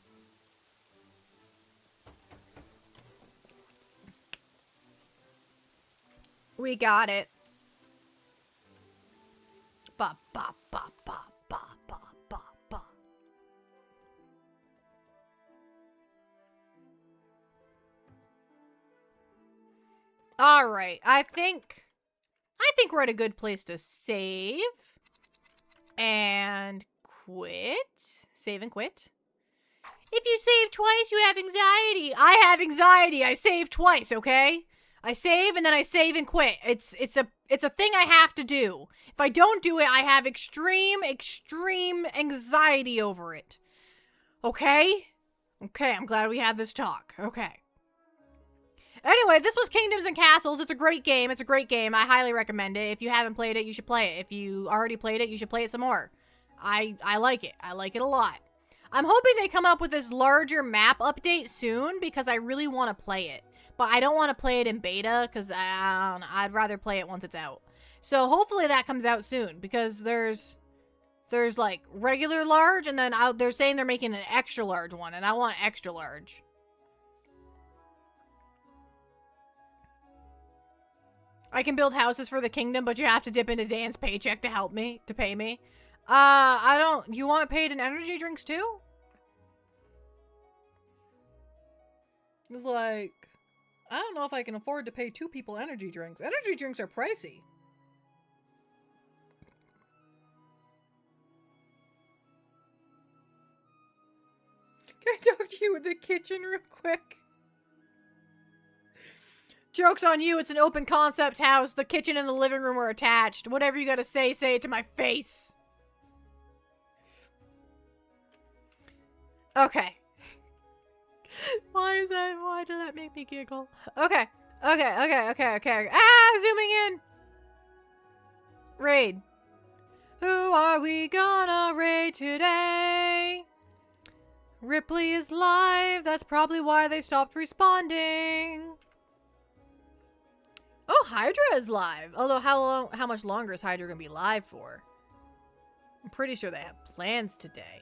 We got it. Ba ba ba ba ba ba ba ba. All right. I think we're at a good place to save and quit. Save and quit. If you save twice, you have anxiety. I have anxiety. I save twice, okay? I save and then I save and quit. It's a thing I have to do. If I don't do it, I have extreme anxiety over it. Okay? Okay, I'm glad we had this talk. Okay. Anyway, this was Kingdoms and Castles. It's a great game. It's a great game. I highly recommend it. If you haven't played it, you should play it. If you already played it, you should play it some more. I like it. I like it a lot. I'm hoping they come up with this larger map update soon because I really want to play it. But I don't want to play it in beta because I'd rather play it once it's out. So hopefully that comes out soon because there's There's like regular large, and then they're saying they're making an extra large one, and I want extra large. I can build houses for the kingdom, but you have to dip into Dan's paycheck to help me, to pay me. I don't, you want paid in energy drinks too? It's like, I don't know if I can afford to pay 2 people energy drinks. Energy drinks are pricey. Can I talk to you in the kitchen real quick? Joke's on you, it's an open concept house. The kitchen and the living room are attached. Whatever you gotta say it to my face. Okay. Why did that make me giggle? Okay. Okay. Ah, zooming in. Raid. Who are we gonna raid today? Ripley is live. That's probably why they stopped responding. Oh, Hydra is live. Although, how much longer is Hydra gonna be live for? I'm pretty sure they have plans today.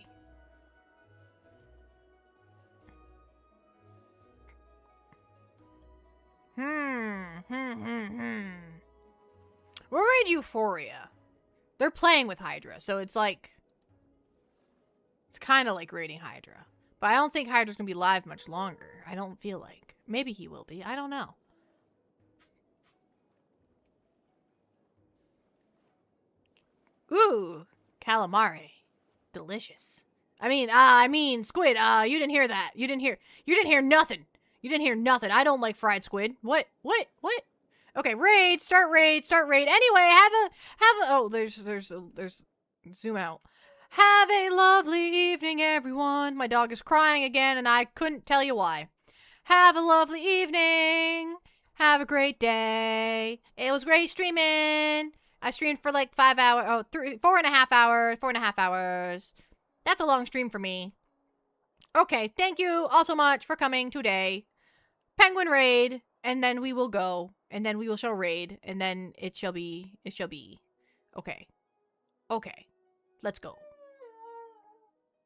We'll raid Euphoria. They're playing with Hydra, so it's like... It's kind of like raiding Hydra. But I don't think Hydra's gonna be live much longer. I don't feel like. Maybe he will be. I don't know. Ooh, calamari. Delicious. I mean, squid. You didn't hear that. You didn't hear nothing. You didn't hear nothing. I don't like fried squid. What? Okay, raid. Start raid. Anyway, oh, there's zoom out. Have a lovely evening, everyone. My dog is crying again, and I couldn't tell you why. Have a lovely evening. Have a great day. It was great streaming. I streamed for like 5 hours. Oh, 4.5 hours. 4.5 hours. That's a long stream for me. Okay, thank you all so much for coming today. Penguin raid, and then we will go, and then we shall raid, and then it shall be. Okay. Let's go.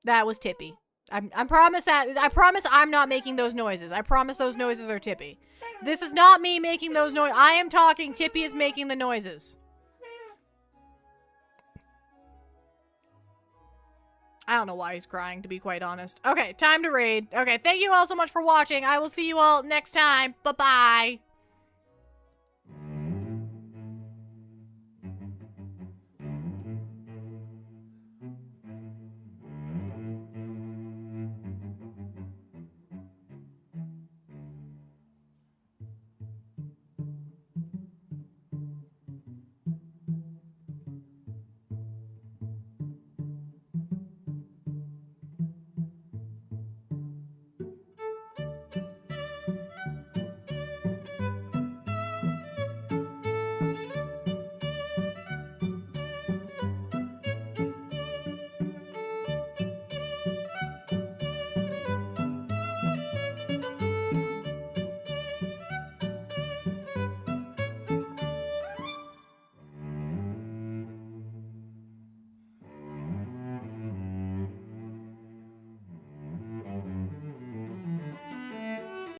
That was Tippy. I promise I'm not making those noises. I promise those noises are Tippy. This is not me making those noises. I am talking. Tippy is making the noises. I don't know why he's crying, to be quite honest. Okay, time to raid. Okay, thank you all so much for watching. I will see you all next time. Bye-bye.